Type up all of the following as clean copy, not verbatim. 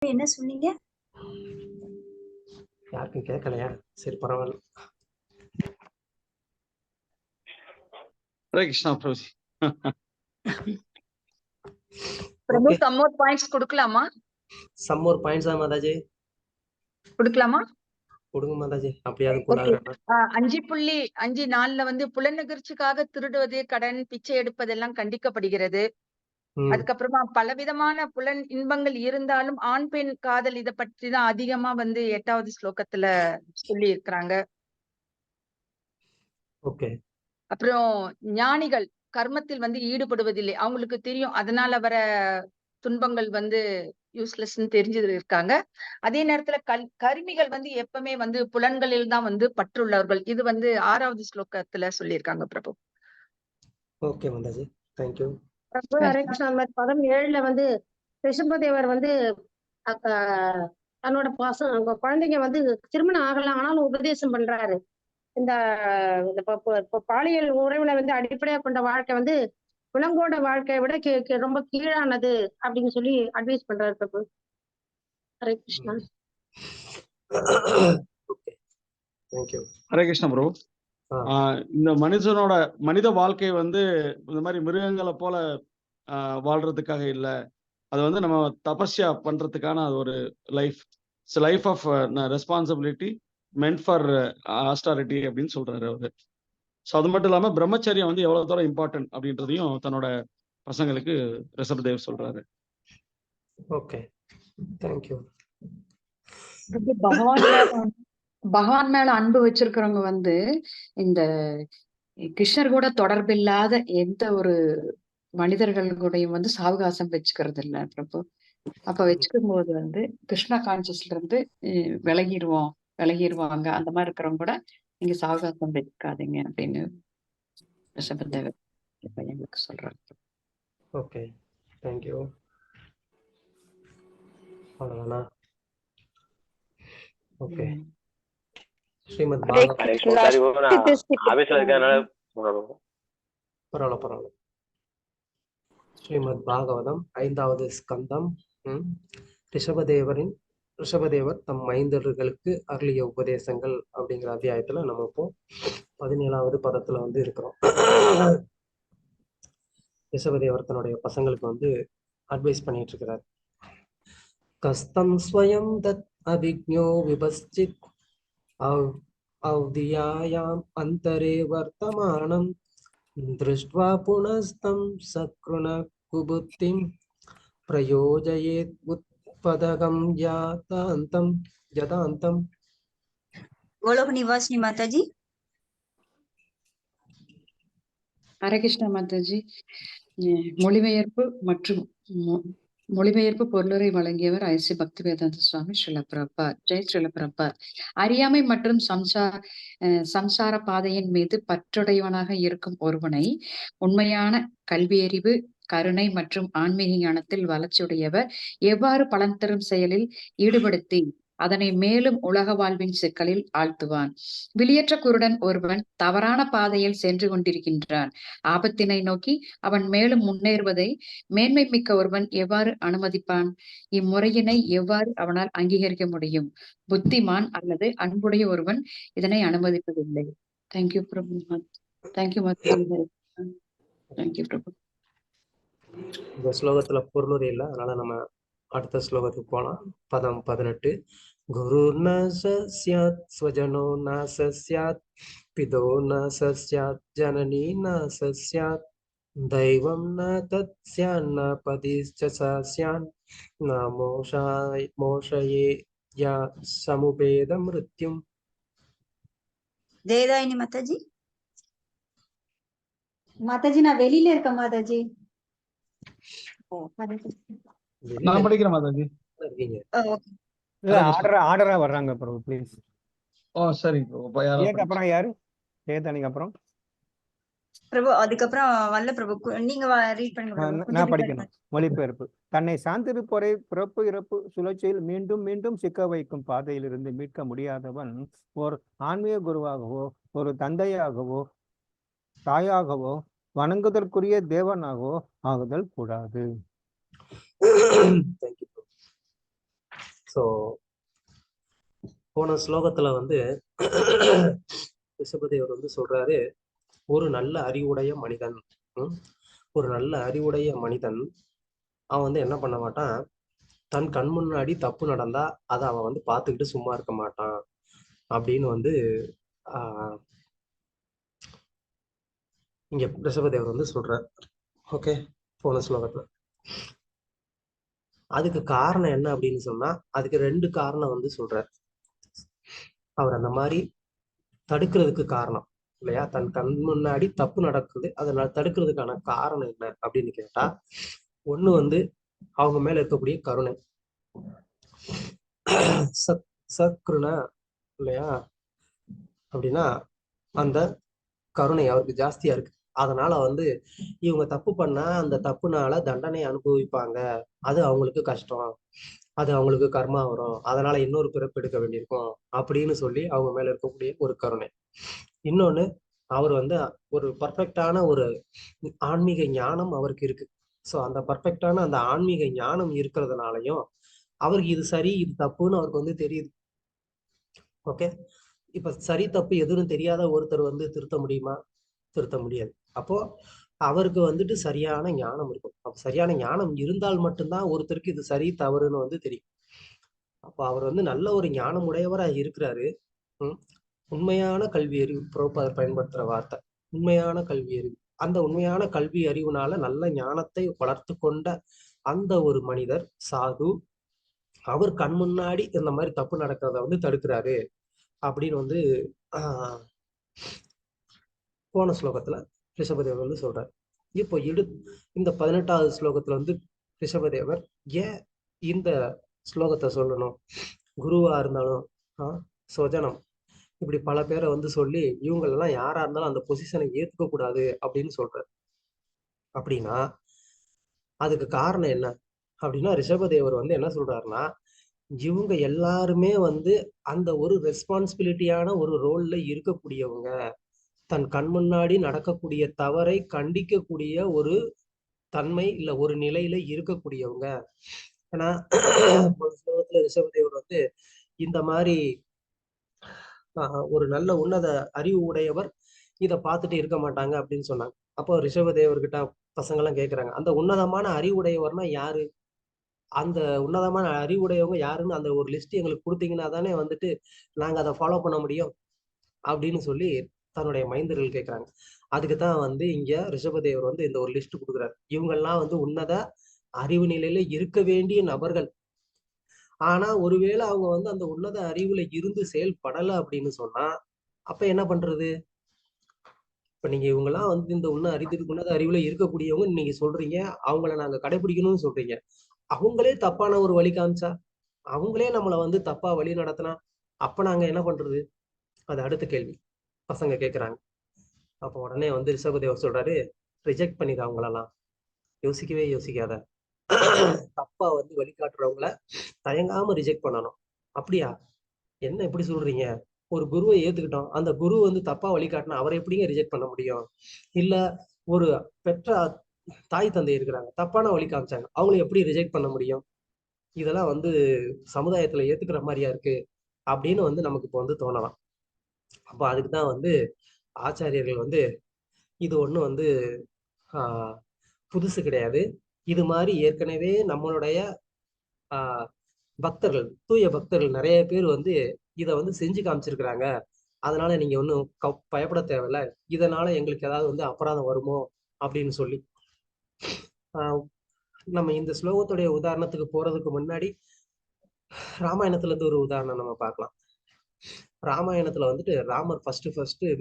என்ன சொன்னீங்க? யாருக்கும் கேட்கலையா? சரி, பரவாயில்ல. Hare Krishna Prabhu. Prabhu okay, some more points கொடுக்கலாமா? சம் மோர் பாயிண்ட்ஸா மாதாஜி? கொடுக்கலாமா? கொடுங்க மாதாஜி, அப்படியாவது ஓகே. கூடாது. 5.54 வந்து புலனகிர்ச்சிக்காக திருடுவது, கடன், பிச்சை எடுப்பதெல்லாம் கண்டிக்கப்படுகிறது. அதுக்கப்புறமா பலவிதமான புலன் இன்பங்கள் இருந்தாலும் ஆண் பெண் காதல் இத பற்றி தான் அதிகமா வந்து 8வது ஸ்லோகத்துல சொல்லி இருக்கிறாங்க. ஓகே. அப்புறம் ஞானிகள் கர்மத்தில் வந்து ஈடுபடுவதில்லை, அவங்களுக்கு தெரியும் அதனால வர துன்பங்கள் வந்து யூஸ்லெஸ்ன்னு தெரிஞ்சு இருக்காங்க. அதே நேரத்துல கருமிகள் வந்து எப்பவுமே வந்து புலன்களில் தான் வந்து பற்றுள்ளவர்கள். இது வந்து 6வது ஸ்லோகத்துல சொல்லியிருக்காங்க பிரபு. Okay Mataji, thank you. பிரபு ஹரே கிருஷ்ணா. பதம் 7ல வந்து ரிஷபதேவர் வந்து தன்னோட குழந்தைங்க வந்து திருமணம் ஆகலாம் ஆனாலும் உபதேசம் பண்றாரு. இந்த பாலியல் உறவுல வந்து அடிப்படையா கொண்ட வாழ்க்கை வந்து விலங்கோட வாழ்க்கையை விட ரொம்ப கீழானது அப்படின்னு சொல்லி அட்வைஸ் பண்றாரு Prabhu. Hare Krishna. Okay, thank you. Hare Krishna bro. இந்த மனித வாழ்க்கை வந்து இந்த மாதிரி மிருகங்களை போல வாழ்றதுக்காக இல்லை, அது வந்து நம்ம தபஸ்யா பண்றதுக்கான அது ஒரு life. It's life of responsibility meant for austerity அப்படின்னு சொல்றாரு அவரு. ஸோ அது மட்டும் இல்லாம பிரம்மச்சரியம் வந்து எவ்வளவு தூரம் இம்பார்ட்டன்ட் அப்படின்றதையும் தன்னோட பசங்களுக்கு ரிஷபதேவ் சொல்றாரு. Okay, thank you. பகவான் மேல அன்பு வச்சிருக்கிறவங்க வந்து இந்த கிருஷ்ணர் கூட தொடர்பில்லாத எந்த ஒரு மனிதர்கள் கூடயும் வந்து சாவகாசம் வச்சுக்கிறது இல்ல பிரபு. அப்ப வச்சுக்கும் போது வந்து கிருஷ்ணா கான்சியஸ்ல இருந்து விலகிடுவாங்க. அந்த மாதிரி இருக்கிறவங்க கூட நீங்க சாவகாசம் வச்சுக்காதீங்க அப்படின்னு ரிஷபதேவர் பையங்களுக்கு சொல்றாங்க. Okay, thank you. அவ்வளவுதானா? ஓகே. ஸ்ரீமத் பரவாயில்ல. ஸ்ரீமத் பாகவதம் 5வது ஸ்கந்தம். ரிஷபதேவர் தம் மைந்தர்களுக்கு அருளிய உபதேசங்கள் அப்படிங்கிற அத்தியாயத்துல நம்ம இப்போ 17வது பதத்துல வந்து இருக்கிறோம். ரிஷபதேவர் தன்னுடைய பசங்களுக்கு வந்து அட்வைஸ் பண்ணிட்டு இருக்கிறார். கஸ்தம் ஸ்வயம் தத் அவிக்ஞோ விபஸ்சித் அவ்தியாயாம் அந்தரே வர்த்தமானம் திருஷ்ட்வா புனஸ்தம் சக்ருண குபுத்திம் பிரயோஜயேத் உத்பதகம் யதாந்தம். கோலோக நிவாசினி மாதாஜி. ஹரே கிருஷ்ணா மாதாஜி. மொழிபெயர்ப்பு பொருளுரை வழங்கியவர் ஐசி பக்திவேதாந்த சுவாமி ஸ்ரீல பிரபாத். ஜெய் ஸ்ரீல பிரபாத். அறியாமை மற்றும் சம்சார பாதையின் மீது பற்றுடையவனாக இருக்கும் ஒருவனை உண்மையான கல்வியறிவு, கருணை மற்றும் ஆன்மீக ஞானத்தில் வளர்ச்சியுடையவர் எவ்வாறு பலன் தரும் செயலில் ஈடுபடுத்தி அதனை மேலும் உலக வாழ்வின் சிக்கலில் ஆழ்த்துவான். வெளியேற்ற குருடன் ஒருவன் தவறான பாதையில் சென்று கொண்டிருக்கின்றான். ஆபத்தினை நோக்கி அவன் மேலும் முன்னேறுவதை மேன்மை மிக்க ஒருவன் எவ்வாறு அனுமதிப்பான்? இம்முறையினை எவ்வாறு அவனால் அங்கீகரிக்க முடியும்? புத்திமான் அல்லது அன்புடைய ஒருவன் இதனை அனுமதிப்பதில்லை. தேங்க்யூ பிரபு. தேங்க்யூ பிரபு. இந்த ஸ்லோகத்துல பொருளுரை இல்லை, அதனால நம்ம அடுத்த ஸ்லோகத்துக்கு போலாம். பதம் 18. குரு ந சஸ்யாத் ஸ்வஜனோ ந சஸ்யாத் பிதோ ந சஸ்யாத் ஜனனி ந சஸ்யாத் தெய்வம் ந தத்ஸ்யான் ந பதிச்ச சஸ்யான் ந மோஷயே யா சமுபேத மிருத்யும். ஜெயதாயினி மாதாஜி. மாதாஜி நான் வெளியில இருக்கேன் மாதாஜி. நான் படிக்கிறேன் மாதாஜி. இருக்கீங்க? ஆர்டரா வர்றாங்க பிரபு ப்ளீஸ். சரி. அப்புறம் யாரு? ஜெயதானிக்கு அப்புறம் பிரபு. அதுக்கப்புறம் வல்ல பிரபு நீங்க ரீட் பண்ணுங்க. நான் படிக்கணும். மொழிபெயர்ப்பு. தன்னை சார்ந்திருப்போரை பிறப்பு இறப்பு சுழற்சியில் மீண்டும் மீண்டும் சிக்க வைக்கும் பாதையிலிருந்து மீட்க முடியாதவன் ஒரு ஆன்மீக குருவாகவோ ஒரு தந்தையாகவோ தாயாகவோ வணங்குதற்குரிய தேவனாகவோ ஆகுதல் கூடாது. ஸோ போன ஸ்லோகத்துல வந்து ரிஷபதேவர் வந்து சொல்றாரு, ஒரு நல்ல அறிவுடைய மனிதன் ஒரு நல்ல அறிவுடைய மனிதன் அவன் வந்து என்ன பண்ண மாட்டான், தன் கண் முன்னாடி தப்பு நடந்தா அதை அவன் வந்து பார்த்துக்கிட்டு சும்மா இருக்க மாட்டான் அப்படின்னு வந்து இங்க ரிஷபதேவர் வந்து சொல்றார். ஓகே, போன ஸ்லோகத்துல அதுக்கு காரணம் என்ன அப்படின்னு சொன்னா, அதுக்கு 2 காரணம் வந்து சொல்றார். அவர் அந்த மாதிரி தடுக்கிறதுக்கு காரணம் இல்லையா, தன் கண் முன்னாடி தப்பு நடக்குது, அதனால தடுக்கிறதுக்கான காரணம் என்ன அப்படின்னு கேட்டா, ஒண்ணு வந்து அவங்க மேல இருக்கக்கூடிய கருணை, சக்ருணா இல்லையா, அப்படின்னா அந்த கருணை அவருக்கு ஜாஸ்தியா இருக்கு. அதனால வந்து இவங்க தப்பு பண்ணா அந்த தப்புனால தண்டனை அனுபவிப்பாங்க, அது அவங்களுக்கு கஷ்டம், அது அவங்களுக்கு கர்மா வரும், அதனால இன்னொரு பிறப்பு எடுக்க வேண்டியிருக்கும் அப்படின்னு சொல்லி அவங்க மேல இருக்கக்கூடிய ஒரு கருணை. இன்னொன்னு, அவர் வந்து ஒரு பர்ஃபெக்டான ஒரு ஆன்மீக ஞானம் அவருக்கு இருக்கு. ஸோ அந்த பர்ஃபெக்டான அந்த ஆன்மீக ஞானம் இருக்கிறதுனாலையும் அவருக்கு இது சரி இது தப்புன்னு அவருக்கு வந்து தெரியுது. ஓகே, இப்ப சரி தப்பு எதுன்னு தெரியாத ஒருத்தர் வந்து திருத்த முடியுமா? திருத்த முடியாது. அப்போ அவருக்கு வந்துட்டு சரியான ஞானம் இருக்கும். அப்ப சரியான ஞானம் இருந்தால் மட்டும்தான் ஒருத்தருக்கு இது சரி தவறுன்னு வந்து தெரியும். அப்போ அவர் வந்து நல்ல ஒரு ஞானம் உடையவரா இருக்கிறாரு. உண்மையான கல்வி அறிவு, புரோபாதர் பயன்படுத்துற வார்த்தை உண்மையான கல்வி அறிவு. அந்த உண்மையான கல்வி அறிவுனால நல்ல ஞானத்தை வளர்த்து கொண்ட அந்த ஒரு மனிதர் சாது, அவர் கண் முன்னாடி இந்த மாதிரி தப்பு நடக்கிறத வந்து தடுக்கிறாரு அப்படின்னு வந்து போன ஸ்லோகத்துல ரிஷபதேவர் வந்து சொல்றாரு. இப்போ இந்த 18வது ஸ்லோகத்துல வந்து ரிஷபதேவர் ஏன் இந்த ஸ்லோகத்தை சொல்லணும், குருவா இருந்தாலும் சொஜனம் இப்படி பல பேரை வந்து சொல்லி இவங்களெல்லாம் யாரா இருந்தாலும் அந்த பொசிஷனை ஏத்துக்க கூடாது அப்படின்னு சொல்றாரு. அப்படின்னா அதுக்கு காரணம் என்ன அப்படின்னா, ரிஷபதேவர் வந்து என்ன சொல்றாருன்னா, இவங்க எல்லாருமே வந்து அந்த ஒரு ரெஸ்பான்சிபிலிட்டியான ஒரு ரோல்ல இருக்கக்கூடியவங்க, தன் கண் முன்னாடி நடக்கக்கூடிய தவறை கண்டிக்கக்கூடிய ஒரு தன்மை இல்ல ஒரு நிலையில இருக்கக்கூடியவங்க. ஏன்னா ரிஷபதேவர் வந்து இந்த மாதிரி ஒரு நல்ல உன்னத அறிவு உடையவர் இதை பார்த்துட்டு இருக்க மாட்டாங்க அப்படின்னு சொன்னாங்க. அப்போ ரிஷபதேவர்கிட்ட பசங்க எல்லாம் கேட்கிறாங்க, அந்த உன்னதமான அறிவுடையவர்னா யாரு, அந்த உன்னதமான அறிவுடையவங்க யாருன்னு அந்த ஒரு லிஸ்ட் எங்களுக்கு கொடுத்தீங்கன்னா தானே வந்துட்டு நாங்க அதை ஃபாலோ பண்ண முடியும் அப்படின்னு சொல்லி தன்னுடைய மைந்தர்கள் கேட்கிறாங்க. அதுக்குதான் வந்து இங்க ரிஷபதேவர் வந்து இந்த ஒரு லிஸ்ட் கொடுக்குறாரு. இவங்கெல்லாம் வந்து உன்னத அறிவு நிலையில இருக்க வேண்டிய நபர்கள். ஆனா ஒருவேளை அவங்க வந்து அந்த உன்னத அறிவுல இருந்து செயல்படல அப்படின்னு சொன்னா அப்ப என்ன பண்றது? இப்ப நீங்க இவங்கெல்லாம் வந்து இந்த உன்னத அறிவுல இருக்கக்கூடியவங்க நீங்க சொல்றீங்க, அவங்கள நாங்க கடைபிடிக்கணும்னு சொல்றீங்க. அவங்களே தப்பான ஒரு வழி காமிச்சா, அவங்களே நம்மளை வந்து தப்பா வழி நடத்தினா அப்ப நாங்க என்ன பண்றது? அது அடுத்த கேள்வி பசங்க கேட்கிறாங்க. அப்ப உடனே வந்து ரிஷபதேவர் சொல்றாரு, ரிஜெக்ட் பண்ணிடு அவங்களெல்லாம், யோசிக்கவே யோசிக்காத, தப்பா வந்து வழிகாட்டுறவங்கள தயங்காம ரிஜெக்ட் பண்ணணும். அப்படியா, என்ன எப்படி சொல்றீங்க? ஒரு குருவை ஏத்துக்கிட்டோம், அந்த குரு வந்து தப்பா வழிகாட்டினா அவரை எப்படிங்க ரிஜெக்ட் பண்ண முடியும்? இல்ல ஒரு பெற்ற தாய் தந்தை இருக்கிறாங்க, தப்பான வழி காமிச்சாங்க, அவங்களை எப்படி ரிஜெக்ட் பண்ண முடியும்? இதெல்லாம் வந்து சமுதாயத்துல ஏத்துக்கிற மாதிரியா இருக்கு அப்படின்னு வந்து நமக்கு இப்போ வந்து தோணலாம். அப்ப அதுக்குதான் வந்து ஆச்சாரியர்கள் வந்து இது ஒண்ணு வந்து புதுசு கிடையாது, இது மாதிரி ஏற்கனவே நம்மளுடைய பக்தர்கள், தூய பக்தர்கள் நிறைய பேர் வந்து இதை வந்து செஞ்சு காமிச்சிருக்கிறாங்க, அதனால நீங்க ஒன்றும் பயப்பட தேவையில்ல, இதனால எங்களுக்கு ஏதாவது வந்து அபராதம் வருமோ அப்படின்னு சொல்லி. நம்ம இந்த ஸ்லோகத்துடைய உதாரணத்துக்கு போறதுக்கு முன்னாடி ராமாயணத்துல இருந்து ஒரு உதாரணம் நம்ம பார்க்கலாம். ராமாயணத்துல வந்துட்டு ராமர் ஃபர்ஸ்ட்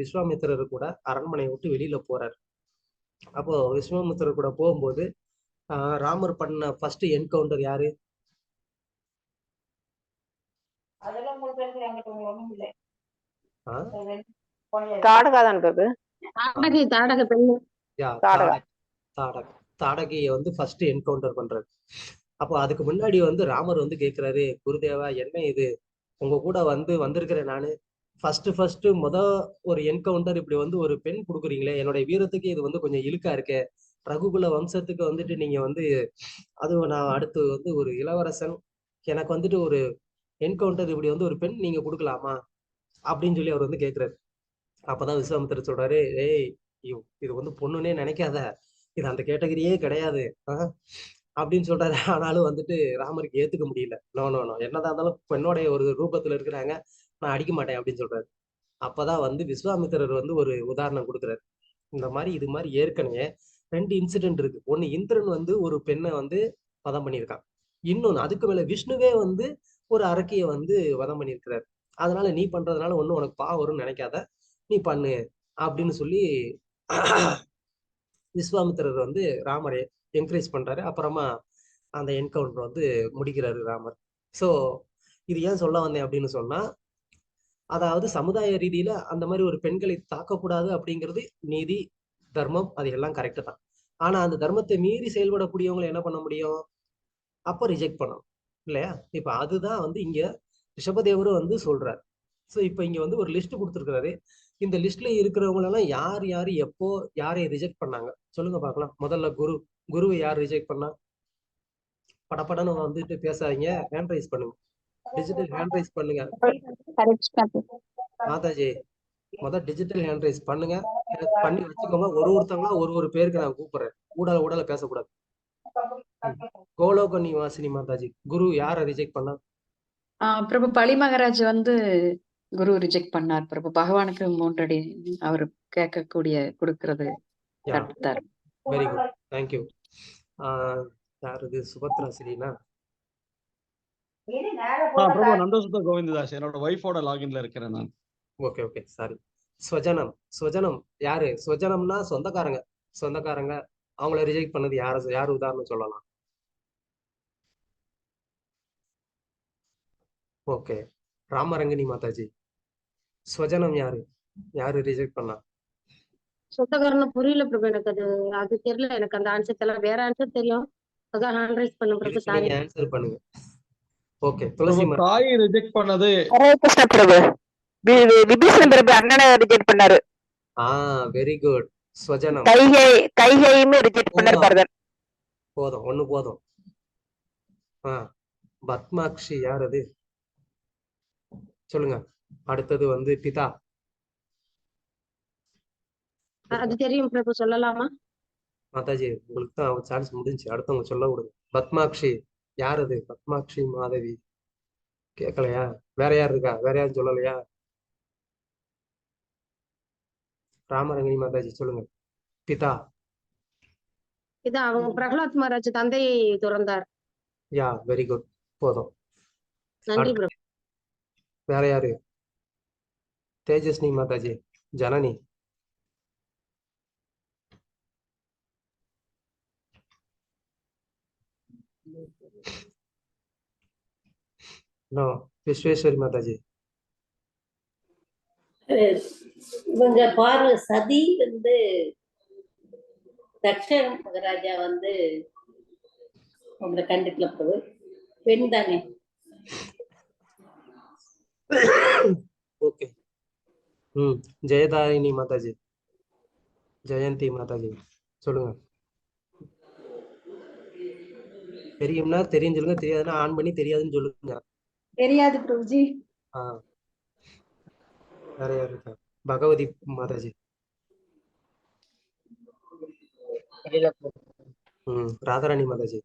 விஸ்வாமித்திரர் கூட அரண்மனையை விட்டு வெளியில போறாரு. அப்போ விஸ்வாமித்திரர் கூட போகும்போது ராமர் பண்ண ஃபர்ஸ்ட் என்கவுண்டர் யாரு? தாடகையை வந்து ஃபர்ஸ்ட் என்கவுண்டர் பண்றாரு. அப்போ அதுக்கு முன்னாடி வந்து ராமர் வந்து கேட்கிறாரு, குருதேவா என்ன இது, உங்க கூட வந்திருக்கிறேன் நானு, ஃபர்ஸ்ட் ஒரு என்கவுண்டர் இப்படி வந்து ஒரு பெண் கொடுக்குறீங்களே, என்னுடைய வீரத்துக்கு இது வந்து கொஞ்சம் இழுக்கா இருக்கே, ரகுகுல வம்சத்துக்கு வந்துட்டு நீங்க வந்து அதுவும் நான் அடுத்து வந்து ஒரு இளவரசன், எனக்கு வந்துட்டு ஒரு என்கவுண்டர் இப்படி வந்து ஒரு பெண் நீங்க கொடுக்கலாமா அப்படின்னு சொல்லி அவர் வந்து கேட்கிறாரு. அப்பதான் விஸ்வாமித்திரர் சொல்றாரு, ஏய் இது வந்து பொண்ணுன்னே நினைக்காத, இது அந்த கேட்டகரியே கிடையாது அப்படின்னு சொல்றாரு. ஆனாலும் வந்துட்டு ராமருக்கு ஏத்துக்க முடியல. நோ நோ நோ, என்னதான் இருந்தாலும் பெண்ணோடைய ஒரு ரூபத்துல இருக்கிறாங்க, நான் அடிக்க மாட்டேன் அப்படின்னு சொல்றாரு. அப்பதான் வந்து விஸ்வாமித்திரர் வந்து ஒரு உதாரணம் கொடுக்குறாரு. இந்த மாதிரி இது மாதிரி ஏற்கனவே 2 இன்சிடென்ட் இருக்கு. ஒண்ணு இந்திரன் வந்து ஒரு பெண்ணை வந்து வதம் பண்ணியிருக்கான். இன்னொன்னு அதுக்கு மேல விஷ்ணுவே வந்து ஒரு அரக்கிய வந்து வதம் பண்ணியிருக்கிறாரு. அதனால நீ பண்றதுனால ஒண்ணு உனக்கு பாவம் வரும்னு நினைக்காத, நீ பண்ணு அப்படின்னு சொல்லி விஸ்வாமித்திரர் வந்து ராமரை என்கரேஜ் பண்றாரு. அப்புறமா அந்த என்கவுண்டர் வந்து முடிக்கிறாரு ராமர். சோ இது ஏன் சொல்ல வந்தேன் அப்படின்னு சொன்னா, அதாவது சமுதாய ரீதியில அந்த மாதிரி ஒரு பெண்களை தாக்கக்கூடாது அப்படிங்கிறது நீதி, தர்மம், அது எல்லாம் கரெக்டு தான். ஆனா அந்த தர்மத்தை மீறி செயல்படக்கூடியவங்களை என்ன பண்ண முடியும்? அப்ப ரிஜெக்ட் பண்ணணும் இல்லையா? இப்ப அதுதான் வந்து இங்க ரிஷபதேவரும் வந்து சொல்றாரு. சோ இப்ப இங்க வந்து ஒரு லிஸ்ட் கொடுத்துருக்காரு. இந்த லிஸ்ட்ல இருக்கிறவங்க எல்லாம் யார் யாரு எப்போ யாரை ரிஜெக்ட் பண்ணாங்க சொல்லுங்க பார்க்கலாம். முதல்ல குருவை யார் ரிஜெக்ட் பண்ணா? படப்படன்னு வந்துட்டு பேசாதீங்க, ஹேண்ட் ரைஸ் பண்ணுங்க, டிஜிட்டல் ஹேண்ட் ரைஸ் பண்ணுங்க. மாதாஜி டிஜிட்டல் ஹேண்ட் ரைஸ் பண்ணுங்க, பண்ணி வச்சுக்கோங்க. ஒருத்தவங்களா ஒரு பேருக்கு நான் கூப்பிடுறேன். ஊடல பேசக்கூடாது. கோலோக நிவாசினி மாதாஜி, குரு யாரை ரிஜெக்ட் பண்ணா? பிரபு பலி மகாராஜ் வந்து குரு ரிஜெக்ட் பண்ணார் பிரபு. பகவானுக்கு 3 அடி அவர் கேட்கக்கூடிய கொடுக்கறது தடுத்தார். Very good, thank you. யாரு சுபத்ரா ஸ்ரீனா? பிரபு நந்தசுத்த கோவிந்ததாஸ் என்னோட ஒய்ஃபோட லாகின்ல இருக்கிறேன் நான். Okay okay, sorry. ஸ்வஜனம் யாரு? ஸ்வஜனம்னா சொந்தக்காரங்க. அவங்கள ரிஜெக்ட் பண்ணது யாரு உதாரணம் சொல்லலாம்? ஓகே, ராமரங்கினி மாதாஜி, ஸ்வஜனம் யாரு ரிஜெக்ட் பண்ணா? சொந்தக்காரன்னு புரியல பிரபு, எனக்கு அது தெரியல. எனக்கு அந்த ஆன்சர் தெரியல, வேற ஆன்சர் தெரியும். அதான் ஹேண்ட் ரைஸ் பண்ண பிரபு. சாரி, ஆன்சர் பண்ணுங்க. ஓகே, துளசி தாய் ரிஜெக்ட் பண்ணது ஹரே கிருஷ்ண பிரபு. விபீஷன் பிரபு அண்ணனை ரிஜெக்ட் பண்ணாரு. Very good. ஸ்வஜனம் கைகையுமே ரிஜெக்ட் பண்ணாரு பரதன். ஒண்ணு போதும். பத்மாக்ஷி யார் அது சொல்லுங்க. அடுத்தது வந்து பிதா. அது தெரியும் பிரபு, சொல்லலாமா? மாதாஜி உங்களுக்கு தான் சான்ஸ் முடிஞ்சு, அடுத்தவங்க சொல்ல விடுங்க. பத்மாக்ஷி யார் அது? பத்மாக்ஷி மாதவி கேட்கலையா? வேற யார் இருக்கா? வேற யாரும் சொல்லலையா? ராமரங்கினி மாதாஜி சொல்லுங்க. பிதா அவங்க பிரகலாத் மகாராஜ் தந்தையை துறந்தார். யா, வெரி குட், போதும். நன்றி பிரபு. வேற யாரு? தேஜஸ்னி மாதாஜி, ஜனனி. விஸ்வேஸ்வரி மாதாஜி. இவங்க பாரு, சதி வந்து தட்ச மகாராஜா வந்து உங்களை கண்டுக்கல பிரபு, பெண் தானே. ஓகே. ஜெயதாரிணி மாதாஜி, ஜெயந்தி மாதாஜி சொல்லுங்க. தெரியும்னா தெரியும் சொல்லுங்க, தெரியாதுன்னா ஆன் பண்ணி தெரியாதுன்னு சொல்லுங்க. தெரியாது பிரபுஜி. வேற யாரு இருக்கா? பகவதி மாதாஜி. ராதாராணி மாதாஜி.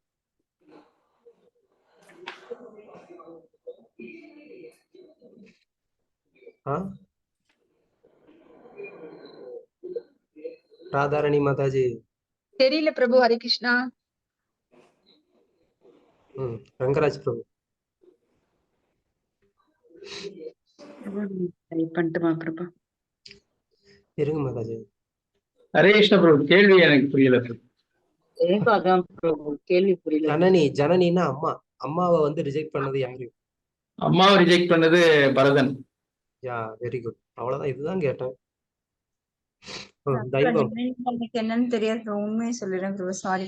ராதாராணி மாதாஜி தெரியல பிரபு. ஹரே கிருஷ்ணா. ரங்கராஜ் பிரபு. பிரபு இருங்க மாதாஜி. ஹரே கிருஷ்ண பிரபு, கேள்வி எனக்கு புரியல. கேள்வி புரியல. ஜனனின்னா அம்மாவை வந்து ரிஜெக்ட் பண்ணது யாரு? அம்மாவை ரிஜெக்ட் பண்ணது பரதன். யா, வெரி குட். அவ்வளவுதான், இதுதான் கேட்டேன். என்னன்னு தெரியாது, உண்மையை சொல்லிடுறேன் பிரபு, சாரி.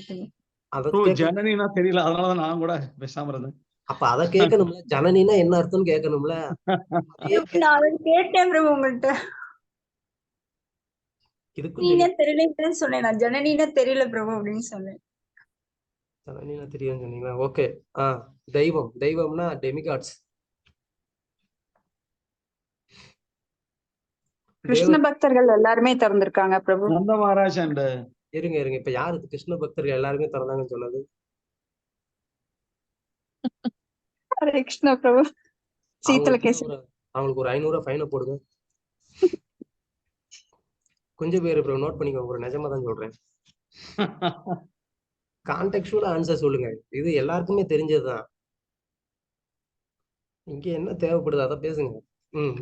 ஜனனினா தெரியல, அதனாலதான் நான் கூட பேசாம இருந்தேன். அப்ப அத கேட்கணும்ல, ஜனனினா என்ன அர்த்தம்னு கேட்கணும்ல. நான் கேட்டேன் பிரபு உங்கள்கிட்ட. நீனே தெரியலன்னு சொன்னேன், நான் ஜனனினா தெரியல பிரபு அப்படின்னு சொன்னேன். ஜனனினா தெரியும் சொன்னீங்களா? ஓகே. தெய்வம்னா டெமிகாட்ஸ். கிருஷ்ண பக்தர்கள் எல்லாருமே திறந்திருக்காங்க பிரபு. நந்த மகாராஜ் அண்ட் இருங்க இப்ப யாரு கிருஷ்ண பக்தர்கள் எல்லாருமே திறந்தாங்கன்னு சொன்னது? ஹரே கிருஷ்ணா பிரபு. சீத்தலகேசி. அவங்களுக்கு ஒரு 500 ஃபைனை போடுங்க. கொஞ்சம் பேர் ப்ரோ நோட் பண்ணிக்கோங்க, ஒரு நிஜமா தான் சொல்றேன். கான்டெக்சுவலா ஆன்சர் சொல்லுங்க, இது எல்லாருக்குமே தெரிஞ்சதுதான். இங்க என்ன தேவைப்படுது அதை பேசுங்க.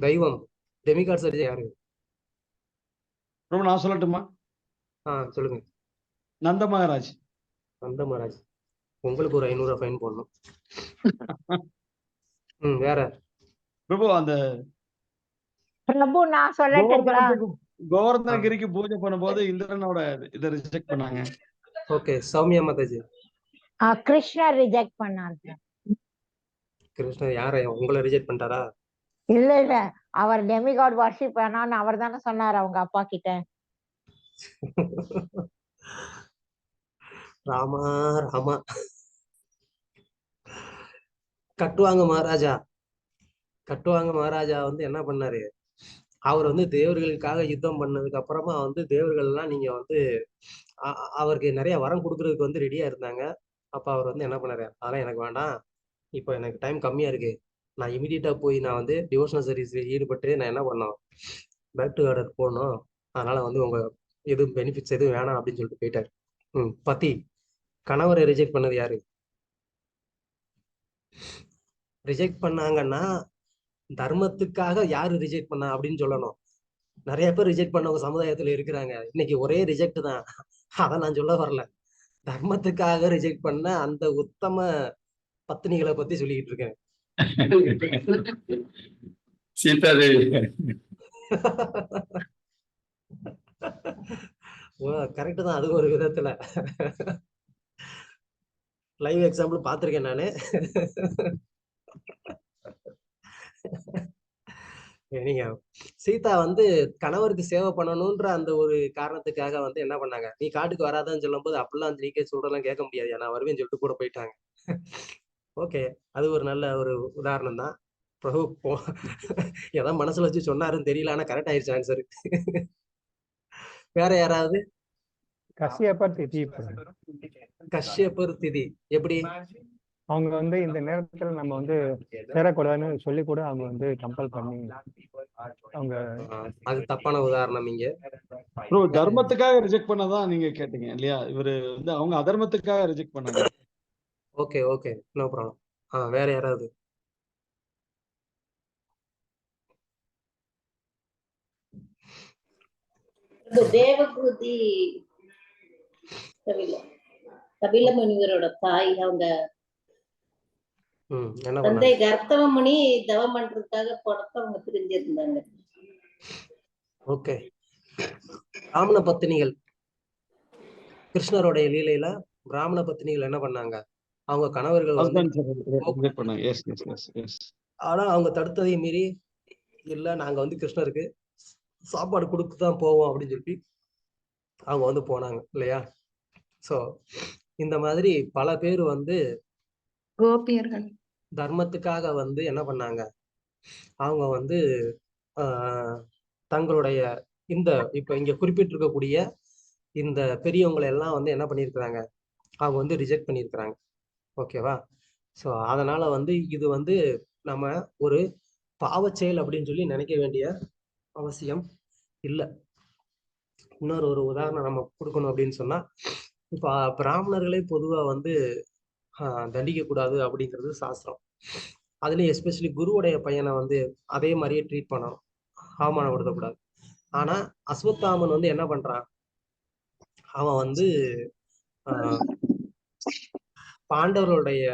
தெய்வம் டெமிகாட் சர்ஜி யாரு? ரொம்ப நான் சொல்லட்டுமா? சொல்லுங்க. நந்த மகாராஜ். நந்த மகாராஜ், உங்களுக்கு ஒரு 500 ஃபைன் போடணும். வேற பிரபு அந்த பிரபு நான் சொல்லட்டுங்களா? கோவர்தனகிரிக்கு பூஜை பண்ணும்போது இந்திரனோட இதை ரிஜெக்ட் பண்ணாங்க. ஓகே, சௌமியா மாதாஜி. கிருஷ்ணர் ரிஜெக்ட் பண்ணாங்க. கிருஷ்ணர் யார உங்களை ரிஜெக்ட் பண்ணிட்டாரா? இல்ல அவர் டெமிகாட் வர்ஷிப் வேணான்னு அவர் தானே சொன்னார் அவங்க அப்பா கிட்ட. ராமா ராமா. கட்டுவாங்க மகாராஜா வந்து என்ன பண்ணாரு, அவர் வந்து தேவர்களுக்காக யுத்தம் பண்ணதுக்கு அப்புறமா வந்து தேவர்கள் எல்லாம் நீங்க வந்து அவருக்கு நிறைய வரம் கொடுக்கறதுக்கு வந்து ரெடியா இருந்தாங்க. அப்ப அவர் வந்து என்ன பண்ணாரு, அதெல்லாம் எனக்கு வேண்டாம், இப்போ எனக்கு டைம் கம்மியா இருக்கு, நான் இமீடியட்டா போய் நான் வந்து டிவோஷனல் சர்வீஸ்ல ஈடுபட்டு நான் என்ன பண்ணோம், பேக் டு ஆர்டர் போகணும், அதனால வந்து உங்க எதுவும் பெனிஃபிட்ஸ் எதுவும் வேணாம் அப்படின்னு சொல்லிட்டு போயிட்டாரு. பத்தி கணவரை ரிஜெக்ட் பண்ணது யாரு? ரிஜெக்ட் பண்ணாங்கன்னா தர்மத்துக்காக யாரு ரிஜெக்ட் பண்ணா அப்படின்னு சொல்லணும். நிறைய பேர் ரிஜெக்ட் பண்ணவங்க சமுதாயத்துல இருக்கிறாங்க. இன்னைக்கு ஒரே ரிஜெக்ட் தான், அதை நான் சொல்ல வரல. தர்மத்துக்காக ரிஜெக்ட் பண்ண அந்த உத்தம பத்னிகளை பத்தி சொல்லிக்கிட்டு இருக்கேன். சீதாதேவி. கரெக்ட் தான், அது ஒரு விதத்துல லைவ் எக்ஸாம்பிள் பார்த்திருக்கேன் நானு. நீங்க சீதா வந்து கணவருக்கு சேவை பண்ணணும்ன்ற அந்த ஒரு காரணத்துக்காக வந்து என்ன பண்ணாங்க, நீ காட்டுக்கு வராதான்னு சொல்லும் போது அப்படிலாம் நீங்க சொல்றதெல்லாம் கேட்க முடியாது, நான் வருவேன்னு சொல்லிட்டு கூட போயிட்டாங்க. ஓகே, அது ஒரு நல்ல ஒரு உதாரணம் தான். பிரபு எதாவது மனசுல வச்சு சொன்னாருன்னு தெரியல, ஆனா கரெக்ட் ஆயிடுச்சு ஆன்சர். வேற யாராவது? கஷ்யப்பர் திதி எப்படி? அவங்க வந்து இந்த நேரத்துல நம்ம வந்து சேரக்கூடாதுன்னு சொல்லி கூட அவங்க வந்து கம்பல் பண்ணி அவங்க. அது தப்பான உதாரணம். இங்க தர்மத்துக்காக ரிஜெக்ட் பண்ணதான் நீங்க கேட்டீங்க இல்லையா, இவரு வந்து அவங்க அதர்மத்துக்காக ரிஜெக்ட் பண்ணாங்க. Okay no problem. வேற யாராவது? தேவபூதி கபில முனிவரோட தாய், அவங்க தந்தை கர்த்தவ முனி தவம் பண்றதுக்காக போனப்ப அவங்க பிரிஞ்சிருந்தாங்க. ஓகே, பிராமண பத்தினிகள் கிருஷ்ணருடைய லீலையில பிராமண பத்தினிகள் என்ன பண்ணாங்க, அவங்க கணவர்கள் ஆனா அவங்க தடுத்ததையும் மீறி இல்ல நாங்க வந்து கிருஷ்ணருக்கு சாப்பாடு கொடுத்துதான் போவோம் அப்படின்னு சொல்லி அவங்க வந்து போனாங்க இல்லையா. சோ இந்த மாதிரி பல பேர் வந்து கோபியர்கள் தர்மத்துக்காக வந்து என்ன பண்ணாங்க, அவங்க வந்து தங்களுடைய இந்த இப்ப இங்க குறிப்பிட்டிருக்கக்கூடிய இந்த பெரியவங்களை எல்லாம் வந்து என்ன பண்ணியிருக்கிறாங்க, அவங்க வந்து ரிஜெக்ட் பண்ணியிருக்கிறாங்க. ஓகேவா? ஸோ அதனால வந்து இது வந்து நம்ம ஒரு பாவச்செயல் அப்படின்னு சொல்லி நினைக்க வேண்டிய அவசியம் இல்லை. இன்னொரு ஒரு உதாரணம் நம்ம கொடுக்கணும் அப்படின்னு சொன்னா, இப்ப பிராமணர்களே பொதுவா வந்து தண்டிக்க கூடாது அப்படிங்கிறது சாஸ்திரம். அதுலயும் எஸ்பெஷலி குருவுடைய பையனை வந்து அதே மாதிரியே ட்ரீட் பண்ணணும், அவமானப்படுத்தக்கூடாது. ஆனா அஸ்வத்தாமன் வந்து என்ன பண்றான், அவன் வந்து பாண்டவர்களுடைய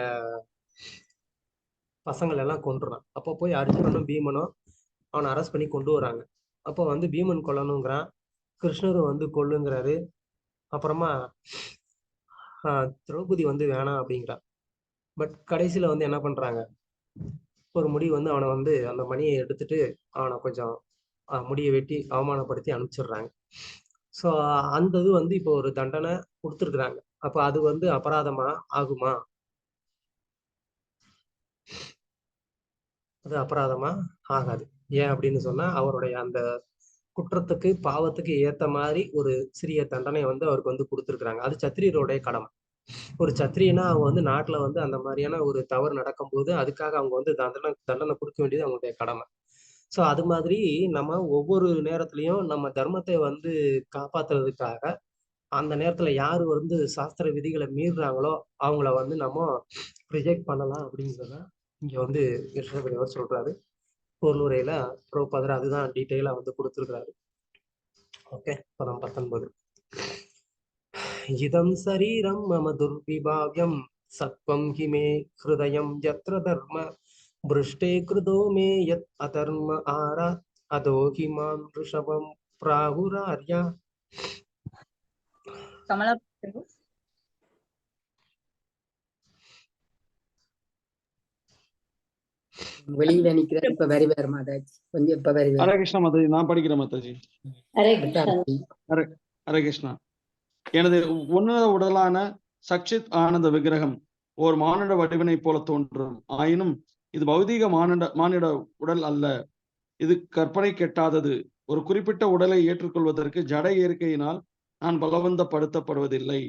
பசங்களை எல்லாம் கொண்டுறான். அப்போ போய் அர்ஜுனனும் பீமனும் அவனை அரெஸ்ட் பண்ணி கொண்டு வராங்க. அப்போ வந்து பீமன் கொல்லணுங்கிறான், கிருஷ்ணரும் வந்து கொல்லுங்கிறாரு. அப்புறமா திரௌபதி வந்து வேணாம் அப்படிங்கிறான். பட் கடைசியில வந்து என்ன பண்றாங்க, ஒரு முடிவு வந்து அவனை வந்து அந்த மணியை எடுத்துட்டு அவனை கொஞ்சம் முடியை வெட்டி அவமானப்படுத்தி அனுப்பிச்சிடுறாங்க. ஸோ அந்த இது வந்து இப்போ ஒரு தண்டனை கொடுத்துருக்குறாங்க. அப்ப அது வந்து அபராதமா ஆகுமா? அது அபராதமா ஆகாது. ஏன் அப்படின்னு சொன்னா அவருடைய அந்த குற்றத்துக்கு பாவத்துக்கு ஏத்த மாதிரி ஒரு சிறிய தண்டனை வந்து அவருக்கு வந்து கொடுத்துருக்குறாங்க. அது சத்திரியருடைய கடமை. ஒரு சத்திரியனா அவங்க வந்து நாட்டுல வந்து அந்த மாதிரியான ஒரு தவறு நடக்கும்போது அதுக்காக அவங்க வந்து தண்டனை கொடுக்க வேண்டியது அவங்களுடைய கடமை. ஸோ அது மாதிரி நம்ம ஒவ்வொரு நேரத்திலையும் நம்ம தர்மத்தை வந்து காப்பாத்துறதுக்காக அந்த நேரத்துல யாரு வந்து சாஸ்திர விதிகளை மீறுறாங்களோ அவங்கள வந்து நம்ம ரிஜெக்ட் பண்ணலாம் அப்படிங்கிறத இங்க வந்து கிருஷ்ணகிரிவர் சொல்றாரு. பொருளுரையில பிரபுபாதர் அதுதான் டீட்டெயிலா வந்து கொடுத்துருக்காரு. ஓகே, பதம் 19. இதம் சரீரம் மம துர்விபாவ்யம் சத்வம் ஹி மே ஹிருதயம் யத்ர தர்ம பிருஷ்டே கிருதோ மே யத் அதர்ம ஆரா அதோ ஹி மாம் ரிஷபம் பிராகுரார்யா. கமலா வெளியில நிக்கிறேன். இப்ப வருவார் மாதாஜி, கொஞ்சம் இப்ப வருவார். ஹரே கிருஷ்ணா மாதாஜி, நான் படிக்கிறேன் மாதாஜி. ஹரே கிருஷ்ணா. ஹரே கிருஷ்ணா. எனது உன்னத உடலான சச்சித் ஆனந்த விக்கிரகம் ஓர் மானிட வடிவினை போல தோன்றும். ஆயினும் இது பௌதீக மானிட உடல் அல்ல. இது கற்பனை கெட்டாதது. ஒரு குறிப்பிட்ட உடலை ஏற்றுக்கொள்வதற்கு ஜட இயற்கையினால் நான் பலவந்தப்படுத்தப்படுவதில்லை.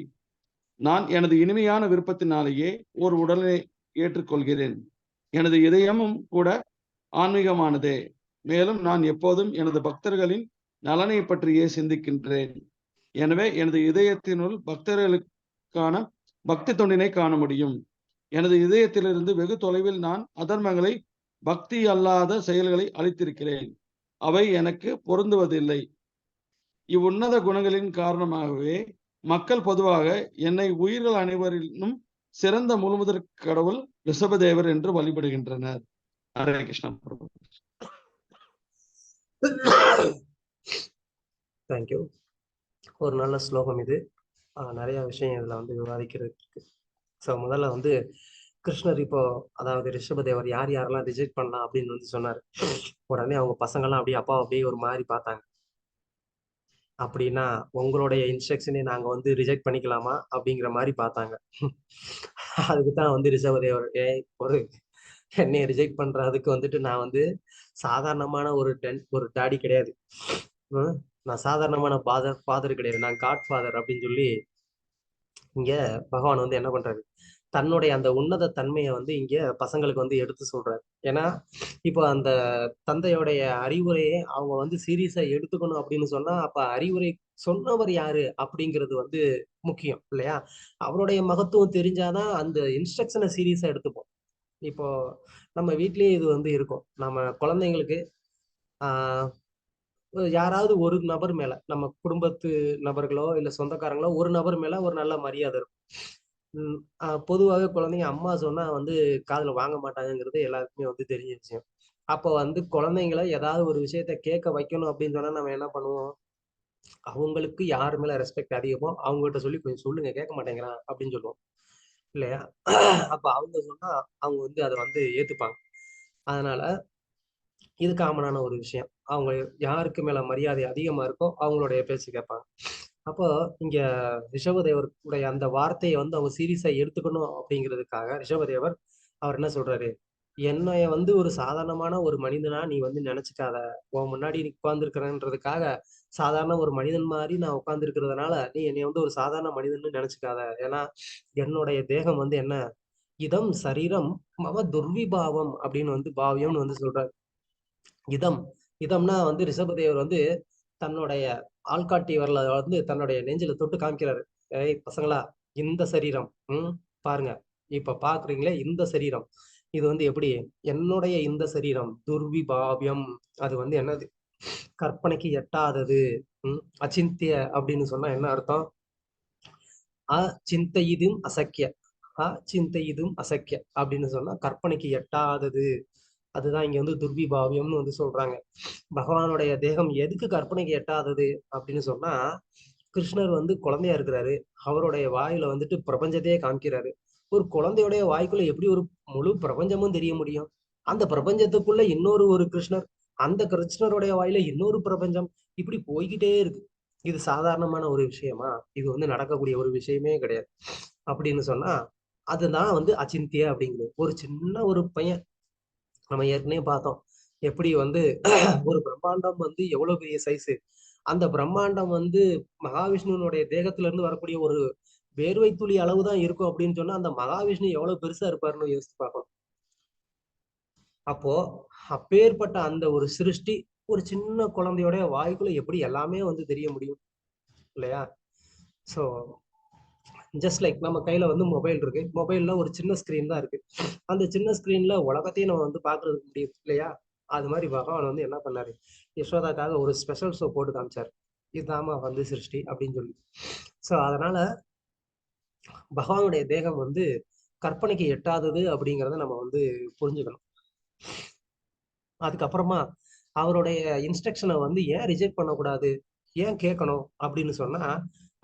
நான் எனது இனிமையான விருப்பத்தினாலேயே ஒரு உடலை ஏற்றுக்கொள்கிறேன். எனது இதயமும் கூட ஆன்மீகமானதே. மேலும் நான் எப்போதும் எனது பக்தர்களின் நலனை பற்றியே சிந்திக்கின்றேன். எனவே எனது இதயத்தினுள் பக்தர்களுக்கான பக்தி தொண்டினை காண முடியும். எனது இதயத்திலிருந்து வெகு தொலைவில் நான் அதர்மங்களை, பக்தி அல்லாத செயல்களை அளித்திருக்கிறேன். அவை எனக்கு பொருந்துவதில்லை. இவ்வுன்னத குணங்களின் காரணமாகவே மக்கள் பொதுவாக என்னை உயிர்கள் அனைவரிலும் சிறந்த முழுமுதற் கடவுள் ரிஷபதேவர் என்று வழிபடுகின்றனர். ஹரே கிருஷ்ணா பிரபு. தேங்க்யூ. ஒரு நல்ல ஸ்லோகம் இது. நிறைய விஷயம் இதுல வந்து விவாதிக்கிறது இருக்கு. ஸோ முதல்ல வந்து கிருஷ்ணர் இப்போ அதாவது ரிஷபதேவர் யார் யாரெல்லாம் ரிஜெக்ட் பண்ணலாம் அப்படின்னு வந்து சொன்னாரு. உடனே அவங்க பசங்கள்லாம் அப்படியே அப்பா அப்படியே ஒரு மாதிரி பார்த்தாங்க. அப்படின்னா உங்களுடைய இன்ஸ்ட்ரக்ஷனை நாங்க வந்து ரிஜெக்ட் பண்ணிக்கலாமா அப்படிங்கிற மாதிரி பார்த்தாங்க. அதுக்குதான் வந்து ரிஷபதேவர் ஒரு என்னை ரிஜெக்ட் பண்றதுக்கு வந்துட்டு நான் வந்து சாதாரணமான ஒரு டாடி கிடையாது. நான் சாதாரணமான ஃபாதர் கிடையாது. நான் காட் ஃபாதர் அப்படின்னு சொல்லி இங்க பகவான் வந்து என்ன பண்றாரு, தன்னுடைய அந்த உன்னத தன்மையை வந்து இங்க பசங்களுக்கு வந்து எடுத்து சொல்றாரு. ஏன்னா இப்போ அந்த தந்தையோடைய அறிவுரையை அவங்க வந்து சீரியஸா எடுத்துக்கணும் அப்படின்னு சொன்னா அப்ப அறிவுரை சொன்னவர் யாரு அப்படிங்கிறது வந்து முக்கியம் இல்லையா? அவருடைய மகத்துவம் தெரிஞ்சாதான் அந்த இன்ஸ்ட்ரக்ஷனை சீரியஸா எடுத்துப்போம். இப்போ நம்ம வீட்லயே இது வந்து இருக்கும். நம்ம குழந்தைங்களுக்கு யாராவது ஒரு நபர் மேல, நம்ம குடும்பத்து நபர்களோ இல்ல சொந்தக்காரங்களோ ஒரு நபர் மேல ஒரு நல்ல மரியாதை இருக்கும். பொதுவாகவே குழந்தைங்க அம்மா சொன்னா வந்து காதுல வாங்க மாட்டாங்கிறது எல்லாருக்குமே வந்து தெரிஞ்ச விஷயம். அப்போ வந்து குழந்தைங்களை ஏதாவது ஒரு விஷயத்த கேட்க வைக்கணும் அப்படின்னு சொன்னா நம்ம என்ன பண்ணுவோம், அவங்களுக்கு யாரு மேல ரெஸ்பெக்ட் அதிகமோ அவங்ககிட்ட சொல்லி கொஞ்சம் சொல்லுங்க, கேட்க மாட்டேங்கிறான் அப்படின்னு சொல்லுவோம் இல்லையா? அப்ப அவங்க சொன்னா அவங்க வந்து அதை வந்து ஏத்துப்பாங்க. அதனால இது காமனான ஒரு விஷயம். அவங்க யாருக்கு மேல மரியாதை அதிகமா இருக்கோ அவங்களுடைய பேச்சு கேட்பாங்க. அப்போ இங்க ரிஷபதேவருடைய அந்த வார்த்தையை வந்து அவங்க சீரியஸா எடுத்துக்கணும் அப்படிங்கிறதுக்காக ரிஷபதேவர் அவர் என்ன சொல்றாரு, என்னைய வந்து ஒரு சாதாரணமான ஒரு மனிதனா நீ வந்து நினைச்சுக்காத. உன் முன்னாடி நீ உட்கார்ந்துருக்கிறன்றதுக்காக சாதாரண ஒரு மனிதன் மாதிரி நான் உட்கார்ந்துருக்கிறதுனால நீ என்னை வந்து ஒரு சாதாரண மனிதன்னு நினைச்சுக்காத. ஏன்னா என்னுடைய தேகம் வந்து என்ன, இதம் சரீரம் மம துர்விபாவம் அப்படின்னு வந்து பாவியம்னு வந்து சொல்றாரு. இதம்னா வந்து ரிஷபதேவர் வந்து தன்னுடைய ஆள்காட்டி வரல வந்து தன்னுடைய நெஞ்சில தொட்டு காமிக்கிறாரு. ஏய் பசங்களா, இந்த சரீரம் பாருங்க, இப்ப பாக்குறீங்களே இந்த சரீரம், இது வந்து எப்படி என்னுடைய இந்த சரீரம் துர்விபாவியம், அது வந்து என்னது, கற்பனைக்கு எட்டாதது. அச்சிந்திய அப்படின்னு சொன்னா என்ன அர்த்தம்? அச்சிந்தையிதும் அசக்கிய, அச்சிந்தையிதும் அசக்கிய அப்படின்னு சொன்னா கற்பனைக்கு எட்டாதது. அதுதான் இங்க வந்து துர்விபாவியம்னு வந்து சொல்றாங்க. பகவானுடைய தேகம் எதுக்கு கற்பனைக்கு எட்டாதது அப்படின்னு சொன்னா, கிருஷ்ணர் வந்து குழந்தையா இருக்கிறாரு. அவருடைய வாயில வந்துட்டு பிரபஞ்சத்தையே காமிக்கிறாரு. ஒரு குழந்தையுடைய வாய்க்குள்ள எப்படி ஒரு முழு பிரபஞ்சமும் தெரிய முடியும்? அந்த பிரபஞ்சத்துக்குள்ள இன்னொரு ஒரு கிருஷ்ணர், அந்த கிருஷ்ணருடைய வாயில இன்னொரு பிரபஞ்சம், இப்படி போய்கிட்டே இருக்கு. இது சாதாரணமான ஒரு விஷயமா? இது வந்து நடக்கக்கூடிய ஒரு விஷயமே கிடையாது. அப்படின்னு சொன்னா அதுதான் வந்து அச்சிந்திய அப்படிங்கிறது. ஒரு சின்ன ஒரு பையன், நம்ம ஏற்கனவே பார்த்தோம், எப்படி வந்து ஒரு பிரம்மாண்டம் வந்து எவ்வளவு பெரிய சைஸ், அந்த பிரம்மாண்டம் வந்து மகாவிஷ்ணுனுடைய தேகத்துல இருந்து வரக்கூடிய ஒரு வேர்வை துளி அளவுதான் இருக்கும் அப்படின்னு சொன்னா அந்த மகாவிஷ்ணு எவ்வளவு பெருசா இருப்பாருன்னு யோசிச்சு பார்க்கணும். அப்போ அப்பேற்பட்ட அந்த ஒரு சிருஷ்டி ஒரு சின்ன குழந்தையோட வாய்க்குள்ள எப்படி எல்லாமே வந்து தெரிய முடியும் இல்லையா? ஸோ ஜஸ்ட் லைக் நம்ம கையில வந்து மொபைல் இருக்கு, மொபைல்ல ஒரு சின்ன ஸ்கிரீன் தான் இருக்கு, அந்த சின்ன ஸ்கிரீன்ல உலகத்தையும் நம்ம வந்து பாக்குறதுக்கு முடியும் இல்லையா? அது மாதிரி பகவான் வந்து என்ன பண்ணாரு, யசோதாக்காக ஒரு ஸ்பெஷல் ஷோ போட்டு காமிச்சாரு, இதுதாமா வந்து சிருஷ்டி அப்படின்னு சொல்லி. ஸோ அதனால பகவானுடைய தேகம் வந்து கற்பனைக்கு எட்டாதது அப்படிங்கிறத நம்ம வந்து புரிஞ்சுக்கணும். அதுக்கப்புறமா அவருடைய இன்ஸ்ட்ரக்ஷனை வந்து ஏன் ரிஜெக்ட் பண்ணக்கூடாது, ஏன் கேட்கணும் அப்படின்னு சொன்னா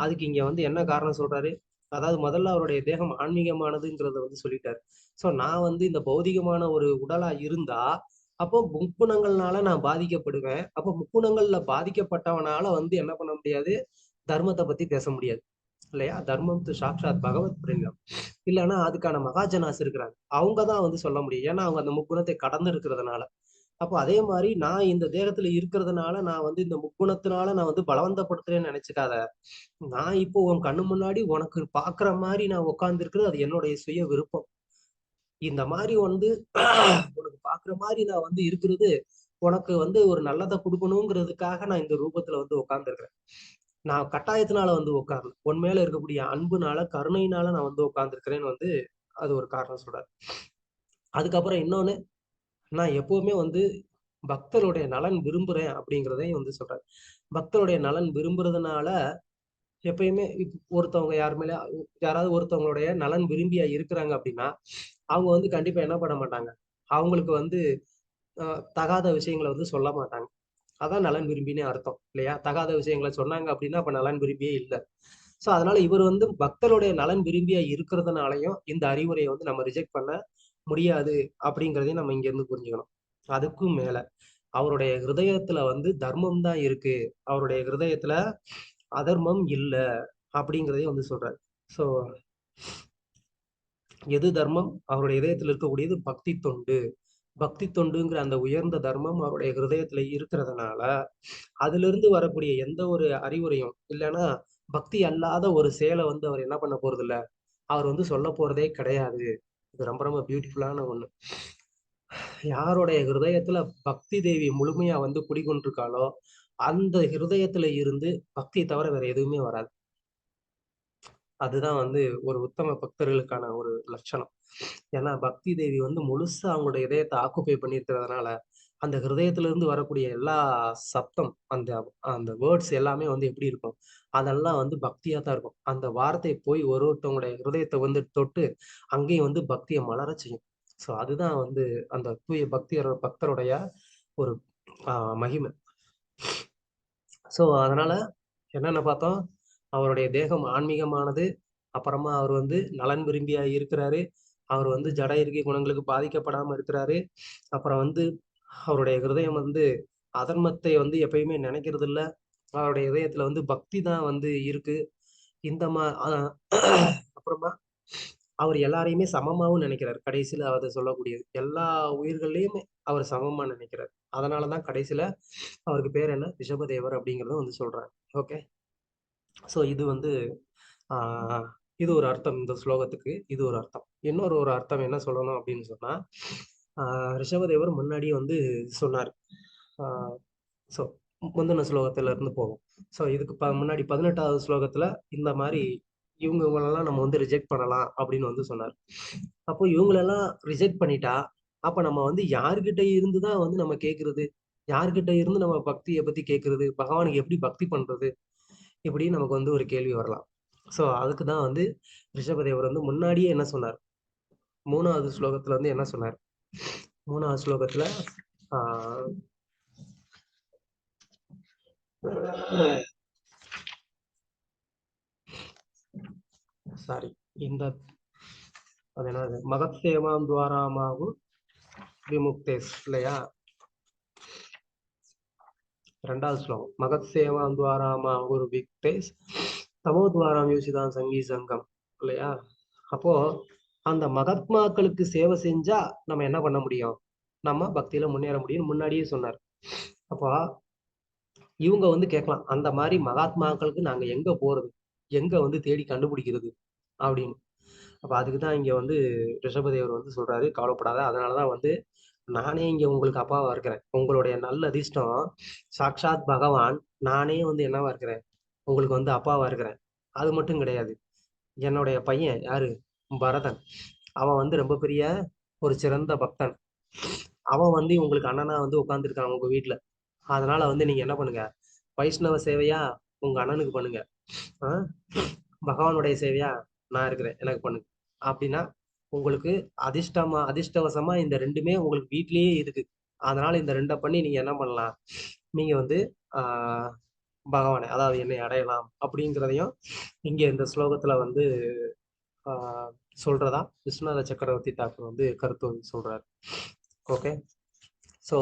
அதுக்கு இங்க வந்து என்ன காரணம் சொல்றாரு. அதாவது முதல்ல அவருடைய தேகம் ஆன்மீகமானதுங்கிறத வந்து சொல்லிட்டாரு. ஸோ நான் வந்து இந்த பௌதிகமான ஒரு உடலா இருந்தா அப்போ முக்குணங்கள்னால நான் பாதிக்கப்படுவேன். அப்போ முக்குணங்கள்ல பாதிக்கப்பட்டவனால வந்து என்ன பண்ண முடியாது, தர்மத்தை பத்தி பேச முடியாது இல்லையா? தர்மம் சாட்சாத் பகவத் பிரேமியம் இல்லைன்னா அதுக்கான மகாஜனாஸ் இருக்கிறாங்க, அவங்கதான் வந்து சொல்ல முடியும். ஏன்னா அவங்க அந்த முக்குணத்தை கடந்து இருக்கிறதுனால. அப்போ அதே மாதிரி நான் இந்த தேகத்துல இருக்கிறதுனால நான் வந்து இந்த முக்குணத்தினால நான் வந்து பலவந்தப்படுத்துறேன்னு நினைச்சுக்காத. நான் இப்போ உன் கண்ணு முன்னாடி உனக்கு பாக்குற மாதிரி நான் உட்கார்ந்து இருக்கிறது அது என்னுடைய சுய விருப்பம். இந்த மாதிரி வந்து உனக்கு பாக்குற மாதிரி நான் வந்து இருக்கிறது உனக்கு வந்து ஒரு நல்லதை கொடுக்கணுங்கிறதுக்காக நான் இந்த ரூபத்துல வந்து உட்கார்ந்துருக்கிறேன். நான் கட்டாயத்தினால வந்து உட்காரல, உன் மேல இருக்கக்கூடிய அன்புனால கருணையினால நான் வந்து உட்கார்ந்துருக்கிறேன்னு வந்து அது ஒரு காரணம் சொல்றாரு. அதுக்கப்புறம் இன்னொன்னு, நான் எப்பவுமே வந்து பக்தருடைய நலன் விரும்புறேன் அப்படிங்கிறதையும் வந்து சொல்றாரு. பக்தருடைய நலன் விரும்புறதுனால எப்பயுமே ஒருத்தவங்க யாராவது ஒருத்தவங்களுடைய நலன் விரும்பியா இருக்கிறாங்க அப்படின்னா அவங்க வந்து கண்டிப்பா என்ன பண்ண மாட்டாங்க, அவங்களுக்கு வந்து தகாத விஷயங்களை வந்து சொல்ல மாட்டாங்க. அதான் நலன் விரும்பினே அர்த்தம் இல்லையா? தகாத விஷயங்களை சொன்னாங்க அப்படின்னா அப்ப நலன் விரும்பியே இல்லை. சோ அதனால இவர் வந்து பக்தருடைய நலன் விரும்பியா இருக்கிறதுனாலையும் இந்த அறிவுரையை வந்து நம்ம ரிஜெக்ட் பண்ண முடியாது அப்படிங்கிறதையும் நம்ம இங்க இருந்து புரிஞ்சுக்கணும். அதுக்கும் மேல அவருடைய ஹிருதயத்துல வந்து தர்மம் தான் இருக்கு, அவருடைய ஹிருதயத்துல அதர்மம் இல்ல அப்படிங்கிறதையும் வந்து சொல்றாரு. சோ எது தர்மம், அவருடைய இதயத்துல இருக்கக்கூடியது பக்தி தொண்டு. பக்தி தொண்டுங்கிற அந்த உயர்ந்த தர்மம் அவருடைய ஹிருதயத்துல இருக்கிறதுனால அதுல இருந்து வரக்கூடிய எந்த ஒரு அறிவுரையும் இல்லைன்னா பக்தி அல்லாத ஒரு செயலை வந்து அவர் என்ன பண்ண போறது இல்ல, அவர் வந்து சொல்ல போறதே கிடையாது. இது ரொம்ப ரொம்ப பியூட்டிஃபுல்லான ஒண்ணு. யாருடைய ஹிருதயத்துல பக்தி தேவி முழுமையா வந்து குடிகொண்டிருக்காளோ அந்த ஹிருதயத்துல இருந்து பக்தியை தவிர வேற எதுவுமே வராது. அதுதான் வந்து ஒரு உத்தம பக்தர்களுக்கான ஒரு லட்சணம். ஏன்னா பக்தி தேவி வந்து முழுசா அவங்களுடைய இதயத்தை ஆக்குப்பை பண்ணியிருக்கிறதுனால அந்த ஹிருதயத்துல இருந்து வரக்கூடிய எல்லா சப்தம், அந்த அந்த வேர்ட்ஸ் எல்லாமே வந்து எப்படி இருக்கும், அதெல்லாம் வந்து பக்தியா தான் இருக்கும். அந்த வார்த்தை போய் ஒருத்தவங்களுடைய ஹிருதயத்தை வந்து தொட்டு அங்கேயும் வந்து பக்தியை மலர செய்யும். ஸோ அதுதான் வந்து அந்த தூய பக்தருடைய ஒரு மகிமை. ஸோ அதனால என்னென்ன பார்த்தோம், அவருடைய தேகம் ஆன்மீகமானது, அப்புறமா அவர் வந்து நலன் விரும்பியா இருக்கிறாரு, அவர் வந்து ஜட இருக்கை குணங்களுக்கு பாதிக்கப்படாம இருக்கிறாரு, அப்புறம் வந்து அவருடைய ஹிருதயம் வந்து அதர்மத்தை வந்து எப்பயுமே நினைக்கிறது இல்ல, அவருடைய இதயத்துல வந்து பக்தி தான் வந்து இருக்கு. இந்த அப்புறமா அவர் எல்லாரையுமே சமமாவும் நினைக்கிறார். கடைசியில அதை சொல்லக்கூடியது எல்லா உயிர்களையுமே அவர் சமமா நினைக்கிறார். அதனாலதான் கடைசியில அவருக்கு பேர் என்ன, ரிஷபதேவர் அப்படிங்கறத வந்து சொல்றாங்க. ஓகே, சோ இது வந்து இது ஒரு அர்த்தம் இந்த ஸ்லோகத்துக்கு. இது ஒரு அர்த்தம். இன்னொரு ஒரு அர்த்தம் என்ன சொல்லணும் அப்படின்னு சொன்னா, ரிஷபதேவர் முன்னாடியே வந்து சொன்னார். ஸோ முந்தின ஸ்லோகத்துல இருந்து போகும். ஸோ இதுக்கு முன்னாடி 18வது ஸ்லோகத்துல இந்த மாதிரி இவங்களெல்லாம் நம்ம வந்து ரிஜெக்ட் பண்ணலாம் அப்படின்னு வந்து சொன்னார். அப்போ இவங்களெல்லாம் ரிஜெக்ட் பண்ணிட்டா அப்ப நம்ம வந்து யார்கிட்ட இருந்துதான் வந்து நம்ம கேட்கறது, யார்கிட்ட இருந்து நம்ம பக்தியை பத்தி கேட்கறது, பகவானுக்கு எப்படி பக்தி பண்றது, இப்படி நமக்கு வந்து ஒரு கேள்வி வரலாம். ஸோ அதுக்குதான் வந்து ரிஷபதேவர் வந்து முன்னாடியே என்ன சொன்னார், 3வது ஸ்லோகத்துல வந்து என்ன சொன்னார், 3வது ஸ்லோகத்துல சாரி இந்த அது என்னது, மகத் சேவாம் துவாராமாகு விமுக்தேஸ் இல்லையா? 2வது ஸ்லோகம், மகத் சேவாம் துவாராமாகு விமுக்தேஸ் தமோத்வாராம் யோசிதான் சங்கி சங்கம் இல்லையா? அப்போ அந்த மகாத்மாக்களுக்கு சேவை செஞ்சா நம்ம என்ன பண்ண முடியும், நம்ம பக்தியில முன்னேற முடியும்னு முன்னாடியே சொன்னார். அப்போ இவங்க வந்து கேட்கலாம், அந்த மாதிரி மகாத்மாக்களுக்கு நாங்க எங்க போறது, எங்க வந்து தேடி கண்டுபிடிக்கிறது அப்படின்னு. அப்ப அதுக்கு தான் இங்க வந்து ரிஷபதேவர் வந்து சொல்றாரு, கவலைப்படாத, அதனாலதான் வந்து நானே இங்க உங்களுக்கு அப்பாவா இருக்கிறேன். உங்களுடைய நல்ல அதிர்ஷ்டம், சாக்ஷாத் பகவான் நானே வந்து என்னவா இருக்கிறேன், உங்களுக்கு வந்து அப்பாவா இருக்கிறேன். அது மட்டும் கிடையாது, என்னுடைய பையன் யாரு, பரதன், அவன் வந்து ரொம்ப பெரிய ஒரு சிறந்த பக்தன். அவன் வந்து உங்களுக்கு அண்ணனா வந்து உட்கார்ந்துருக்கான் உங்க வீட்டுல. அதனால வந்து நீங்க என்ன பண்ணுங்க, வைஷ்ணவ சேவையா உங்க அண்ணனுக்கு பண்ணுங்க, பகவானுடைய சேவையா நான் இருக்கிறேன் எனக்கு பண்ணுங்க. அப்படின்னா உங்களுக்கு அதிர்ஷ்டவசமா இந்த ரெண்டுமே உங்களுக்கு வீட்லயே இருக்கு. அதனால இந்த ரெண்டை பண்ணி நீங்க என்ன பண்ணலாம், நீங்க வந்து ஆஹ் பகவானை, அதாவது என்னை அடையலாம் அப்படிங்கிறதையும் இங்க இந்த ஸ்லோகத்துல வந்து சொல்றதா விஸ்வநாத சக்கரவர்த்தி தாக்கூர் வந்து கருத்து சொல்றாரு. ஓகே, ஸோ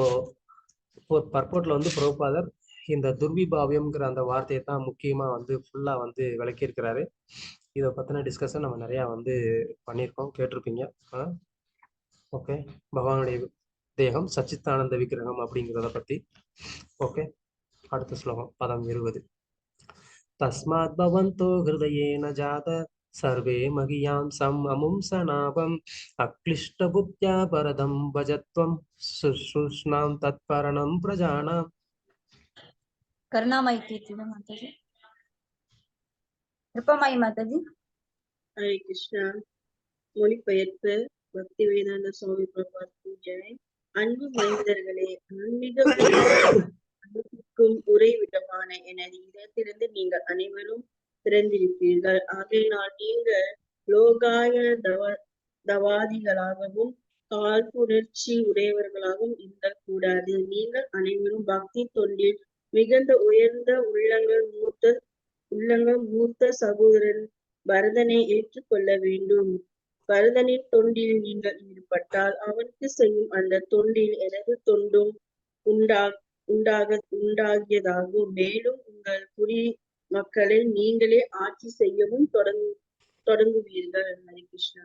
பர்போர்ட்ல வந்து பிரபுபாதர் இந்த துர்விபாவியம்ங்கிற அந்த வார்த்தையை தான் முக்கியமா வந்து ஃபுல்லா வந்து விளக்கியிருக்கிறாரு. இதை பத்தின டிஸ்கஷன் நம்ம நிறைய வந்து பண்ணியிருக்கோம், கேட்டிருப்பீங்க. ஓகே, பகவானுடைய தேகம் சச்சித்தானந்த விக்கிரகம் அப்படிங்கிறத பத்தி. ஓகே, அடுத்த ஸ்லோகம் பதம் 20. தஸ்மாத் பவந்தோ ஹிருதயேன ஜாத சர்வே மகியாம் சம் அமும் சநாபம் அக்லிஷ்ட புத்தியா பரதம் பஜத்வம் சுஷ்ணாம் தத்பரணம் பிரஜானாம். கருணாமயி கீர்த்திதா மாதாஜி. கிருபமாயி மாதாஜி. ஹரே கிருஷ்ணா. மொழிபெயர்ப்பு பக்தி வேதாந்த சுவாமி பிரபாத் பூஜை. அன்பு மைந்தர்களே, ஆன்மீக உறைவிடமான எனது இடத்திலிருந்து நீங்கள் அனைவரும் பிறந்திருப்பீர்கள். ஆகையினால் நீங்கள் லோகாய தவாதிகளாகவும் காழ்ப்புணர்ச்சி உடையவர்களாகவும் இருக்கக்கூடாது. நீங்கள் அனைவரும் பக்தி தொண்டில் மிகுந்த உயர்ந்த உள்ளங்கள் மூத்த சகோதரன் பரதனை ஏற்றுக்கொள்ள வேண்டும். பரதனின் தொண்டில் நீங்கள் ஈடுபட்டால் அவனுக்கு செய்யும் அந்த தொண்டில் எனது தொண்டும் உண்டாகியதாகும். மேலும் உங்கள் குடி மக்களை நீங்களே ஆட்சி செய்யவும் தொடங்குவீர்கள். ஹரே கிருஷ்ணா.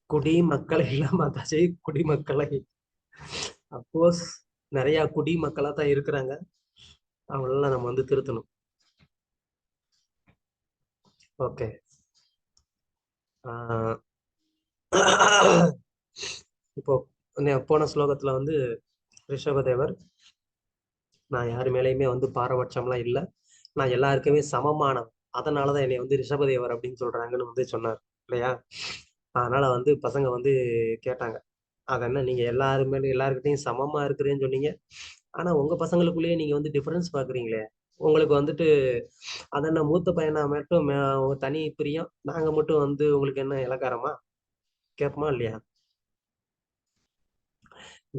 குடிமக்களை இல்ல மாதாஜி, குடிமக்களை அப்கோர்ஸ் நிறைய குடிமக்களா தான் இருக்கிறாங்க, அவங்களெல்லாம் நம்ம வந்து திருத்தணும். ஓகே, இப்போ போன ஸ்லோகத்துல வந்து ரிஷபதேவர், நான் யாரு மேலேயுமே வந்து பாரபட்சம்லாம் இல்லை, நான் எல்லாருக்குமே சமமானவன், அதனாலதான் என்னை வந்து ரிஷபதேவர் அப்படின்னு சொல்றாங்கன்னு வந்து சொன்னார் இல்லையா. அதனால வந்து பசங்க வந்து கேட்டாங்க, அது என்ன நீங்க எல்லாருக்கிட்டையும் சமமா இருக்கிறேன்னு சொன்னீங்க, ஆனா உங்க பசங்களுக்குள்ளேயே நீங்க வந்து டிஃபரன்ஸ் பாக்குறீங்களே, உங்களுக்கு வந்துட்டு அது என்ன மூத்த பையனா மட்டும் தனி பிரியம், நாங்க மட்டும் வந்து உங்களுக்கு என்ன இலக்காரமா கேட்போமா இல்லையா.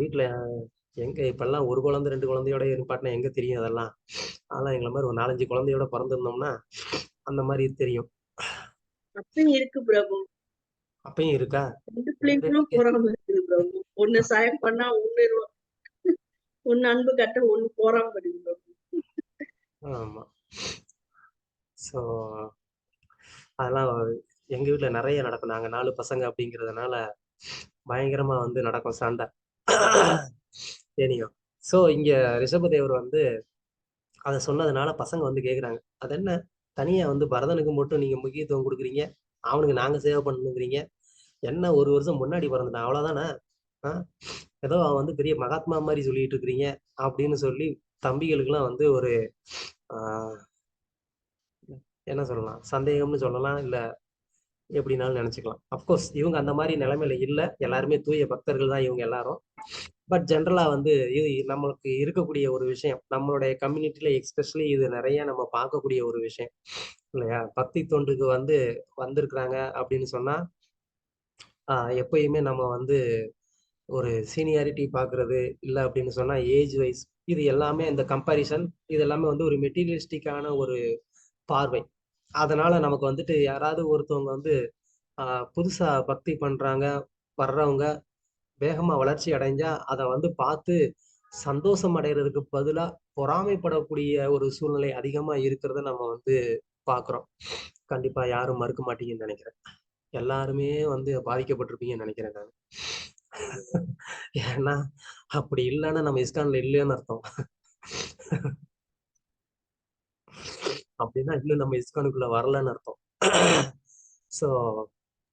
வீட்டுல எங்க இப்பெல்லாம் ஒரு குழந்தை 2 குழந்தையோட இருப்பாட்டினா எங்க தெரியும் அதெல்லாம் எங்களை மாதிரி ஒரு 4-5 குழந்தையோட பிறந்திருந்தோம்னா அந்த மாதிரி தெரியும். அப்பயும் இருக்கு பிரபு, அப்பயும் இருக்கா? 2 பிள்ளைங்களும் போறாம இருக்குது பிரபு. ஒண்ணு சாயம் பண்ணா ஒண்ணு அன்பு கட்ட, ஒண்ணு போறாம இருக்கு பிரபு. ஆமா, சோ அதெல்லாம் எங்க வீட்டுல நிறைய நடக்கும். நாங்க 4 பசங்க அப்படிங்கிறதுனால பயங்கரமா வந்து நடக்கும் சண்டை. தெரியும். சோ இங்க ரிஷபதேவர் வந்து அதை சொன்னதுனால பசங்க வந்து கேக்குறாங்க, அது என்ன தனியா வந்து பரதனுக்கு மட்டும் நீங்க முக்கியத்துவம் கொடுக்குறீங்க, அவனுக்கு நாங்க சேவை பண்ணுங்கிறீங்க, என்ன 1 வருஷம் முன்னாடி பிறந்துட்டான் அவ்வளவுதானே, ஏதோ அவன் வந்து பெரிய மகாத்மா மாதிரி சொல்லிட்டு இருக்கிறீங்க அப்படின்னு சொல்லி தம்பிகளுக்கெல்லாம் வந்து ஒரு என்ன சொல்லலாம், சந்தேகம்னு சொல்லலாம், இல்ல எப்படினாலும் நினைச்சுக்கலாம். அப்கோர்ஸ் இவங்க அந்த மாதிரி நிலைமையில இல்ல, எல்லாருமே தூய பக்தர்கள் தான் இவங்க எல்லாரும். பட் ஜென்ரலா வந்து இது நம்மளுக்கு இருக்கக்கூடிய ஒரு விஷயம், நம்மளுடைய கம்யூனிட்டியில எஸ்பெஷலி இது நிறைய நம்ம பார்க்கக்கூடிய ஒரு விஷயம் இல்லையா. பக்தி தொண்டுக்கு வந்து வந்திருக்கிறாங்க அப்படின்னு சொன்னா எப்பயுமே நம்ம வந்து ஒரு சீனியாரிட்டி பாக்குறது இல்லை அப்படின்னு சொன்னா ஏஜ் வைஸ், இது எல்லாமே இந்த கம்பாரிசன், இது எல்லாமே வந்து ஒரு மெட்டீரியலிஸ்டிக்கான ஒரு பார்வை. அதனால நமக்கு வந்துட்டு யாராவது ஒருத்தவங்க வந்து புதுசா பக்தி பண்றாங்க, வர்றவங்க வேகமா வளர்ச்சி அடைஞ்சா அதை வந்து பார்த்து சந்தோஷம் அடைகிறதுக்கு பதிலா பொறாமைப்படக்கூடிய ஒரு சூழ்நிலை அதிகமா இருக்கிறத நம்ம வந்து பாக்குறோம். கண்டிப்பா யாரும் மறுக்க மாட்டீங்கன்னு நினைக்கிறேன். எல்லாருமே வந்து பாதிக்கப்பட்டிருப்பீங்கன்னு நினைக்கிறேன் நான். ஏன்னா அப்படி இல்லைன்னா நம்ம இஸ்கான்ல இல்லைன்னு அர்த்தம். அப்படின்னா இன்னும் நம்ம இஸ்கானுக்குள்ள வரலன்னு அர்த்தம். சோ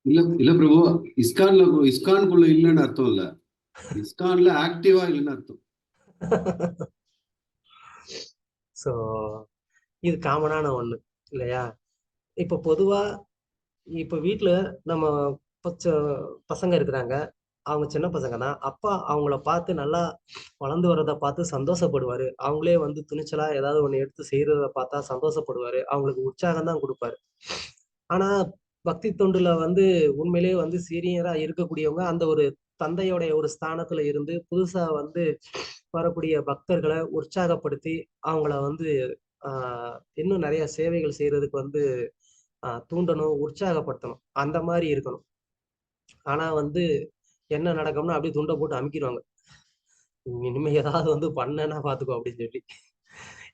இல்ல பிரபு, இஸ்கானுக்குள்ள இல்லைன்னு அர்த்தம் இல்ல, இஸ்கான்ல ஆக்டிவா இல்லைன்னு அர்த்தம். சோ இது காமனான ஒண்ணு இல்லையா? இப்ப பொதுவா இப்ப வீட்டுல நம்ம பசங்க இருக்கிறாங்க, அவங்க சின்ன பசங்க தான். அப்பா அவங்கள பார்த்து நல்லா வளர்ந்து வர்றதை பார்த்து சந்தோஷப்படுவாரு. அவங்களே வந்து துணிச்சலா ஏதாவது ஒண்ணு எடுத்து செய்யறத பார்த்தா சந்தோஷப்படுவாரு. அவங்களுக்கு உற்சாகம் தான் கொடுப்பாரு. ஆனா பக்தி தொண்டுல வந்து உண்மையிலேயே வந்து சீனியரா இருக்கக்கூடியவங்க அந்த ஒரு தந்தையோடைய ஒரு ஸ்தானத்துல இருந்து புதுசா வந்து வரக்கூடிய பக்தர்களை உற்சாகப்படுத்தி அவங்கள வந்து இன்னும் நிறைய சேவைகள் செய்யறதுக்கு வந்து தூண்டணும், உற்சாகப்படுத்தணும். அந்த மாதிரி இருக்கணும். ஆனா வந்து என்ன நடக்கும்னா அப்படியே துண்டை போட்டு அமுக்கிடுவாங்க. இனிமே ஏதாவது வந்து பண்ணனா பாத்துக்கோ அப்படின்னு சொல்லி.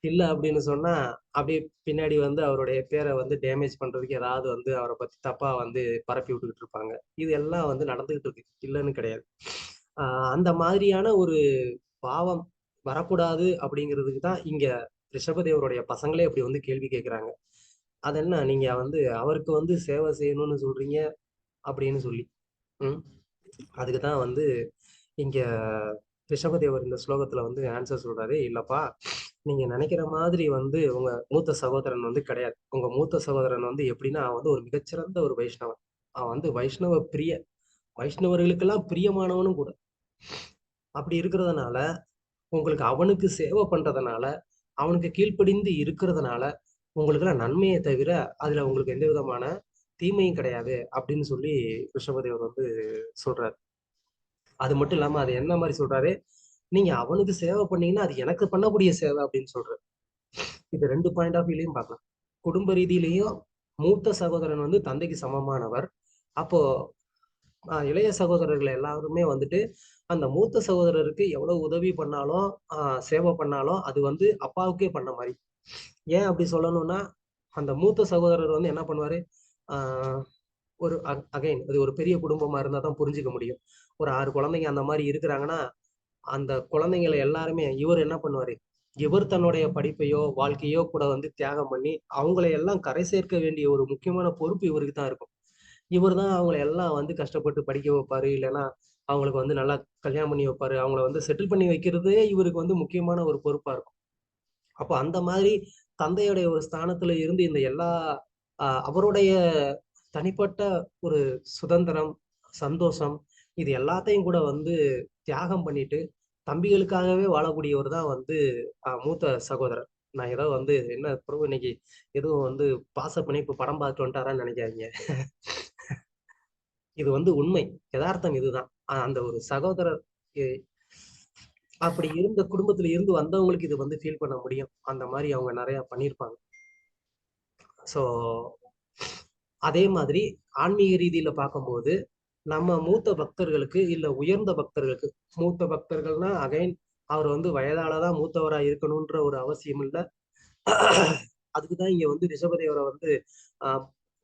இல்ல அப்படின்னு சொன்னா அப்படியே பின்னாடி வந்து அவருடைய பேரை வந்து டேமேஜ் பண்றதுக்கு ஏதாவது வந்து அவரை பத்தி தப்பா வந்து பரப்பி விட்டுக்கிட்டு இருப்பாங்க. இது எல்லாம் வந்து நடந்துகிட்டு இருக்கு, இல்லைன்னு கிடையாது. அந்த மாதிரியான ஒரு பாவம் வரக்கூடாது அப்படிங்கிறதுக்கு தான் இங்க ரிஷபதேவருடைய பசங்களே அப்படி வந்து கேள்வி கேட்கிறாங்க. அது என்ன நீங்க வந்து அவருக்கு வந்து சேவை செய்யணும்னு சொல்றீங்க அப்படின்னு சொல்லி. அதுக்குதான் வந்து இங்க ரிஷபதேவர் இந்த ஸ்லோகத்துல வந்து ஆன்சர் சொல்றாரு. இல்லப்பா, நீங்க நினைக்கிற மாதிரி வந்து உங்க மூத்த சகோதரன் வந்து கிடையாது. உங்க மூத்த சகோதரன் வந்து எப்படின்னா அவன் வந்து ஒரு மிகச்சிறந்த ஒரு வைஷ்ணவன். அவன் வந்து வைஷ்ணவ பிரிய, வைஷ்ணவர்களுக்கெல்லாம் பிரியமானவனும் கூட. அப்படி இருக்கிறதுனால உங்களுக்கு அவனுக்கு சேவை பண்றதுனால, அவனுக்கு கீழ்ப்படிந்து இருக்கிறதுனால உங்களுக்கு எல்லாம் நன்மையை தவிர அதுல உங்களுக்கு எந்த விதமான தீமையும் கிடையாது அப்படின்னு சொல்லி ரிஷபதேவர் வந்து சொல்றாரு. அது மட்டும் இல்லாம அது என்ன மாதிரி சொல்றாரு, நீங்க அவனுக்கு சேவை பண்ணீங்கன்னா அது எனக்கு பண்ணக்கூடிய சேவை அப்படின்னு சொல்றாரு. இது 2 பாயிண்ட் ஆஃப் வியூலையும் பார்க்கலாம். குடும்ப ரீதியிலையும் மூத்த சகோதரன் வந்து தந்தைக்கு சமமானவர். அப்போ இளைய சகோதரர்கள் எல்லாருமே வந்துட்டு அந்த மூத்த சகோதரருக்கு எவ்வளவு உதவி பண்ணாலும் சேவை பண்ணாலும் அது வந்து அப்பாவுக்கே பண்ண மாதிரி. ஏன் அப்படி சொல்லணும்னா அந்த மூத்த சகோதரர் வந்து என்ன பண்ணுவாரு, ஒரு அகைன் அது ஒரு பெரிய குடும்பமா இருந்தா தான் புரிஞ்சுக்க முடியும். ஒரு 6 குழந்தைங்க அந்த மாதிரி இருக்கிறாங்கன்னா அந்த குழந்தைங்களை எல்லாருமே இவர் என்ன பண்ணுவாரு, இவர் தன்னுடைய படிப்பையோ வாழ்க்கையோ கூட வந்து தியாகம் பண்ணி அவங்களை எல்லாம் கரை சேர்க்க வேண்டிய ஒரு முக்கியமான பொறுப்பு இவருக்கு தான் இருக்கும். இவர் தான் அவங்களை எல்லாம் வந்து கஷ்டப்பட்டு படிக்க வைப்பாரு, இல்லைன்னா அவங்களுக்கு வந்து நல்லா கல்யாணம் பண்ணி வைப்பாரு, அவங்கள வந்து செட்டில் பண்ணி வைக்கிறதே இவருக்கு வந்து முக்கியமான ஒரு பொறுப்பா இருக்கும். அப்போ அந்த மாதிரி தந்தையுடைய ஒரு ஸ்தானத்துல இருந்து இந்த எல்லா அவருடைய தனிப்பட்ட ஒரு சுதந்திரம், சந்தோஷம், இது எல்லாத்தையும் கூட வந்து தியாகம் பண்ணிட்டு தம்பிகளுக்காகவே வாழக்கூடியவர் தான் வந்து மூத்த சகோதரர். நான் ஏதோ வந்து என்ன பிரபு இன்னைக்கு எதுவும் வந்து பாச பிணைப்பு படம் பார்த்துட்டு வந்துட்டாரான்னு நினைக்காதீங்க. இது வந்து உண்மை, யதார்த்தம் இதுதான். அந்த ஒரு சகோதரர் அப்படி இருந்த குடும்பத்துல இருந்து வந்தவங்களுக்கு இது வந்து ஃபீல் பண்ண முடியும். அந்த மாதிரி அவங்க நிறைய பண்ணியிருப்பாங்க. ஸோ அதே மாதிரி ஆன்மீக ரீதியில பார்க்கும்போது நம்ம மூத்த பக்தர்களுக்கு இல்ல உயர்ந்த பக்தர்களுக்கு, மூத்த பக்தர்கள்னா அகைன் அவர் வந்து வயதாலதான் மூத்தவரா இருக்கணும்ன்ற ஒரு அவசியம் இல்லை. அதுக்குதான் இங்க வந்து ரிஷபதேவரை வந்து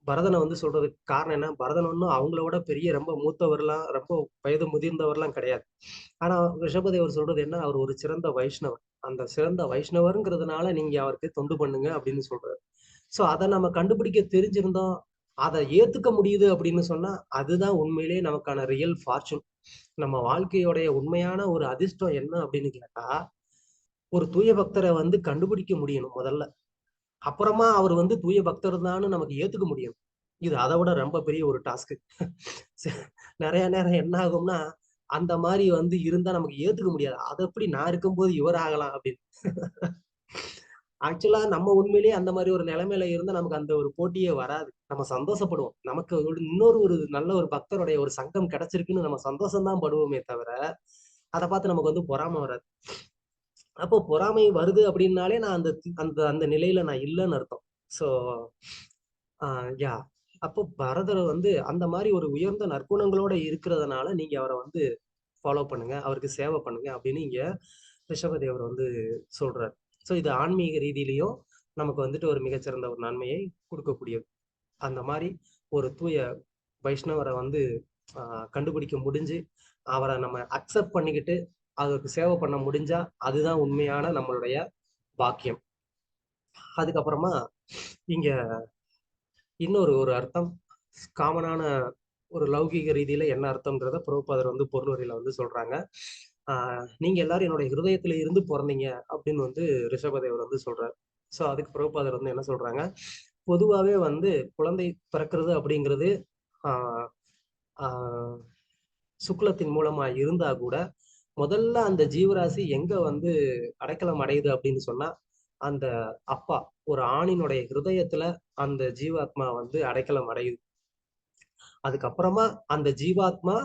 பரதனை வந்து சொல்றதுக்கு காரணம் என்ன, பரதன் ஒன்றும் அவங்களோட பெரிய ரொம்ப மூத்தவர்லாம் ரொம்ப வயது முதிர்ந்தவர்லாம் கிடையாது. ஆனா ரிஷபதேவர் சொல்றது என்ன, அவர் ஒரு சிறந்த வைஷ்ணவர். அந்த சிறந்த வைஷ்ணவருங்கிறதுனால நீங்க அவருக்கு தொண்டு பண்ணுங்க அப்படின்னு சொல்றாரு. சோ அதை நம்ம கண்டுபிடிக்க தெரிஞ்சிருந்தோம், அதை ஏத்துக்க முடியுது அப்படின்னு சொன்னா அதுதான் உண்மையிலேயே நமக்கான ரியல் ஃபார்ச்சூன். நம்ம வாழ்க்கையோடைய உண்மையான ஒரு அதிர்ஷ்டம் என்ன அப்படின்னு கேட்டா, ஒரு தூய பக்தரை வந்து கண்டுபிடிக்க முடியணும் முதல்ல. அப்புறமா அவர் வந்து தூய பக்தர் தான்னு நமக்கு ஏத்துக்க முடியும். இது அதை விட ரொம்ப பெரிய ஒரு டாஸ்க். நிறைய நேரம் என்ன ஆகும்னா அந்த மாதிரி வந்து இருந்தா நமக்கு ஏத்துக்க முடியாது. அது எப்படி நான் இருக்கும்போது இவர் ஆகலாம் அப்படின்னு. ஆக்சுவலா நம்ம உண்மையிலேயே அந்த மாதிரி ஒரு நிலைமையில இருந்தா நமக்கு அந்த ஒரு போட்டியே வராது. நம்ம சந்தோஷப்படுவோம். நமக்கு இன்னொரு ஒரு நல்ல ஒரு பக்தருடைய ஒரு சங்கம் கிடைச்சிருக்குன்னு நம்ம சந்தோஷம் தான் படுவோமே தவிர அதை பார்த்து நமக்கு வந்து பொறாமை வராது. அப்போ பொறாமை வருது அப்படின்னாலே நான் அந்த அந்த அந்த நிலையில நான் இல்லைன்னு அர்த்தம். ஸோ யா அப்போ பரதர் வந்து அந்த மாதிரி ஒரு உயர்ந்த நற்குணங்களோட இருக்கிறதுனால நீங்க அவரை வந்து ஃபாலோ பண்ணுங்க, அவருக்கு சேவை பண்ணுங்க அப்படின்னு இங்க ரிஷபதேவர் வந்து சொல்றாரு. ஸோ இது ஆன்மீக ரீதியிலையும் நமக்கு வந்துட்டு ஒரு மிகச்சிறந்த ஒரு நன்மையை கொடுக்கக்கூடியது. அந்த மாதிரி ஒரு தூய வைஷ்ணவரை வந்து கண்டுபிடிக்க முடிஞ்சு அவரை நம்ம அக்செப்ட் பண்ணிக்கிட்டு அதுக்கு சேவை பண்ண முடிஞ்சா அதுதான் உண்மையான நம்மளுடைய பாக்கியம். அதுக்கப்புறமா இங்க இன்னொரு அர்த்தம், காமனான ஒரு லௌகீக ரீதியில என்ன அர்த்தம்ன்றத பிரபுபாதர் வந்து பொருளுரையில வந்து சொல்றாங்க. நீங்க எல்லாரும் என்னோட ஹிருதயத்துல இருந்து பிறந்தீங்க அப்படின்னு வந்து ரிஷபதேவர் வந்து சொல்றாரு. ஸோ அதுக்கு பிரபுபாதர் வந்து என்ன சொல்றாங்க, பொதுவாகவே வந்து குழந்தை பிறக்கிறது அப்படிங்கிறது சுக்லத்தின் மூலமா இருந்தா கூட முதல்ல அந்த ஜீவராசி எங்க வந்து அடைக்கலம் அடையுது அப்படின்னு சொன்னா அந்த அப்பா ஒரு ஆணினுடைய ஹிருதயத்துல அந்த ஜீவாத்மா வந்து அடைக்கலம் அடையுது. அதுக்கப்புறமா அந்த ஜீவாத்மா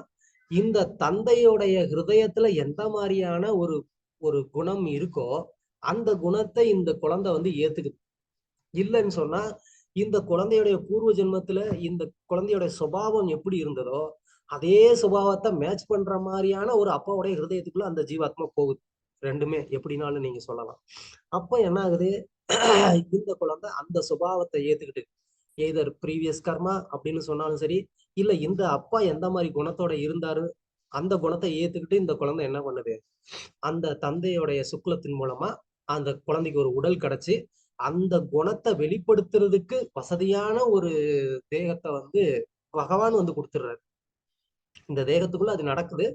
இந்த தந்தையுடைய ஹிருதயத்துல எந்த மாதிரியான ஒரு குணம் இருக்கோ அந்த குணத்தை இந்த குழந்தை வந்து ஏத்துக்குது. இல்லைன்னு சொன்னா இந்த குழந்தையுடைய பூர்வ ஜென்மத்துல இந்த குழந்தையுடைய சுபாவம் எப்படி இருந்ததோ அதே சுபாவத்தை மேட்ச் பண்ற மாதிரியான ஒரு அப்பாவுடைய ஹிருதயத்துக்குள்ள அந்த ஜீவாத்மா போகுது. ரெண்டுமே எப்படினாலும் நீங்க சொல்லலாம். அப்ப என்ன ஆகுது, இந்த குழந்தை அந்த சுபாவத்தை ஏத்துக்கிட்டு எய்தர் ப்ரீவியஸ் கர்மா அப்படின்னு சொன்னாலும் சரி, இல்ல இந்த அப்பா எந்த மாதிரி குணத்தோட இருந்தாரு அந்த குணத்தை ஏத்துக்கிட்டு இந்த குழந்தை என்ன பண்ணுது, அந்த தந்தையோடைய சுக்லத்தின் மூலமா அந்த குழந்தைக்கு ஒரு உடல் கிடைச்சு அந்த குணத்தை வெளிப்படுத்துறதுக்கு வசதியான ஒரு தேகத்தை வந்து பகவான் வந்து கொடுத்துடுறாரு. இந்த தேகத்துக்குள்ள அது நடக்குது,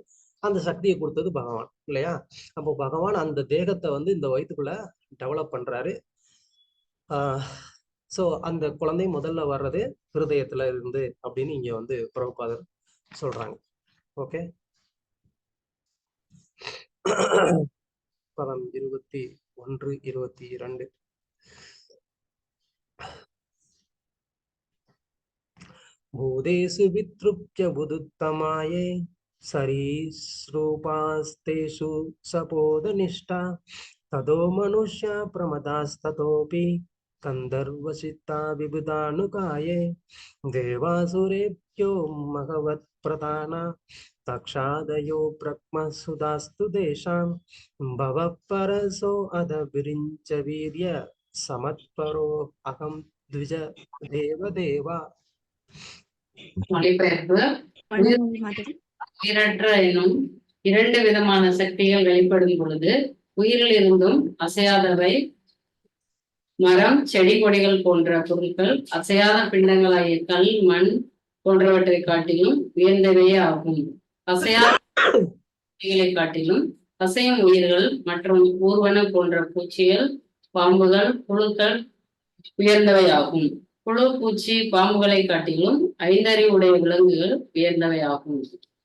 அந்த சக்தியை கொடுத்தது பகவான் இல்லையா? அப்போ பகவான் அந்த தேகத்தை வந்து இந்த வயிற்றுக்குள்ள டெவலப் பண்றாரு. ஸோ அந்த குழந்தை முதல்ல வர்றது ஹிருதயத்துல இருந்து அப்படின்னு இங்க வந்து பிரபுபாதர் சொல்றாங்க. ஓகே, பதம் 21, 22. பூதேஷு வித்ருப்ய புதுத்தமாயே சரீஸ்ரூபாஸ்தேஷு சபோதனிஷ்டா ததோ மனுஷ்ய பிரமதாஸ்ததோபி கந்தர்வசித்தா விபுதானுகாயே தேவாசுரேப்யோ மகவத் பிரதானா தக்ஷாதயோ பிரக்மசுதாஸ்து தேஷாம் பவ பரசோ அத விரிஞ்ச வீரிய சமத்பரோ அகம் த்விஜ தேவதேவா. மொழிபெயர்ப்பு. உயிரற்ற எனும் 2 விதமான சக்திகள் வெளிப்படும் பொழுது உயிரில் இருந்தும் அசையாதவை மரம், செடி, கொடிகள் போன்ற பொருட்கள் அசையாத பிண்டங்களாகிய கல், மண் போன்றவற்றை காட்டிலும் உயர்ந்தவையே ஆகும். அசையாத காட்டிலும் அசையும் உயிர்கள் மற்றும் ஊர்வன போன்ற பூச்சிகள், பாம்புகள், புழுக்கள் உயர்ந்தவை ஆகும். புழு, பூச்சி, பாம்புகளை காட்டிலும் 5 அறிவுடைய விலங்குகள் உயர்ந்தவை ஆகும்.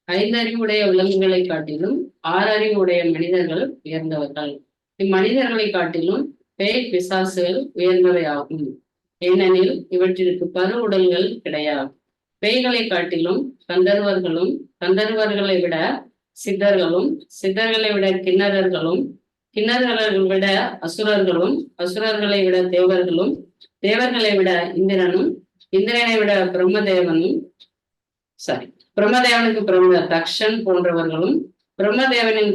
5 அறிவுடைய விலங்குகளை காட்டிலும் 6 அறிவுடைய மனிதர்கள் உயர்ந்தவர்கள். இம்மனிதர்களை காட்டிலும் பேய், பிசாசுகள் உயர்ந்தவை ஆகும். ஏனெனில் இவற்றிற்கு பரு உடல்கள் கிடையாது. பேய்களை காட்டிலும் கந்தர்வர்களும், கந்தர்வர்களை விட சித்தர்களும், சித்தர்களை விட கிண்ணறர்களும், கிண்ணறர்களை விட அசுரர்களும், அசுரர்களை விட தேவர்களும், தேவர்களை விட இந்திரனும், இந்திரனை விட பிரம்மதேவனும் பிரம்மதேவனுக்கு பிறந்த தக்ஷன் போன்றவர்களும், பிரம்மதேவனின்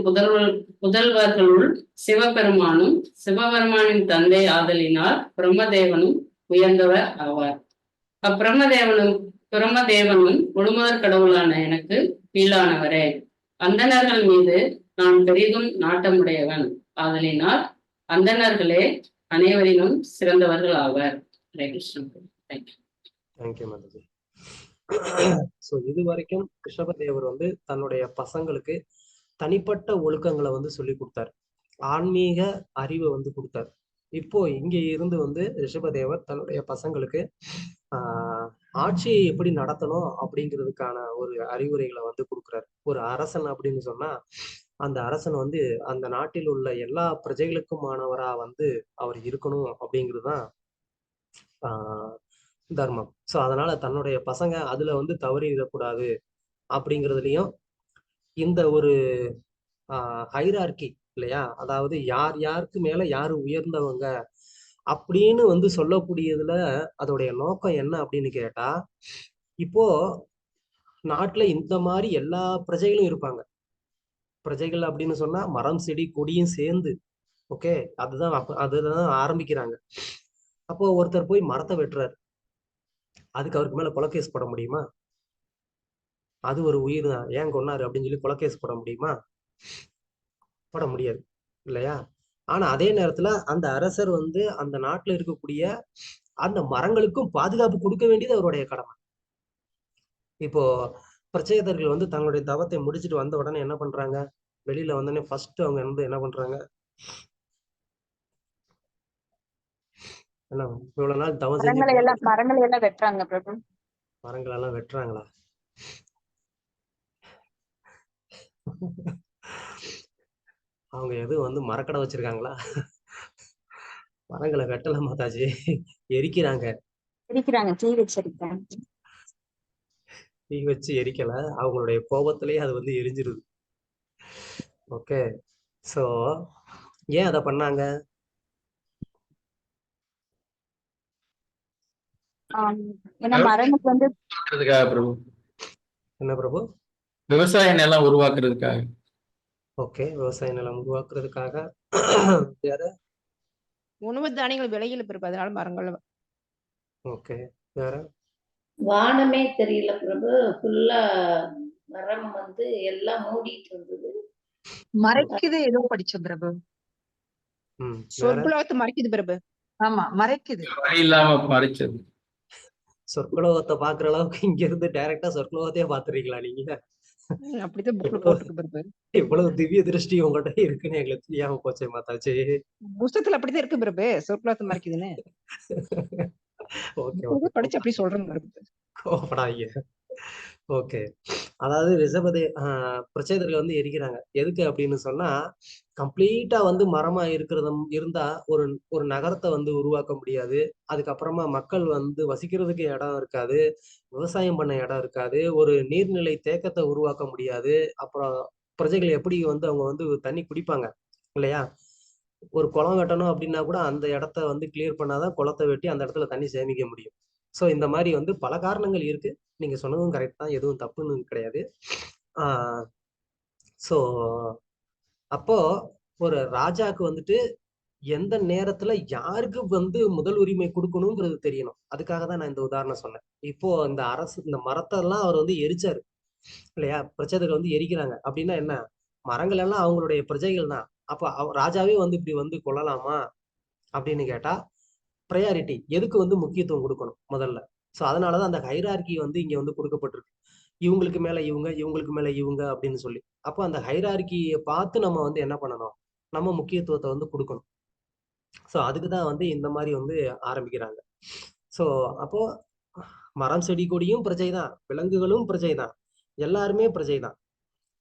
புதல்வர்களுள் சிவபெருமானும், சிவபெருமானின் தந்தை ஆதலினால் பிரம்மதேவனும் உயர்ந்தவர் ஆவார். பிரம்மதேவனும் முழுமுதற் கடவுளான எனக்கு கீழானவரே. அந்தணர்கள் மீது நான் பெரிதும் நாட்டமுடையவன் ஆதலினால் அந்தணர்களே அனைவரிலும் சிறந்தவர்கள் ஆவர். ஹரே கிருஷ்ணன். தேங்க்யூ மாதாஜி. ஸோ இது வரைக்கும் ரிஷபதேவர் வந்து தன்னுடைய பசங்களுக்கு தனிப்பட்ட ஒழுக்கங்களை வந்து சொல்லி கொடுத்தாரு, ஆன்மீக அறிவை வந்து கொடுத்தாரு. இப்போ இங்க இருந்து வந்து ரிஷபதேவர் தன்னுடைய பசங்களுக்கு ஆட்சியை எப்படி நடத்தணும் அப்படிங்கிறதுக்கான ஒரு அறிவுரைகளை வந்து கொடுக்குறாரு. ஒரு அரசன் அப்படின்னு சொன்னா அந்த அரசன் வந்து அந்த நாட்டில் உள்ள எல்லா பிரஜைகளுக்குமானவரா வந்து அவர் இருக்கணும் அப்படிங்கிறதுதான் தர்மம். ஸோ அதனால தன்னுடைய பசங்க அதுல வந்து தவறிடக்கூடாது அப்படிங்கிறதுலயும் இந்த ஒரு ஹைரார்கி இல்லையா, அதாவது யார் யாருக்கு மேல யாரு உயர்ந்தவங்க அப்படின்னு வந்து சொல்லக்கூடியதுல அதோடைய நோக்கம் என்ன அப்படின்னு கேட்டா, இப்போ நாட்டுல இந்த மாதிரி எல்லா பிரஜைகளும் இருப்பாங்க. பிரஜைகள் அப்படின்னு சொன்னா மரம், செடி, கொடியும் சேர்ந்து. ஓகே, அதுதான் ஆரம்பிக்கிறாங்க. அப்போ ஒருத்தர் போய் மரத்தை வெட்டுறாரு, அதுக்கு அவருக்கு மேல கொலை கேஸ் போட முடியுமா? அது ஒரு உயிர் தான், ஏன் கொன்னாரு அப்படின்னு சொல்லி கொலைகேஸ் போட முடியுமா? போட முடியாது இல்லையா? ஆனா அதே நேரத்துல அந்த அரசர் வந்து அந்த நாட்டுல இருக்கக்கூடிய அந்த மரங்களுக்கும் பாதுகாப்பு கொடுக்க வேண்டியது அவருடைய கடமை. இப்போ பிரச்சேதர்கள் வந்து தங்களுடைய தவத்தை முடிச்சுட்டு வந்த உடனே என்ன பண்றாங்க? வெளியில வந்தோடனே ஃபர்ஸ்ட் அவங்க வந்து என்ன பண்றாங்க? என்ன இவ்வளவு நாள் தவம் செஞ்சு மரங்களை எல்லாம் வெட்டுறாங்க பிரபு. மரங்கள் எல்லாம் வெட்டுறாங்களா? அவங்க எதுவும் வந்து மரக்கடை வச்சிருக்காங்களா? மரங்களை வெட்டல மாதாஜி, எரிக்கிறாங்க. தீ வச்சிருக்காங்க. தீ வச்சு எரிக்கல, அவங்களுடைய கோபத்திலேயே அது வந்து எரிஞ்சிருது. ஓகே, சோ ஏன் அதை பண்ணாங்க? ஏன்னா மரங்களுக்கு வந்து பிரபு. என்ன பிரபு? விவசாய நிலம் உருவாக்குறதுக்காக. ஓகே, விவசாய நிலம் உருவாக்குறதுக்காக. வேற உணவு தானியங்கள் விளையல பிரபு, அதனால மரங்கள். ஓகே, வேற வானமே தெரியல பிரபு, ஃபுல்லா மரம் வந்து எல்லாம் மூடிட்டு இருந்தது. மறைக்குது ஏதோ படிச்ச பிரபு. சொர்க்குலோகத்தை மறைக்குது பிரபு. ஆமா, மறைக்குது. வழி இல்லாம மறைச்சது. சொர்க்குலோகத்தை பாக்குற அளவுக்கு இங்க இருந்து டைரக்டா சொர்க்குலோகத்தையே பாத்துறீங்களா நீங்க? அப்படிதான் புக்ல போட்டுருக்கு பிரபு. இவ்வளவு திவ்ய திருஷ்டி உங்கள்கிட்ட இருக்குன்னு எங்களுக்கு தெரியாம போச்சே மாதாஜி. புஸ்தகத்துல அப்படிதான் இருக்கு பிரபு, சொர்க்குலோகத்தை மறைக்குதுன்னு. ஓகே, படிச்சு அப்படி சொல்றேன் பிரபு. கோபப்படாதீங்க. ஓகே, அதாவது பிரச்சேதர்கள் வந்து எரிக்கிறாங்க எதுக்கு அப்படின்னு சொன்னா, கம்ப்ளீட்டா வந்து மரமா இருந்தா ஒரு நகரத்தை வந்து உருவாக்க முடியாது. அதுக்கப்புறமா மக்கள் வந்து வசிக்கிறதுக்கு இடம் இருக்காது, விவசாயம் பண்ண இடம் இருக்காது, ஒரு நீர்நிலை தேக்கத்தை உருவாக்க முடியாது. அப்புறம் பிரஜைகள் எப்படி வந்து அவங்க வந்து தண்ணி குடிப்பாங்க இல்லையா? ஒரு குளம் வெட்டணும் அப்படின்னா கூட அந்த இடத்த வந்து கிளியர் பண்ணாதான் குளத்தை வெட்டி அந்த இடத்துல தண்ணி சேமிக்க முடியும். ஸோ இந்த மாதிரி வந்து பல காரணங்கள் இருக்கு. நீங்க சொன்னதும் கரெக்ட் தான், எதுவும் தப்புன்னு கிடையாது. ஸோ அப்போ ஒரு ராஜாக்கு வந்துட்டு எந்த நேரத்துல யாருக்கு வந்து முதல் உரிமை கொடுக்கணுங்கிறது தெரியணும். அதுக்காக தான் நான் இந்த உதாரணம் சொன்னேன். இப்போ இந்த இந்த மரத்தை எல்லாம் அவர் வந்து எரிச்சாரு இல்லையா? பிரச்சனைகள் வந்து எரிக்கிறாங்க அப்படின்னா என்ன? மரங்கள் எல்லாம் அவங்களுடைய பிரஜைகள் தான். அப்ப ராஜாவே வந்து இப்படி வந்து கொள்ளலாமா அப்படின்னு கேட்டா, ப்ரையாரிட்டி எதுக்கு வந்து முக்கியத்துவம் கொடுக்கணும் முதல்ல. ஸோ அதனாலதான் அந்த ஹைரார்கி வந்து இங்க வந்து கொடுக்கப்பட்டிருக்கு. இவங்களுக்கு மேல இவங்க, இவங்களுக்கு மேல இவங்க அப்படின்னு சொல்லி. அப்போ அந்த ஹைரார்கியை பார்த்து நம்ம வந்து என்ன பண்ணணும்? நம்ம முக்கியத்துவத்தை வந்து கொடுக்கணும். ஸோ அதுக்குதான் வந்து இந்த மாதிரி வந்து ஆரம்பிக்கிறாங்க. ஸோ அப்போ மரம் செடி கொடியும் பிரஜை தான், விலங்குகளும் பிரஜை தான், எல்லாருமே பிரஜை தான்.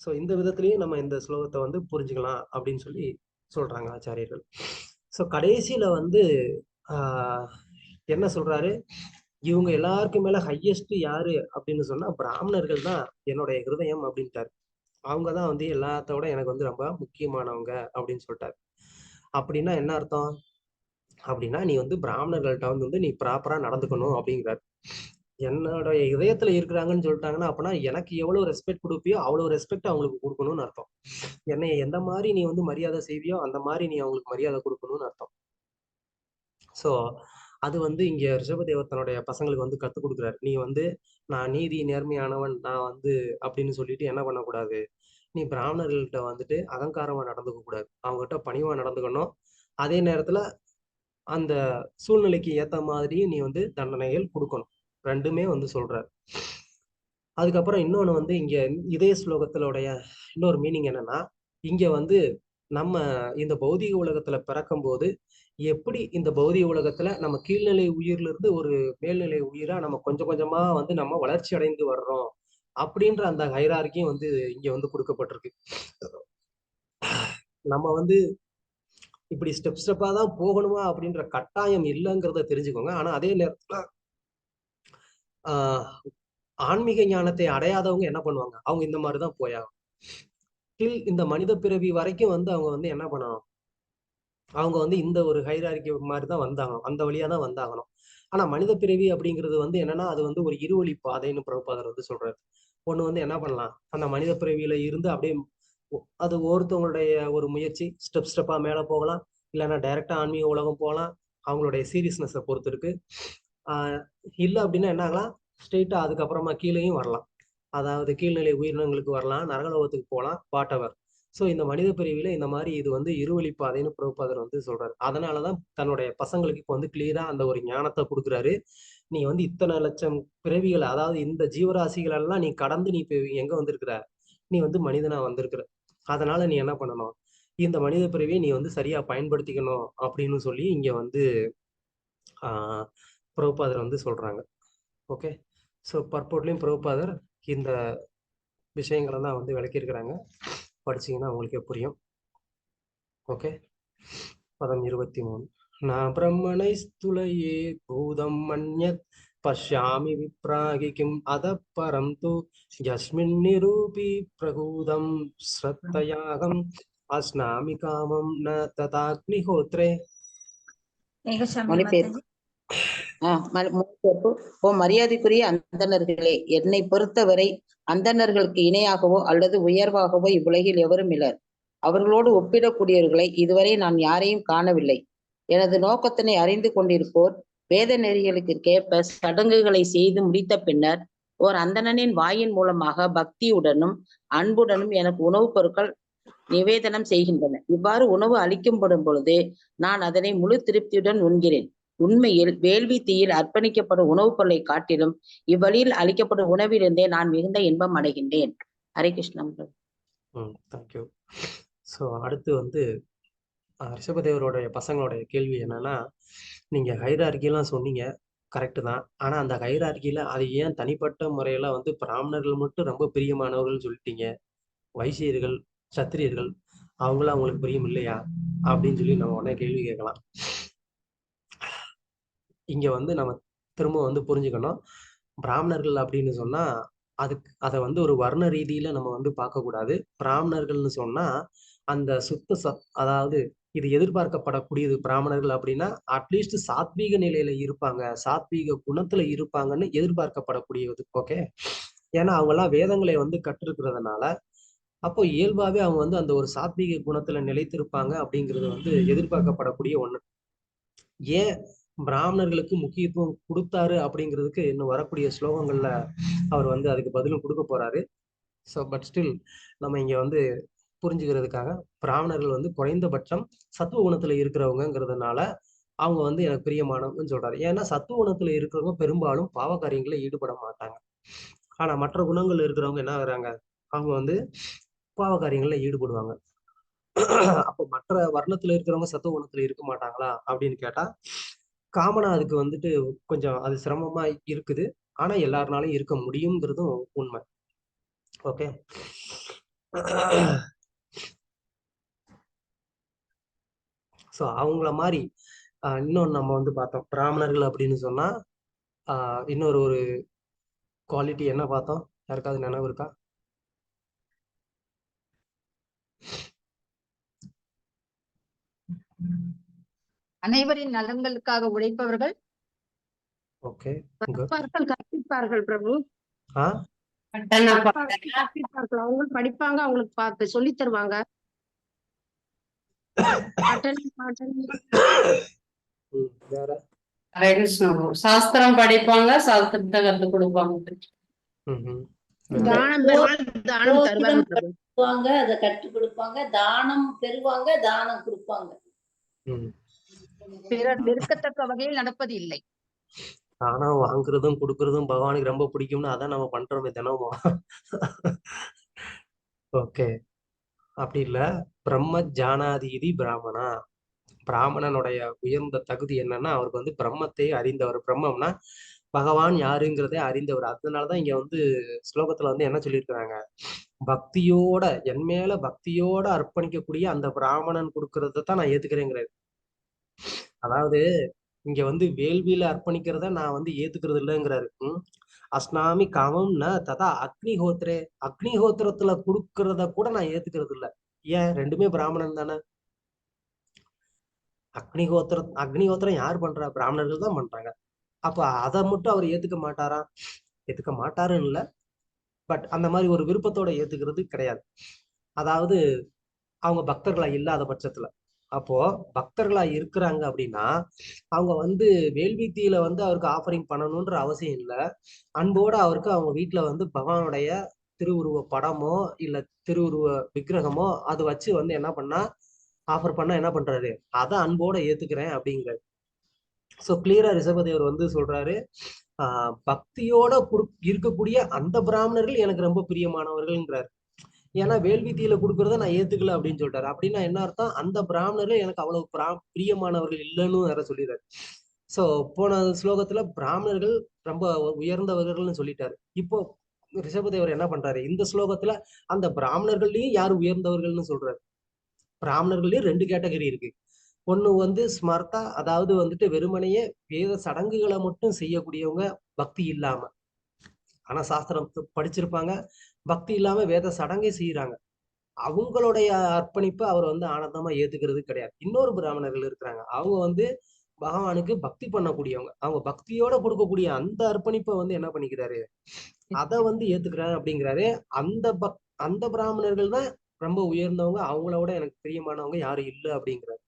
ஸோ இந்த விதத்திலையும் நம்ம இந்த ஸ்லோகத்தை வந்து புரிஞ்சுக்கலாம் அப்படின்னு சொல்லி சொல்றாங்க ஆச்சாரியர்கள். ஸோ கடைசியில வந்து என்ன சொல்றாரு? இவங்க எல்லாருக்கும் மேல ஹையஸ்ட் யாரு அப்படின்னு சொன்னா பிராமணர்கள் தான் என்னுடைய ஹிருதயம் அப்படின்ட்டாரு. அவங்கதான் வந்து எல்லாத்தோட எனக்கு வந்து ரொம்ப முக்கியமானவங்க அப்படின்னு சொல்லிட்டாரு. அப்படின்னா என்ன அர்த்தம்? அப்படின்னா நீ வந்து பிராமணர்கள்ட்ட வந்து நீ ப்ராப்பரா நடந்துக்கணும் அப்படிங்கிறாரு. என்னுடைய இதயத்துல இருக்கிறாங்கன்னு சொல்லிட்டாங்கன்னா அப்பனா எனக்கு எவ்வளவு ரெஸ்பெக்ட் கொடுப்பியோ அவ்வளவு ரெஸ்பெக்ட் அவங்களுக்கு கொடுக்கணும்னு அர்த்தம். என்னை எந்த மாதிரி நீ வந்து மரியாதை செய்வியோ அந்த மாதிரி நீ அவங்களுக்கு மரியாதை கொடுக்கணும்னு அர்த்தம். சோ அது வந்து இங்க ரிஷபதேவத்தனுடைய பசங்களுக்கு வந்து கத்துக் கொடுக்குறாரு. நீ வந்து நான் நீதி நேர்மையானவன் நான் வந்து அப்படின்னு சொல்லிட்டு என்ன பண்ணக்கூடாது? நீ பிராமணர்கள்ட்ட வந்துட்டு அகங்காரமா நடந்துக்க கூடாது, அவங்ககிட்ட பணிவா நடந்துக்கணும். அதே நேரத்துல அந்த சூழ்நிலைக்கு ஏத்த மாதிரியும் நீ வந்து தண்டனைகள் கொடுக்கணும். ரெண்டுமே வந்து சொல்றாரு. அதுக்கப்புறம் இன்னொன்னு வந்து இங்க இதே ஸ்லோகத்தினுடைய இன்னொரு மீனிங் என்னன்னா, இங்க வந்து நம்ம இந்த பௌதிக உலகத்துல பிறக்கும் போது எப்படி இந்த பௌதிக உலகத்துல நம்ம கீழ்நிலை உயிர்ல இருந்து ஒரு மேல்நிலை உயிரா நம்ம கொஞ்சம் கொஞ்சமா வந்து நம்ம வளர்ச்சி அடைந்து வர்றோம் அப்படின்ற அந்த ஹைரார்கியும் வந்து இங்க வந்து கொடுக்கப்பட்டிருக்கு. நம்ம வந்து இப்படி ஸ்டெப் ஸ்டெப்பா தான் போகணுமா அப்படின்ற கட்டாயம் இல்லைங்கிறத தெரிஞ்சுக்கோங்க. ஆனா அதே நேரத்துல ஆன்மீக ஞானத்தை அடையாதவங்க என்ன பண்ணுவாங்க? அவங்க இந்த மாதிரிதான் போயாகும். இந்த மனித பிறவி வரைக்கும் வந்து அவங்க வந்து என்ன பண்ணணும்? அவங்க வந்து இந்த ஒரு ஹைரார்கி மாதிரிதான் வந்தாகணும், அந்த வழியா தான் வந்தாகணும். ஆனா மனித பிறவி அப்படிங்கிறது வந்து என்னன்னா அது வந்து ஒரு இருவழி பாதைன்னு பிரபுபாதர் வந்து சொல்றாரு. ஒண்ணு வந்து என்ன பண்ணலாம், அந்த மனித பிறவியில இருந்து அப்படியே அது ஒருத்தவங்களுடைய ஒரு முயற்சி, ஸ்டெப் ஸ்டெப்பா மேல போகலாம், இல்லைன்னா டைரக்டா ஆன்மீக உலகம் போகலாம். அவங்களுடைய சீரியஸ்னஸை பொறுத்து இருக்கு. இல்ல அப்படின்னா என்ன ஆகலாம், ஸ்ட்ரெயிட்டா அதுக்கப்புறமா கீழேயும் வரலாம். அதாவது கீழ்நிலை உயிரினங்களுக்கு வரலாம், நரகலோகத்துக்கு போகலாம், வாட்டவர். ஸோ இந்த மனித பிரிவில இந்த மாதிரி இது வந்து இருவழிப்பாதைன்னு பிரபுபாதர் வந்து சொல்றாரு. அதனாலதான் தன்னுடைய பசங்களுக்கு இப்போ வந்து கிளியரா அந்த ஒரு ஞானத்தை கொடுக்குறாரு. நீ வந்து இத்தனை லட்சம் பிறவிகளை, அதாவது இந்த ஜீவராசிகள் எல்லாம் நீ கடந்து நீ இப்போ எங்க வந்திருக்கிற, நீ வந்து மனிதனா வந்திருக்கிற. அதனால நீ என்ன பண்ணணும், இந்த மனித பிறவியை நீ வந்து சரியா பயன்படுத்திக்கணும் அப்படின்னு சொல்லி இங்க வந்து பிரபுபாதர் வந்து சொல்றாங்க. ஓகே, ஸோ பர்போர்ட்லையும் பிரபுபாதர் இந்த விஷயங்களெல்லாம் வந்து விளக்கியிருக்கிறாங்க. படிச்சீங்கன்னா உங்களுக்கே புரியும். ஓகே, பதம் 23. நான் பிரம்மணை ஸ்துலயே பூதம் மன்யத் பஷ்யாமி விப்ராகி கிம் அத பரம் து யஸ்மின் நிரூபி பிரகூதம் ஸ்ரத்தயாகம் அஸ்னாமி காமம் ந ததாக்னிஹோத்ரே. மொழிபெயர்ப்பு. மொழிபெயர்ப்பு. ஓ மரியாதைக்குரிய அந்தணர்களே, என்னை பொறுத்தவரை அந்தணர்களுக்கு இணையாகவோ அல்லது உயர்வாகவோ இவ்வுலகில் எவரும் இல்லர். அவர்களோடு ஒப்பிடக்கூடியவர்களை இதுவரை நான் யாரையும் காணவில்லை. எனது நோக்கத்தினை அறிந்து கொண்டிருப்போர் வேத நெறிகளுக்கு கேட்ப சடங்குகளை செய்து முடித்த பின்னர் ஓர் அந்தணனின் வாயின் மூலமாக பக்தியுடனும் அன்புடனும் எனக்கு உணவுப் பொருட்கள் நிவேதனம் செய்கின்றன. இவ்வாறு உணவு அளிக்கப்படும் பொழுது நான் அதனை முழு திருப்தியுடன் உண்கிறேன். உண்மையில் வேள்வி தீயில் அர்ப்பணிக்கப்படும் உணவுப் பொருளை காட்டிலும் இவ்வழியில் அளிக்கப்படும் உணவிலிருந்தே நான் மிகுந்த இன்பம் அடைகின்றேன். ஹரே கிருஷ்ணம். தேங்க்யூ. ஸோ அடுத்து வந்து ரிஷபதேவருடைய பசங்களுடைய கேள்வி என்னன்னா, நீங்க ஹைரார்கிலாம் சொன்னீங்க, கரெக்டு தான். ஆனா அந்த ஹைரார்கில அது ஏன் தனிப்பட்ட முறையில வந்து பிராமணர்கள் மட்டும் ரொம்ப பிரியமானவர்கள் சொல்லிட்டீங்க, வைசியர்கள் சத்திரியர்கள் அவங்களாம் அவங்களுக்கு பிரியம் இல்லையா அப்படின்னு சொல்லி நம்ம உடனே கேள்வி கேட்கலாம். இங்க வந்து நம்ம திரும்ப வந்து புரிஞ்சுக்கணும், பிராமணர்கள் அப்படின்னு சொன்னா அதை வந்து ஒரு வர்ண ரீதியில நம்ம வந்து பார்க்கக்கூடாது. பிராமணர்கள்னு சொன்னா அந்த அதாவது இது எதிர்பார்க்கப்படக்கூடியது. பிராமணர்கள் அப்படின்னா அட்லீஸ்ட் சாத்வீக நிலையில இருப்பாங்க, சாத்வீக குணத்துல இருப்பாங்கன்னு எதிர்பார்க்கப்படக்கூடியது. ஓகே, ஏன்னா அவங்க எல்லாம் வேதங்களை வந்து கற்றிருக்கிறதுனால அப்போ இயல்பாவே அவங்க வந்து அந்த ஒரு சாத்வீக குணத்துல நிலைத்திருப்பாங்க அப்படிங்கிறது வந்து எதிர்பார்க்கப்படக்கூடிய ஒண்ணு. ஏன் பிராமணர்களுக்கு முக்கியத்துவம் கொடுத்தாரு அப்படிங்கிறதுக்கு இன்னும் வரக்கூடிய ஸ்லோகங்கள்ல அவர் வந்து அதுக்கு பதிலும் கொடுக்க போறாரு. ஸோ பட் ஸ்டில் நம்ம இங்க வந்து புரிஞ்சுக்கிறதுக்காக பிராமணர்கள் வந்து குறைந்தபட்சம் சத்துவ குணத்துல இருக்கிறவங்கிறதுனால அவங்க வந்து எனக்கு பிரியமானவங்கன்னு சொல்றாரு. ஏன்னா சத்துவ குணத்துல இருக்கிறவங்க பெரும்பாலும் பாவ காரியங்களை ஈடுபட மாட்டாங்க. ஆனா மற்ற குணங்கள் இருக்கிறவங்க என்ன ஆகுறாங்க, அவங்க வந்து பாவ காரியங்கள்ல ஈடுபடுவாங்க. அப்போ மற்ற வர்ணத்துல இருக்கிறவங்க சத்துவ குணத்துல இருக்க மாட்டாங்களா அப்படின்னு கேட்டா, காமனா அதுக்கு வந்துட்டு கொஞ்சம் அது சிரமமா இருக்குது. ஆனா எல்லாருனாலும் இருக்க முடியுங்கிறதும் உண்மை. ஓகே, ஸோ அவங்கள மாதிரி இன்னொன்று நம்ம வந்து பார்த்தோம். பிராமணர்கள் அப்படின்னு சொன்னா இன்னொரு ஒரு குவாலிட்டி என்ன பார்த்தோம், யாருக்காவது நினைவு இருக்கா? அனைவரின் நலன்களுக்காக உழைப்பவர்கள். ஓகே, கற்பிப்பார்கள் பிரபு. கற்பிப்பார்கள், அவங்க படிப்பாங்க, அவங்களுக்கு பார்த்து சொல்லி தருவாங்க. சாஸ்திரம் படிப்பாங்க, சாஸ்திரத்தை கற்றுக் கொடுப்பாங்க. அதை கற்றுக் கொடுப்பாங்க, தானம் பெறுவாங்க, தானம் கொடுப்பாங்க. பிறர் வெறுக்கத்தக்க வகையில் நடப்பது இல்லை. ஆனா வாங்குறதும் கொடுக்கறதும் பகவானுக்கு ரொம்ப பிடிக்கும்னு அதான் நம்ம பண்றோமே தினமும். ஓகே, அப்படி இல்ல. பிரம்ம ஜானாதீதி பிராமணா. பிராமணனுடைய உயர்ந்த தகுதி என்னன்னா அவருக்கு வந்து பிரம்மத்தை அறிந்தவர். பிரம்மம்னா பகவான் யாருங்கிறதே அறிந்தவர். அதனாலதான் இங்க வந்து ஸ்லோகத்துல வந்து என்ன சொல்லியிருக்கிறாங்க, பக்தியோட என் மேல பக்தியோட அர்ப்பணிக்கக்கூடிய அந்த பிராமணன் கொடுக்கறத தான் நான் ஏத்துக்கிறேங்கிறாரு. அதாவது இங்க வந்து வேள்வியில அர்ப்பணிக்கிறத நான் வந்து ஏத்துக்கிறது இல்லைங்கிறாரு. அஸ்னாமி காமம் ந ததா அக்னிஹோத்ரே. அக்னிஹோத்திரத்துல கொடுக்கறத கூட நான் ஏத்துக்கிறது இல்லை. ஏன், ரெண்டுமே பிராமணன் தானே. அக்னிஹோத்திரம் யார் பண்றா, பிராமணர்கள் தான் பண்றாங்க. அப்ப அதை மட்டும் அவர் ஏத்துக்க மாட்டாரா? ஏத்துக்க மாட்டாருன்னு இல்லை, பட் அந்த மாதிரி ஒரு விருப்பத்தோட ஏத்துக்கிறது கிடையாது. அதாவது அவங்க பக்தர்களா இல்லாத பட்சத்துல, அப்போ பக்தர்களா இருக்கிறாங்க அப்படின்னா அவங்க வந்து வேள்வித்தியில வந்து அவருக்கு ஆஃபரிங் பண்ணணும்ன்ற அவசியம் இல்லை. அன்போட அவருக்கு அவங்க வீட்டுல வந்து பகவானுடைய திருவுருவ படமோ இல்ல திருவுருவ விக்கிரகமோ அது வச்சு வந்து என்ன பண்ணா ஆஃபர் பண்ணா என்ன பண்றாரு, அதை அன்போட ஏத்துக்கிறேன் அப்படிங்கிறாரு. ஸோ கிளியரா ரிஷபதேவர் வந்து சொல்றாரு, பக்தியோட இருக்கக்கூடிய அந்த பிராமணர்கள் எனக்கு ரொம்ப பிரியமானவர்கள்ங்கிறாரு. ஏன்னா வேள்வித்தியில கொடுக்கறத நான் ஏத்துக்கல அப்படின்னு சொல்லிட்டாரு. அப்படின்னா என்ன அர்த்தம், அந்த பிராமணர்கள் எனக்கு அவ்வளவு பிரியமானவர்கள் இல்லைன்னு வேற சொல்லிடுறாரு. சோ போன ஸ்லோகத்துல பிராமணர்கள் ரொம்ப உயர்ந்தவர்கள்னு சொல்லிட்டாரு. இப்போ ரிஷபதேவர் என்ன பண்றாரு, இந்த ஸ்லோகத்துல அந்த பிராமணர்கள்லயும் யாரு உயர்ந்தவர்கள்னு சொல்றாரு. பிராமணர்கள்லயும் 2 கேட்டகரி இருக்கு. ஒண்ணு வந்து ஸ்மர்த்தா, அதாவது வந்துட்டு வெறுமனையே வேத சடங்குகளை மட்டும் செய்யக்கூடியவங்க, பக்தி இல்லாம, ஆனா சாஸ்திரம் படிச்சிருப்பாங்க, பக்தி இல்லாம வேத சடங்கை செய்யறாங்க. அவங்களுடைய அர்ப்பணிப்பை அவர் வந்து ஆனந்தமா ஏத்துக்கிறது கிடையாது. இன்னொரு பிராமணர்கள் இருக்கிறாங்க, அவங்க வந்து பகவானுக்கு பக்தி பண்ணக்கூடியவங்க. அவங்க பக்தியோட கொடுக்கக்கூடிய அந்த அர்ப்பணிப்பை வந்து என்ன பண்ணிக்கிறாரு, அதை வந்து ஏத்துக்கிறாரு அப்படிங்கிறாரு. அந்த பிராமணர்கள் தான் ரொம்ப உயர்ந்தவங்க, அவங்களோட எனக்கு பிரியமானவங்க யாரும் இல்லை அப்படிங்கிறாரு.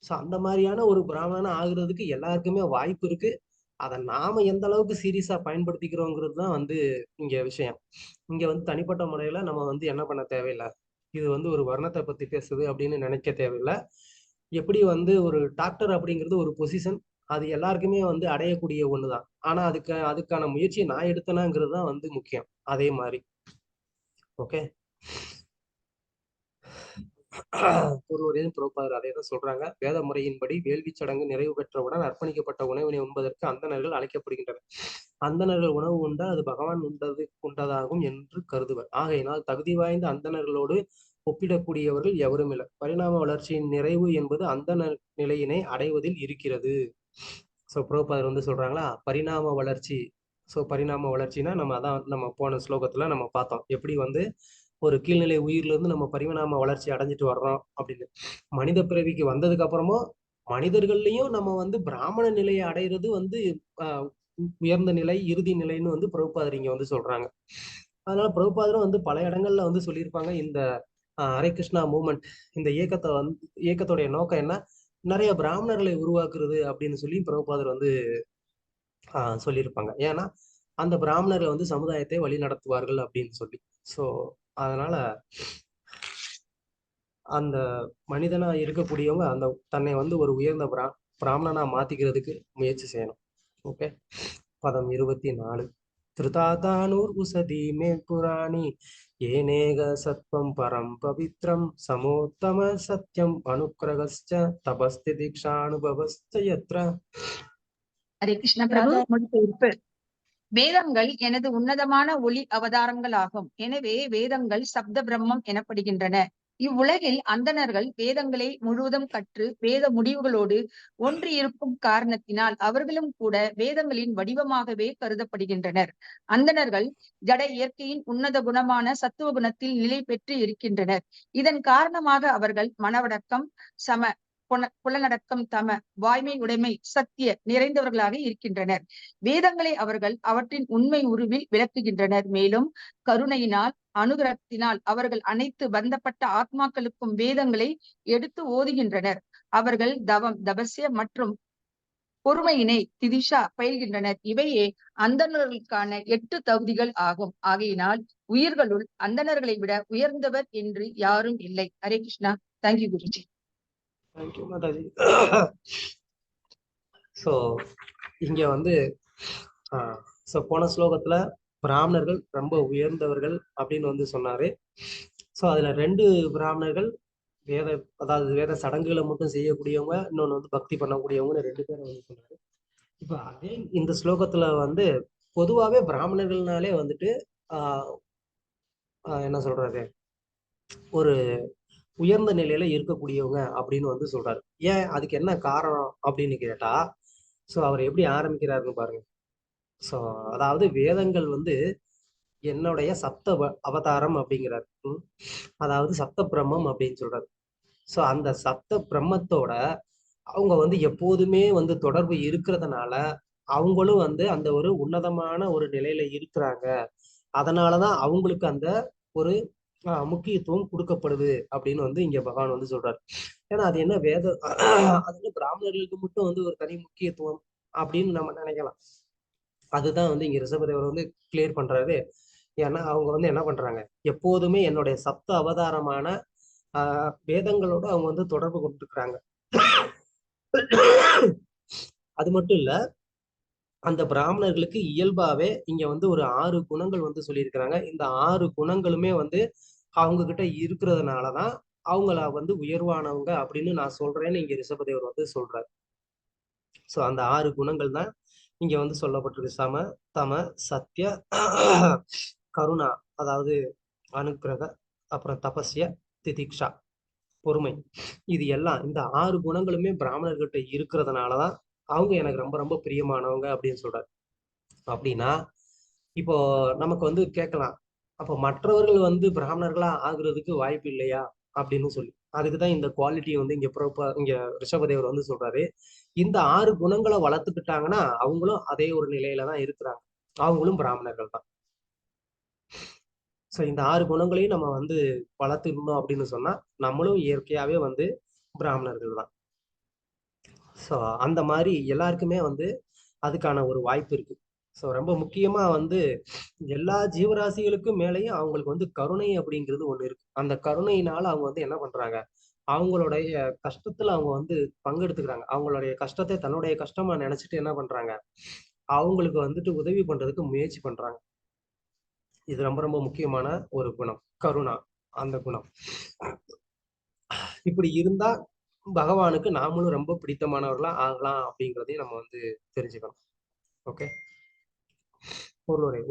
சோ அந்த மாதிரியான ஒரு பிராமணனா ஆகுறதுக்கு எல்லாருக்குமே வாய்ப்பு இருக்கு. அதை நாம எந்த அளவுக்கு சீரியஸா பயன்படுத்திக்கிறோங்கிறது தான் வந்து இங்க விஷயம். இங்க வந்து தனிப்பட்ட முறையில நம்ம வந்து என்ன பண்ண தேவையில்லை, இது வந்து ஒரு வர்ணத்தை பத்தி பேசுது அப்படின்னு நினைக்க தேவையில்லை. எப்படி வந்து ஒரு டாக்டர் அப்படிங்கிறது ஒரு பொசிஷன், அது எல்லாருக்குமே வந்து அடையக்கூடிய ஒண்ணுதான். ஆனா அதுக்கான முயற்சியை நான் எடுத்தேனாங்கிறது தான் வந்து முக்கியம். அதே மாதிரி ஓகே. ஒருவரையும் புரோபாதர் அதே தான் சொல்றாங்க. வேத முறையின்படி வேள்வி சடங்கு நிறைவு பெற்றவுடன் அர்ப்பணிக்கப்பட்ட உணவினை உண்பதற்கு அந்தணர்கள் அழைக்கப்படுகின்றனர். அந்தணர்கள் உணவு உண்டால் அது பகவான் உண்டதாகும் என்று கருதுவர். ஆகையினால் தகுதி வாய்ந்த அந்தணர்களோடு ஒப்பிடக்கூடியவர்கள் எவரும் இல்லை. பரிணாம வளர்ச்சியின் நிறைவு என்பது அந்த நிலையினை அடைவதில் இருக்கிறது. சோ புரோபாதர் வந்து சொல்றாங்களா பரிணாம வளர்ச்சி. சோ பரிணாம வளர்ச்சினா நம்ம போன ஸ்லோகத்துல நம்ம பார்த்தோம், எப்படி வந்து ஒரு கீழ்நிலை உயிர்ல இருந்து நம்ம பரிணாம வளர்ச்சி அடைஞ்சிட்டு வர்றோம் அப்படின்னு. மனித பிறவிக்கு வந்ததுக்கு அப்புறமும் மனிதர்கள்லயும் நம்ம வந்து பிராமண நிலையை அடைகிறது வந்து உயர்ந்த நிலை, இறுதி நிலைன்னு வந்து பிரபுபாதர் இங்க வந்து சொல்றாங்க. அதனால பிரபுபாதரும் வந்து பல இடங்கள்ல வந்து சொல்லியிருப்பாங்க, இந்த ஹரே கிருஷ்ணா மூவ்மெண்ட், இந்த இயக்கத்தோடைய நோக்கம் என்ன, நிறைய பிராமணர்களை உருவாக்குறது அப்படின்னு சொல்லி பிரபுபாதர் வந்து சொல்லியிருப்பாங்க. ஏன்னா அந்த பிராமணர்கள் வந்து சமுதாயத்தை வழி நடத்துவார்கள் அப்படின்னு சொல்லி. ஸோ அதனால அந்த மனிதனா இருக்கக்கூடியவங்க அந்த தன்னை வந்து ஒரு உயர்ந்த பிராமணனா மாத்திக்கிறதுக்கு முயற்சி செய்யணும். ஓகே. பதம் 24. திருதாதானூர் உசதி மே புராணி ஏனேக சத்வம் பரம் பவித்ரம் சமோத்தம சத்யம் அனுக்கிரகஸ்ச தபஸ்தி தீக்ஷானுபவஸ்ச யத்ர. ஹரே கிருஷ்ண பிரபு. மொழிபெயர்ப்பு. வேதங்கள் எனது உன்னதமான ஒளி அவதாரங்கள் ஆகும். எனவே வேதங்கள் சப்த பிரம்மம் எனப்படுகின்றன. இவ்வுலகில் அந்தணர்கள் வேதங்களை முழுவதும் கற்று வேத முடிவுகளோடு ஒன்று இருக்கும் காரணத்தினால் அவர்களும் கூட வேதங்களின் வடிவமாகவே கருதப்படுகின்றனர். அந்தணர்கள் ஜட இயற்கையின் உன்னத குணமான சத்துவ குணத்தில் நிலை பெற்று இருக்கின்றனர். இதன் காரணமாக அவர்கள் மனவடக்கம், சம புலனடக்கம், தம வாய்மை உடைமை சத்திய நிறைந்தவர்களாக இருக்கின்றனர். வேதங்களை அவர்கள் அவற்றின் உண்மை உருவில் விளக்குகின்றனர். மேலும் கருணையினால் அனுகிரகத்தினால் அவர்கள் அனைத்து பந்தப்பட்ட ஆத்மாக்களுக்கும் வேதங்களை எடுத்து ஓதுகின்றனர். அவர்கள் தவம், தபஸ்ய மற்றும் பொறுமையினை திதிஷா பயில்கின்றனர். இவையே அந்தணர்களுக்கான 8 தகுதிகள் ஆகும். ஆகையினால் உயிர்களுள் அந்தணர்களை விட உயர்ந்தவர் என்று யாரும் இல்லை. Hare Krishna. Thank you Guruji. Thank you Mataji. So இங்க வந்து போன ஸ்லோகத்துல பிராமணர்கள் ரொம்ப உயர்ந்தவர்கள் அப்படின்னு வந்து சொன்னாரு. ஸோ அதுல 2 பிராமணர்கள் அதாவது வேத சடங்குகளை மட்டும் செய்யக்கூடியவங்க, இன்னொன்னு வந்து பக்தி பண்ணக்கூடியவங்கன்னு 2 பேரை வந்து சொன்னாரு. இப்ப அதே இந்த ஸ்லோகத்துல வந்து பொதுவாவே பிராமணர்கள்னாலே வந்துட்டு என்ன சொல்றாரு, ஒரு உயர்ந்த நிலையில இருக்கக்கூடியவங்க அப்படின்னு வந்து சொல்றாரு. ஏன், அதுக்கு என்ன காரணம் அப்படின்னு கேட்டா, சோ அவர் எப்படி ஆரம்பிக்கிறாருன்னு பாருங்க. சோ அதாவது வேதங்கள் வந்து என்னுடைய சப்த அவதாரம் அப்படிங்கிறாரு. அதாவது சப்த பிரம்மம் அப்படின்னு சொல்றாரு. சோ அந்த சப்த பிரம்மத்தோட அவங்க வந்து எப்போதுமே வந்து தொடர்பு இருக்கிறதுனால அவங்களும் வந்து அந்த ஒரு உன்னதமான ஒரு நிலையில இருக்கிறாங்க. அதனாலதான் அவங்களுக்கு அந்த ஒரு முக்கியத்துவம் கொடுக்கப்படுது அப்படின்னு வந்து இங்க பகவான் வந்து சொல்றாரு. ஏன்னா அது என்ன அது என்ன பிராமணர்களுக்கு மட்டும் வந்து ஒரு தனி முக்கியத்துவம் அப்படின்னு நம்ம நினைக்கலாம். அதுதான் வந்து இங்க ரிஷபதேவர் வந்து கிளியர் பண்றாரு. ஏன்னா அவங்க வந்து என்ன பண்றாங்க, எப்போதுமே என்னுடைய சப்த அவதாரமான வேதங்களோட அவங்க வந்து தொடர்பு கொண்டிருக்கிறாங்க. அது மட்டும் இல்ல, அந்த பிராமணர்களுக்கு இயல்பாவே இங்க வந்து ஒரு 6 குணங்கள் வந்து சொல்லியிருக்கிறாங்க. இந்த 6 குணங்களுமே வந்து அவங்க கிட்ட இருக்கிறதுனாலதான் அவங்கள வந்து உயர்வானவங்க அப்படின்னு நான் சொல்றேன்னு இங்க ரிஷபதேவர் வந்து சொல்றாரு. சோ அந்த 6 குணங்கள் தான் இங்க வந்து சொல்லப்பட்டிருக்கு. சம, தம, சத்ய, கருணா, அதாவது அனுக்கிரக, அப்புறம் தபஸ்ய, திதிக்ஷா, பொறுமை. இது எல்லாம் இந்த 6 குணங்களுமே பிராமணர்கிட்ட இருக்கிறதுனாலதான் அவங்க எனக்கு ரொம்ப ரொம்ப பிரியமானவங்க அப்படின்னு சொல்றாரு. அப்படின்னா இப்போ நமக்கு வந்து கேட்கலாம், அப்போ மற்றவர்கள் வந்து பிராமணர்களா ஆகுறதுக்கு வாய்ப்பு இல்லையா அப்படின்னு சொல்லி. அதுக்குதான் இந்த குவாலிட்டி வந்து இங்க ரிஷபதேவர் வந்து சொல்றாரு, இந்த 6 குணங்களை வளர்த்துக்கிட்டாங்கன்னா அவங்களும் அதே ஒரு நிலையில தான் இருக்கிறாங்க, அவங்களும் பிராமணர்கள் தான். சோ இந்த 6 குணங்களையும் நம்ம வந்து வளர்த்துக்கணும் அப்படின்னு சொன்னா நம்மளும் இயற்கையாவே வந்து பிராமணர்கள் தான். சோ அந்த மாதிரி எல்லாருக்குமே வந்து அதுக்கான ஒரு வாய்ப்பு இருக்கு. சோ ரொம்ப முக்கியமா வந்து எல்லா ஜீவராசிகளுக்கும் மேலேயும் அவங்களுக்கு வந்து கருணை அப்படிங்கிறது ஒண்ணு இருக்கு. அந்த கருணையினால அவங்க வந்து என்ன பண்றாங்க, அவங்களுடைய கஷ்டத்துல அவங்க வந்து பங்கெடுத்துக்கிறாங்க. அவங்களுடைய கஷ்டத்தை தன்னுடைய கஷ்டமா நினைச்சிட்டு என்ன பண்றாங்க, அவங்களுக்கு வந்துட்டு உதவி பண்றதுக்கு முயற்சி பண்றாங்க. இது ரொம்ப ரொம்ப முக்கியமான ஒரு குணம், கருணா, அந்த குணம். இப்படி இருந்தா பகவானுக்கு நாமளும் ரொம்ப பிடித்தமானவர்களா ஆகலாம் அப்படிங்கிறதையும் நம்ம வந்து தெரிஞ்சுக்கணும். ஓகே,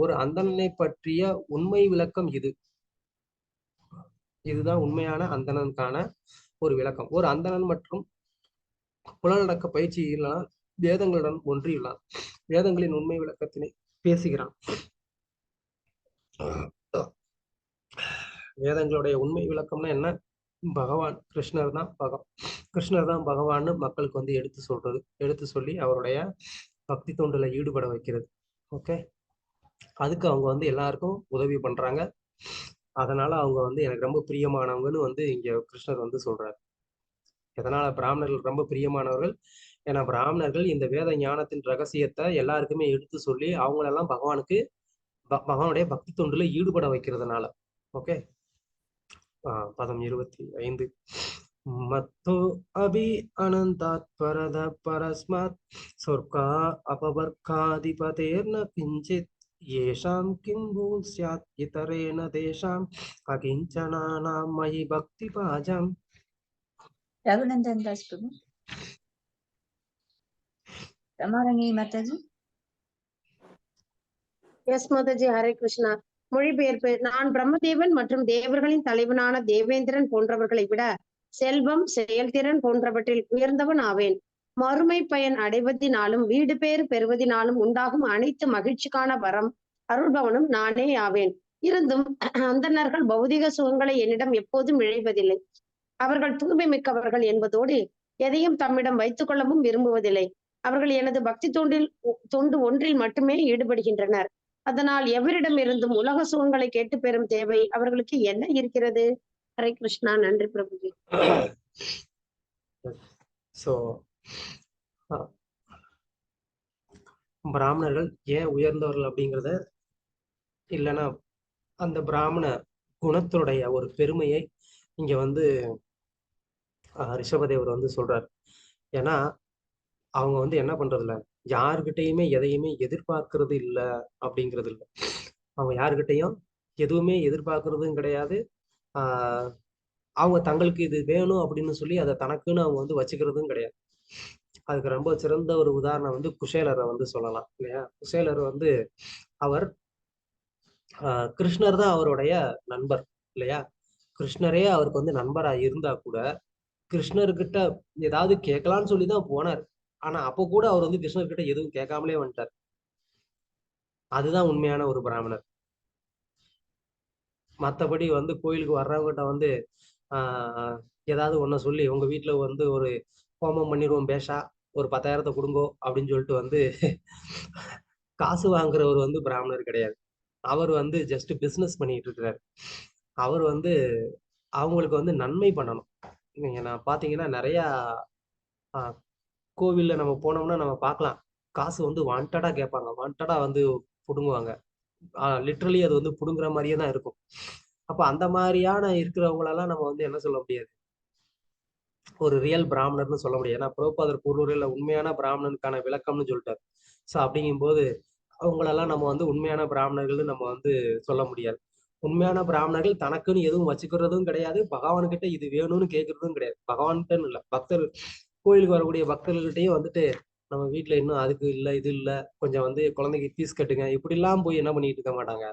ஒரு அந்தணனை பற்றிய உண்மை விளக்கம் இதுதான் உண்மையான அந்தணனுக்கான ஒரு விளக்கம். ஒரு அந்தணன் மற்றும் புலனடக்க பயிற்சியினால் வேதங்களுடன் ஒன்றியுள்ளான், வேதங்களின் உண்மை விளக்கத்தினை பேசுகிறான். வேதங்களுடைய உண்மை விளக்கம்னா என்ன, பகவான் கிருஷ்ணர் தான் பகவான்னு மக்களுக்கு வந்து எடுத்து சொல்லி அவருடைய பக்தி தொண்டுல ஈடுபட வைக்கிறது. ஓகே, அதுக்கு அவங்க வந்து எல்லாருக்கும் உதவி பண்றாங்க. அதனால அவங்க வந்து எனக்கு ரொம்ப பிரியமானவங்கன்னு வந்து இங்க கிருஷ்ணர் வந்து சொல்றாரு. எதனால பிராமணர்கள் ரொம்ப பிரியமானவர்கள், ஏன்னா பிராமணர்கள் இந்த வேத ஞானத்தின் ரகசியத்தை எல்லாருக்குமே எடுத்து சொல்லி அவங்களெல்லாம் பகவானுடைய பக்தி தொண்டுல ஈடுபட வைக்கிறதுனால. ஓகே, பதம் 25. மத்தோ அபி அனந்தாத் பரத பரஸ்மாத் சொர்க்கா அபவர்காதிபதேர்ன கிஞ்சித் ஏஷாம் கிம் பூல் ஸ்யாத் இதரேன தேஷாம் அகிஞ்சனானாம் மயி பக்தி பாஜம். ரகுநந்தன் தாஸ் பிரபு, ரமாரங்கி மாதாஜி. எஸ் மாதாஜி, ஹரே கிருஷ்ணா. மொழிபெயர்ப்பு. நான் பிரம்மதேவன் மற்றும் தேவர்களின் தலைவனான தேவேந்திரன் போன்றவர்களை விட செல்வம், செயல்திறன் போன்றவற்றில் உயர்ந்தவன் ஆவேன். மறுமை பயன் அடைவதினாலும் வீடு பேறு பெறுவதினாலும் உண்டாகும் அனைத்து மகிழ்ச்சிக்கான வரம் அருள்பவனும் நானே ஆவேன். இருந்தும் அந்தணர்கள் பௌதிக சுகங்களை என்னிடம் எப்போதும் இழைவதில்லை. அவர்கள் தூய்மை மிக்கவர்கள் என்பதோடு எதையும் தம்மிடம் வைத்துக் கொள்ளவும் விரும்புவதில்லை. அவர்கள் எனது பக்தி தொண்டு ஒன்றில் மட்டுமே ஈடுபடுகின்றனர். அதனால் எவரிடம் இருந்தும் உலக சுகங்களை கேட்டு பெறும் தேவை அவர்களுக்கு என்ன இருக்கிறது? ஹரே கிருஷ்ணா. நன்றி பிரபுஜி. சோ பிராமணர்கள் ஏன் உயர்ந்தவர்கள் அப்படிங்கிறத, இல்லைன்னா அந்த பிராமண குணத்தினுடைய ஒரு பெருமையை இங்க வந்து ரிஷபதேவர் வந்து சொல்றாரு. ஏன்னா அவங்க வந்து என்ன பண்றதில்ல, யாருக்கிட்டையுமே எதையுமே எதிர்பார்க்கறது இல்லை அப்படிங்கிறது இல்லை. அவங்க யாருக்கிட்டையும் எதுவுமே எதிர்பார்க்கறதும் கிடையாது. அவங்க தங்களுக்கு இது வேணும் அப்படின்னு சொல்லி அதை தனக்குன்னு அவங்க வந்து வச்சுக்கிறதும் கிடையாது. அதுக்கு ரொம்ப சிறந்த ஒரு உதாரணம் வந்து குசேலரை வந்து சொல்லலாம் இல்லையா. குசேலர் வந்து அவர் கிருஷ்ணர் தான் அவருடைய நண்பர் இல்லையா. கிருஷ்ணரே அவருக்கு வந்து நண்பரா இருந்தா கூட கிருஷ்ணர்கிட்ட ஏதாவது கேட்கலான்னு சொல்லிதான் போனார். ஆனா அப்போ கூட அவர் வந்து கிருஷ்ணர்கிட்ட எதுவும் கேட்காமலே வந்துட்டார். அதுதான் உண்மையான ஒரு பிராமணர். மற்றபடி வந்து கோயிலுக்கு வர்றவங்ககிட்ட வந்து ஏதாவது ஒன்ன சொல்லி உங்க வீட்டுல வந்து ஒரு ஹோமம் பண்ணிடுவோம் பேஷா, ஒரு 10,000 கொடுங்கோ அப்படின்னு சொல்லிட்டு வந்து காசு வாங்குறவர் வந்து பிராமணர் கிடையாது. அவர் வந்து ஜஸ்ட் பிசினஸ் பண்ணிட்டு இருக்கிறாரு. அவர் வந்து அவங்களுக்கு வந்து நன்மை பண்ணணும். நீங்க நான் பாத்தீங்கன்னா நிறைய கோவில்ல நம்ம போனோம்னா நம்ம பார்க்கலாம். காசு வந்து வாண்டடா கேட்பாங்க, வாண்டடா வந்து புடுங்குவாங்க. லிட்ரலி அது வந்து புடுங்குற மாதிரியே தான் இருக்கும். அப்ப அந்த மாதிரியான இருக்கிறவங்களெல்லாம் நம்ம வந்து என்ன சொல்ல முடியாது, ஒரு ரியல் பிராமணர்னு சொல்ல முடியாது. ஏன்னா பிரபுபாதர் பொருளுரையில உண்மையான பிராமணனுக்கான விளக்கம்னு சொல்லிட்டாரு. ஸோ அப்படிங்கும்போது அவங்களெல்லாம் நம்ம வந்து உண்மையான பிராமணர்கள்னு நம்ம வந்து சொல்ல முடியாது. உண்மையான பிராமணர்கள் தனக்குன்னு எதுவும் வச்சுக்கிறதும் கிடையாது, பகவான்கிட்ட இது வேணும்னு கேட்கறதும் கிடையாது. பகவான்கிட்டன்னு இல்லை, பக்தர் கோயிலுக்கு வரக்கூடிய பக்தர்கள்கிட்டயும் வந்துட்டு நம்ம வீட்டுல இன்னும் அதுக்கு இல்லை இது இல்லை, கொஞ்சம் வந்து குழந்தைக்கு ஃபீஸ் கட்டுங்க, இப்படிலாம் போய் என்ன பண்ணிட்டு இருக்க மாட்டாங்க,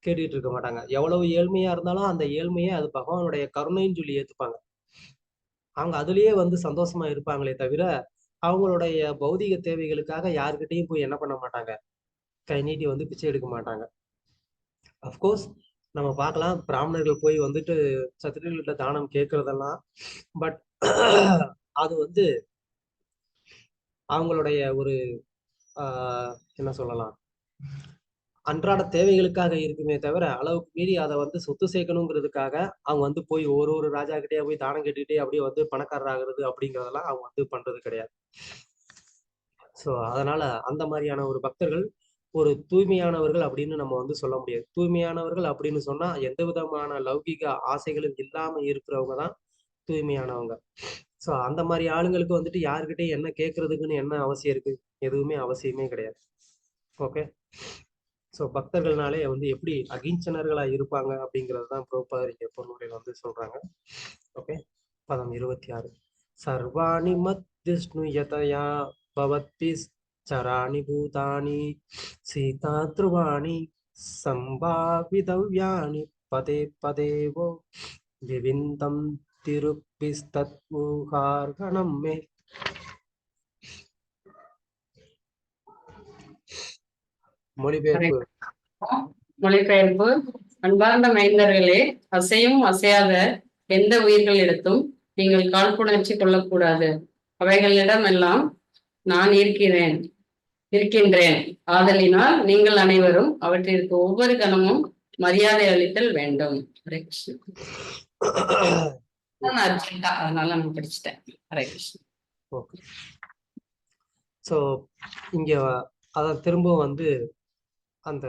கேட்டுக்கிட்டு இருக்க மாட்டாங்க. எவ்வளவு ஏழ்மையா இருந்தாலும் அந்த ஏழ்மையை அது பகவானுடைய கருணைன்னு சொல்லி ஏத்துப்பாங்க. அவங்க அதுலயே வந்து சந்தோஷமா இருப்பாங்களே தவிர அவங்களுடைய பௌதிக தேவைகளுக்காக யாருக்கிட்டையும் போய் என்ன பண்ண மாட்டாங்க, கை நீட்டி வந்து பிச்சை எடுக்க மாட்டாங்க. அஃப்கோர்ஸ் நம்ம பார்க்கலாம், பிராமணர்கள் போய் வந்துட்டு சத்திரியர்கள்ட்ட தானம் கேட்கறதெல்லாம், பட் அது வந்து அவங்களுடைய ஒரு என்ன சொல்லலாம், அன்றாட தேவைகளுக்காக இருக்குமே தவிர அளவுக்கு மீறி அதை வந்து சொத்து சேர்க்கணுங்கிறதுக்காக அவங்க வந்து போய் ஒரு ராஜா கிட்டே போய் தானம் கேட்டுக்கிட்டே அப்படியே வந்து பணக்காரர் ஆகுறது அப்படிங்கிறதெல்லாம் அவங்க வந்து பண்றது கிடையாது. ஸோ அதனால அந்த மாதிரியான ஒரு பக்தர்கள் ஒரு தூய்மையானவர்கள் அப்படின்னு நம்ம வந்து சொல்ல முடியாது. தூய்மையானவர்கள் அப்படின்னு சொன்னா எந்த விதமான லௌகிக ஆசைகளும் இல்லாம இருக்கிறவங்க தான் தூய்மையானவங்க. ஸோ அந்த மாதிரி ஆளுங்களுக்கு வந்துட்டு யாருக்கிட்டையும் என்ன கேட்கறதுக்குன்னு என்ன அவசியம் இருக்கு, எதுவுமே அவசியமே கிடையாது. ஓகே, ஸோ பக்தர்கள்னாலே வந்து எப்படி அகிஞ்சனர்களா இருப்பாங்க அப்படிங்கிறது தான் பிரபுபாதர் இங்க பொருளுரையில வந்து சொல்றாங்க. ஓகே, பதம் 26. சர்வாணி மத் விஷ்ணு யதயா பவத்பி சராணி பூதானி சீதா த்ருவாணி சம்பாவிதவ்யானி பதே பதேவோ விவிந்தம் திருப்பிஸ்தத்முகார்கணம் மே. மொழிபெயர்ப்பு. அன்பார்ந்த மைந்தர்களே, அசையும் அசையாத எந்த உயிர்களிடத்தும் நீங்கள் காழ்ப்புணர்ச்சி கொள்ளக்கூடாது. அவைகளிடமெல்லாம் நான் இருக்கின்றேன். ஆதலினால் நீங்கள் அனைவரும் அவற்றிற்கு ஒவ்வொரு கணமும் மரியாதை அளித்தல் வேண்டும். ஹரே கிருஷ்ணா. அதனால நான் படிச்சுட்டேன். ஹரே கிருஷ்ணா. ஸோ இங்க அதை திரும்ப வந்து அந்த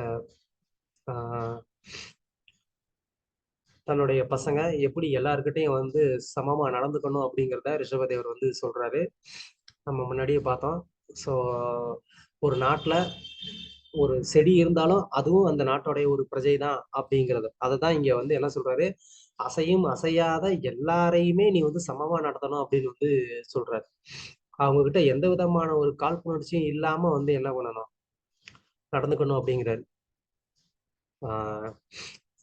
தன்னுடைய பசங்க எப்படி எல்லாருக்கிட்டையும் வந்து சமமா நடந்துக்கணும் அப்படிங்கிறத ரிஷபதேவர் வந்து சொல்றாரு. நம்ம முன்னாடியே பார்த்தோம். ஸோ ஒரு நாட்டுல ஒரு செடி இருந்தாலும் அதுவும் அந்த நாட்டோடைய ஒரு பிரஜை தான் அப்படிங்கிறது, அதை தான் இங்க வந்து என்ன சொல்றாரு, அசையும் அசையாத எல்லாரையுமே நீ வந்து சமமா நடத்தணும் அப்படின்னு வந்து சொல்றாரு. அவங்க கிட்ட எந்த விதமான ஒரு காழ்ப்புணர்ச்சியும் இல்லாம வந்து என்ன பண்ணணும், நடந்துக்கணும் அப்படிங்கிறாரு.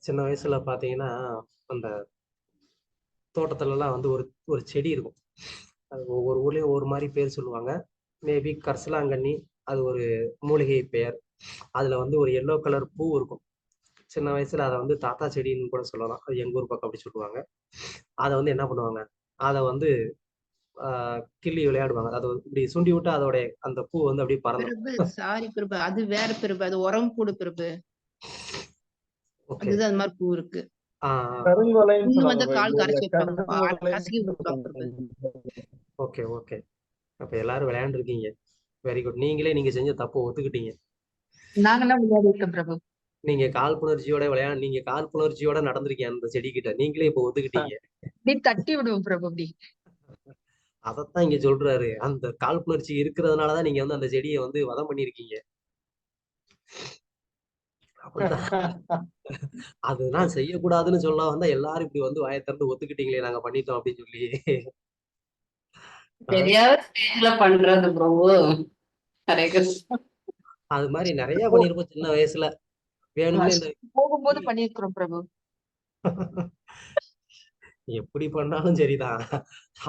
சின்ன வயசுல பாத்தீங்கன்னா அந்த தோட்டத்துலலாம் வந்து ஒரு செடி இருக்கும், அது ஒவ்வொரு ஊர்லயும் ஒவ்வொரு மாதிரி பேர் சொல்லுவாங்க. மேபி கர்சலாங்கண்ணி அது ஒரு மூலிகை பெயர். அதுல வந்து ஒரு எல்லோ கலர் பூ இருக்கும். சின்ன வயசுல அதை வந்து தாத்தா செடின்னு கூட சொல்லலாம், அது எங்க ஊர் பக்கம் அப்படி சொல்லுவாங்க. அதை வந்து என்ன பண்ணுவாங்க, அதை வந்து கிள்ளி விளையாடுவாங்க. அதை இப்படி சுண்டி விட்டு அதோட அந்த பூ வந்து அப்படியே பறந்து. சாரி பிரபு, அது வேற பிரபு, அது உரம் கூடு பிரபு. அதுதான் அந்த மாதிரி பூ இருக்கு. கால் கரைச்சி வைப்பாங்க. ஓகே ஓகே, அப்ப எல்லாரும் விளையாண்டு இருக்கீங்க. Very good. நீங்க செஞ்ச தப்பு ஒத்துக்கிட்டீங்க. நாங்கெல்லாம் விளையாடி இருக்கோம் பிரபு. நீங்க காழ்ப்புணர்ச்சியோட நடந்திருக்கீங்க அந்த செடி கிட்ட, நீங்களே இப்ப ஒத்துக்கிட்டீங்க. தட்டி விடுவோம் பிரபு. அப்படி அதத்தான் இங்க சொல்றாரு, அந்த காழ்ப்புணர்ச்சி இருக்கிறதுனாலதான் நீங்க வந்து அந்த செடியை வந்து வதம் பண்ணிருக்கீங்க. அதுதான் செய்யக்கூடாதுன்னு சொல்ல வந்தா எல்லாரும் இப்படி வந்து வாயை திறந்து ஒத்துக்கிட்டீங்களே நாங்க பண்ணிட்டோம் அப்படின்னு சொல்லி. பண்றது பிரபு. அது மாதிரி நிறைய பண்ணிருப்போம் சின்ன வயசுல, வேணும்னு போகும்போது பண்ணிருக்கிறோம் பிரபு. எப்படி பண்ணாலும் சரிதான்,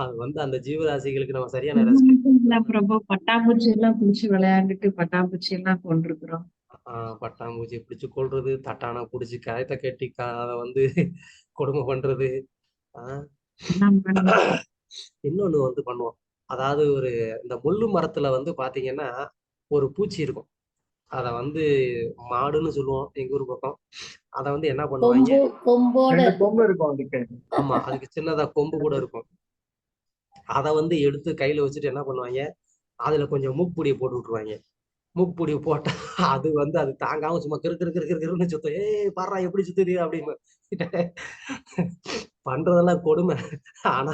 அது வந்து அந்த ஜீவராசிகளுக்கு நம்ம சரியான பிரபு பட்டாம்பூச்சி எல்லாம் பிடிச்சி விளையாண்டுட்டு பட்டாம்பூச்சி எல்லாம் கொண்டிருக்கிறோம். பட்டாம்பூச்சி பிடிச்சு கொள்றது, தட்டான பிடிச்சி கயத்தை கட்டி அதை வந்து கொடுமை பண்றது. இன்னொன்னு வந்து பண்ணுவோம், அதாவது ஒரு இந்த முள்ளு மரத்துல வந்து பாத்தீங்கன்னா ஒரு பூச்சி இருக்கும், அத வந்து மாடுன்னு சொல்லுவோம் எங்க ஊர் பக்கம். அதை வந்து என்ன பண்ணுவாங்க, கொம்போட 2 கொம்பு இருக்கும் அதுக்கு. ஆமா அதுக்கு சின்னதா கொம்பு கூட இருக்கும். அதை வந்து எடுத்து கையில வச்சுட்டு என்ன பண்ணுவாங்க, அதுல கொஞ்சம் மூக்குப்பொடியை போட்டு விட்டுருவாங்க. மூக்குப்பொடியை போட்டா அது வந்து அது தாங்காம சும்மா கிறு கிறு கிறு கிறுன்னு சுத்தும். ஏய் பாடுறா எப்படி சுத்துது அப்படின்னு பண்றதெல்லாம் கொடுமை. ஆனா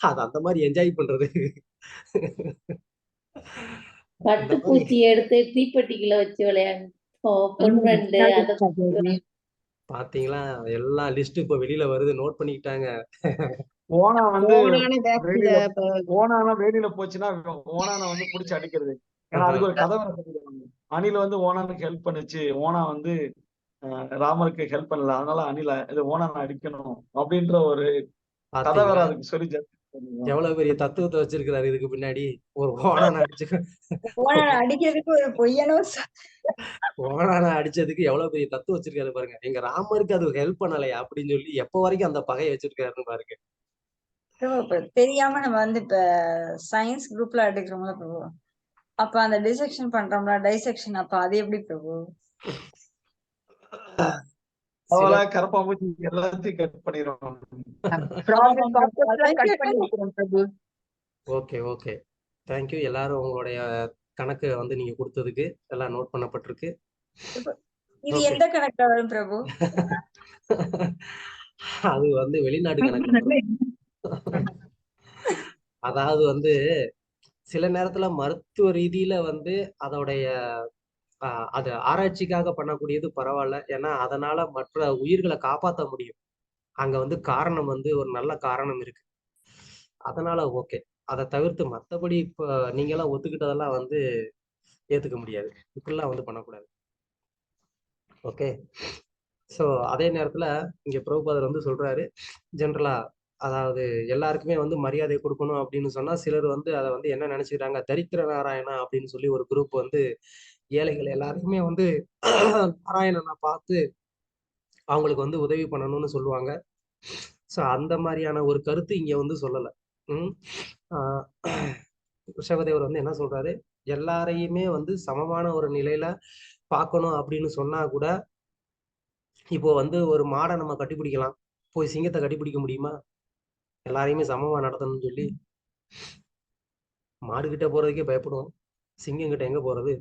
அது அந்த மாதிரி என்ஜாய் பண்றது. பட்டுப்பூச்சி எடுத்து தீப்பெட்டிக்குள்ள வச்சு விளையாண்டோம். பொன்வண்டு அதை பாத்தீங்களா, எல்லா லிஸ்ட் இப்ப வெளியில வருது, நோட் பண்ணிக்கிட்டாங்க. ஓனா வந்து ஓனான வேலியில ஓனானா வேலியில போச்சுன்னா ஓனான வந்து புடிச்சு அடிக்கிறது. ஏன்னா அதுக்கு ஒரு கதை வர சொல்லிடுவாங்க. அணில் வந்து ஓனானுக்கு ஹெல்ப் பண்ணுச்சு, ஓனா வந்து ராமருக்கு ஹெல்ப் பண்ணல, அதனால அணில இது ஓனான அடிக்கணும் அப்படின்ற ஒரு கதை வேற பாத்தீங்களா அதுக்கு சொல்லி எவ்வளவு பெரிய தத்துவத்தை வச்சிருக்கிறாரு இதுக்கு பின்னாடி. ஒரு ஓனான அடிச்சு அடிக்கிறதுக்கு ஒரு பொய்யனோ ஓனான அடிச்சதுக்கு எவ்வளவு பெரிய தத்துவம் வச்சிருக்காரு பாருங்க. எங்க ராமருக்கு அது ஹெல்ப் பண்ணலையா அப்படின்னு சொல்லி எப்ப வரைக்கும் அந்த பகையை வச்சிருக்காருன்னு பாருங்க. தெரியாம நம்ம வந்து இப்ப சயின்ஸ் குரூப்ல எடுக்கிறோம்ல பிரபு, அப்ப அந்த டிசெக்ஷன் பண்றோம்ல டைசெக்ஷன், அப்ப அது எப்படி பிரபு? அவள கரப்பாம்பூச்சி எல்லாத்தையும் கட் பண்ணிடுவோம். Okay okay, thank you. எல்லாரும் உங்களுடைய கணக்கு வந்து நீங்க கொடுத்ததுக்கு எல்லாம் நோட் பண்ணப்பட்டிருக்கு. இது எந்த கணக்குல வரும் பிரபு? அது வந்து வெளிநாட்டு கணக்கு. அதாவது வந்து சில நேரத்துல மருத்துவ ரீதியில வந்து அதோடைய அது ஆராய்ச்சிக்காக பண்ணக்கூடியது பரவாயில்ல. ஏன்னா அதனால மற்ற உயிர்களை காப்பாற்ற முடியும். அங்க வந்து காரணம் வந்து ஒரு நல்ல காரணம் இருக்கு, அதனால ஓகே. அதை தவிர்த்து மற்றபடி இப்ப நீங்க எல்லாம் ஒத்துக்கிட்டதெல்லாம் வந்து ஏத்துக்க முடியாது. இப்படிலாம் வந்து பண்ணக்கூடாது. ஓகே. ஸோ அதே நேரத்துல இங்க பிரபுபாதர் வந்து சொல்றாரு, ஜென்ரலா அதாவது எல்லாருக்குமே வந்து மரியாதை கொடுக்கணும் அப்படின்னு சொன்னா, சிலர் வந்து அதை வந்து என்ன நினைச்சுக்கிறாங்க, தரித்திர நாராயணா அப்படின்னு சொல்லி ஒரு குரூப் வந்து ஏழைகள் எல்லாருக்குமே வந்து நாராயணனை பார்த்து அவங்களுக்கு வந்து உதவி பண்ணணும்னு சொல்லுவாங்க. ஸோ அந்த மாதிரியான ஒரு கருத்து இங்க வந்து சொல்லல. ரிஷபதேவர் வந்து என்ன சொல்றாரு, எல்லாரையுமே வந்து சமமான ஒரு நிலையில பார்க்கணும் அப்படின்னு சொன்னா கூட, இப்போ வந்து ஒரு மாடை நம்ம கட்டிப்பிடிக்கலாம், போய் சிங்கத்தை கட்டிப்பிடிக்க முடியுமா? எல்லாரையுமே சமமா நடத்தணும்னு சொல்லி மாடு கிட்ட போறதுக்கே பயப்படுவோம், சிங்கம் கிட்ட எங்க போறது?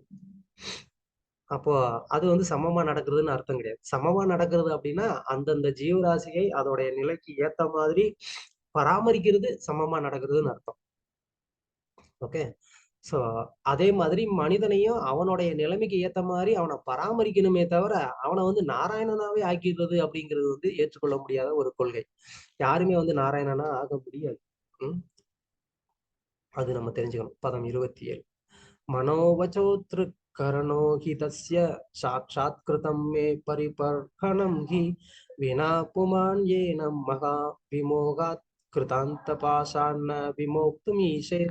அப்போ அது வந்து சமமா நடக்கிறதுன்னு அர்த்தம் கிடையாது. சமமா நடக்கிறது அப்படின்னா அந்தந்த ஜீவராசியை அதோடைய நிலைக்கு ஏத்த மாதிரி பராமரிக்கிறது சமமா நடக்கிறதுன்னு அர்த்தம். ஓகே. ஸோ அதே மாதிரி மனிதனையும் அவனுடைய நிலைமைக்கு ஏத்த மாதிரி அவனை பராமரிக்கணுமே தவிர அவனை வந்து நாராயணனாவே ஆக்கிடுறது அப்படிங்கிறது வந்து ஏற்றுக்கொள்ள முடியாத ஒரு கொள்கை. யாருமே வந்து நாராயணனா ஆக முடியாது. அது நம்ம தெரிஞ்சுக்கணும். பதம் 27. மனோவச்சோத்ரு கரணோ ஹி தஸ்ய சாட்சாத் கிருதம் மே பரிபர்ஹணம் ஹி வினா புமான் ஏனம் மகா விமோகாத் கிருதாந்த பாஷான்ன விமோக்துமீஷே.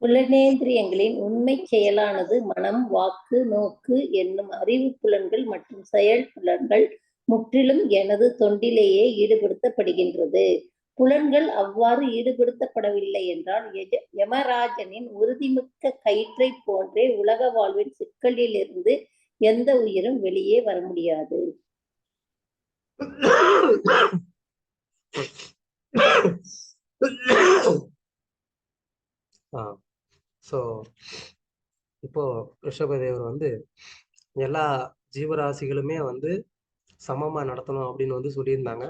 புலனேந்திரியங்களின் உண்மை செயலானது மனம், வாக்கு, நோக்கு என்னும் அறிவு புலன்கள் மற்றும் செயல் புலன்கள் முற்றிலும் எனது தொண்டிலேயே ஈடுபடுத்தப்படுகின்றது. புலன்கள் அவ்வாறு ஈடுபடுத்தப்படவில்லை என்றால் யமராஜனின் உறுதிமிக்க கயிற்றை போன்றே உலக வாழ்வின் சிக்கலில் இருந்து எந்த உயிரும் வெளியே வர முடியாது. ஸோ இப்போ ரிஷபதேவர் வந்து எல்லா ஜீவராசிகளுமே வந்து சமமா நடத்தணும் அப்படின்னு வந்து சொல்லியிருந்தாங்க.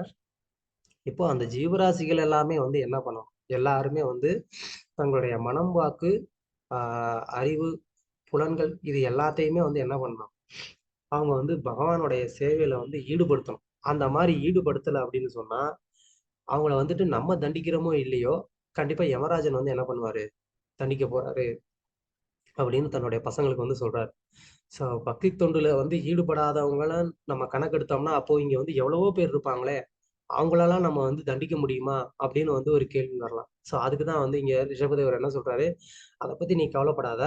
இப்போ அந்த ஜீவராசிகள் எல்லாமே வந்து என்ன பண்ணணும், எல்லாருமே வந்து தங்களுடைய மனம், வாக்கு, அறிவு, புலன்கள் இது எல்லாத்தையுமே வந்து என்ன பண்ணணும், அவங்க வந்து பகவானுடைய சேவையில வந்து ஈடுபடுத்தணும். அந்த மாதிரி ஈடுபடுத்தலை அப்படின்னு சொன்னா அவங்கள வந்துட்டு நம்ம தண்டிக்கிறோமோ இல்லையோ, கண்டிப்பா யமராஜன் வந்து என்ன பண்ணுவாரு, தண்டிக்க போறாரு அப்படின்னு தன்னுடைய பசங்களுக்கு வந்து சொல்றாரு. ஸோ பக்தி தொண்டுல வந்து ஈடுபடாதவங்கள நம்ம கணக்கெடுத்தோம்னா அப்போ இங்க வந்து எவ்வளவோ பேர் இருப்பாங்களே, அவங்களெல்லாம் நம்ம வந்து தண்டிக்க முடியுமா அப்படின்னு வந்து ஒரு கேள்வி வரலாம். ஸோ அதுக்குதான் வந்து இங்க ரிஷபதேவர் என்ன சொல்றாரு, அதை பத்தி நீ கவலைப்படாத.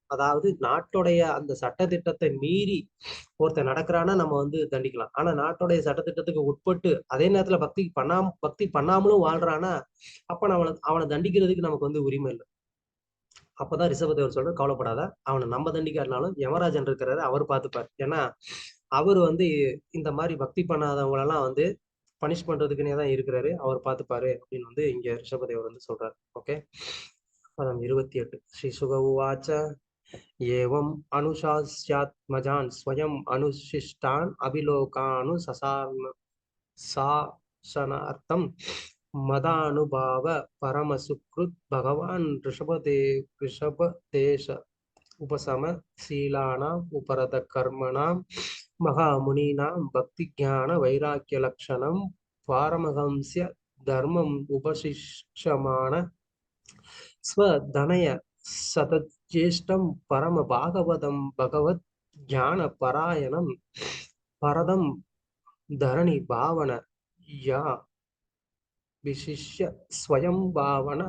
அதாவது நாட்டுடைய அந்த சட்டத்திட்டத்தை மீறி ஒருத்தர் நடக்கிறான்னா நம்ம வந்து தண்டிக்கலாம். ஆனா நாட்டுடைய சட்டத்திட்டத்துக்கு உட்பட்டு அதே நேரத்துல பக்தி பண்ணாமலும் வாழ்றானா அப்ப அவனை தண்டிக்கிறதுக்கு நமக்கு வந்து உரிமை இல்லை. அப்பதான் ரிஷபதேவர் சொல்ற, கவலைப்படாத, அவனை நம்ம தண்டிக்காட்டினாலும் யமராஜன் இருக்கிறாரு, அவர் பார்த்துப்பார். ஏன்னா அவர் வந்து இந்த மாதிரி பக்தி பண்ணாதவங்களெல்லாம் வந்து பனிஷ் பண்றதுக்குன்னே தான் இருக்கிறாரு, அவர் பார்த்துப்பாரு அப்படின்னு வந்து இங்க ரிஷபதேவர் வந்து சொல்றாரு. ஓகே, பதம் 28. ஸ்ரீ சுக உவாச்ச ஏவம் அனுசாஸ்யாத்மஜான் ஸ்வயம் அனுசிஷ்டான் அபிலோகானு சாசனார்த்தம் மதானுபாவ பரமசுக்ருத் பகவான் ரிஷபதேஷ உபசம சீலானாம் உபரத கர்மணாம் மகாமுனீனாம் பக்தி ஞான வைராக்கிய லட்சணம் பாரமஹம்ஸ்ய தர்மம் உபசிஷமான ஸ்வதனய சதஜேஷ்டம் பரம பாகவதம் பகவத் ஞான பராயணம் பரதம் தரணி பாவன யா விசிஷ்ய ஸ்வயம் பாவன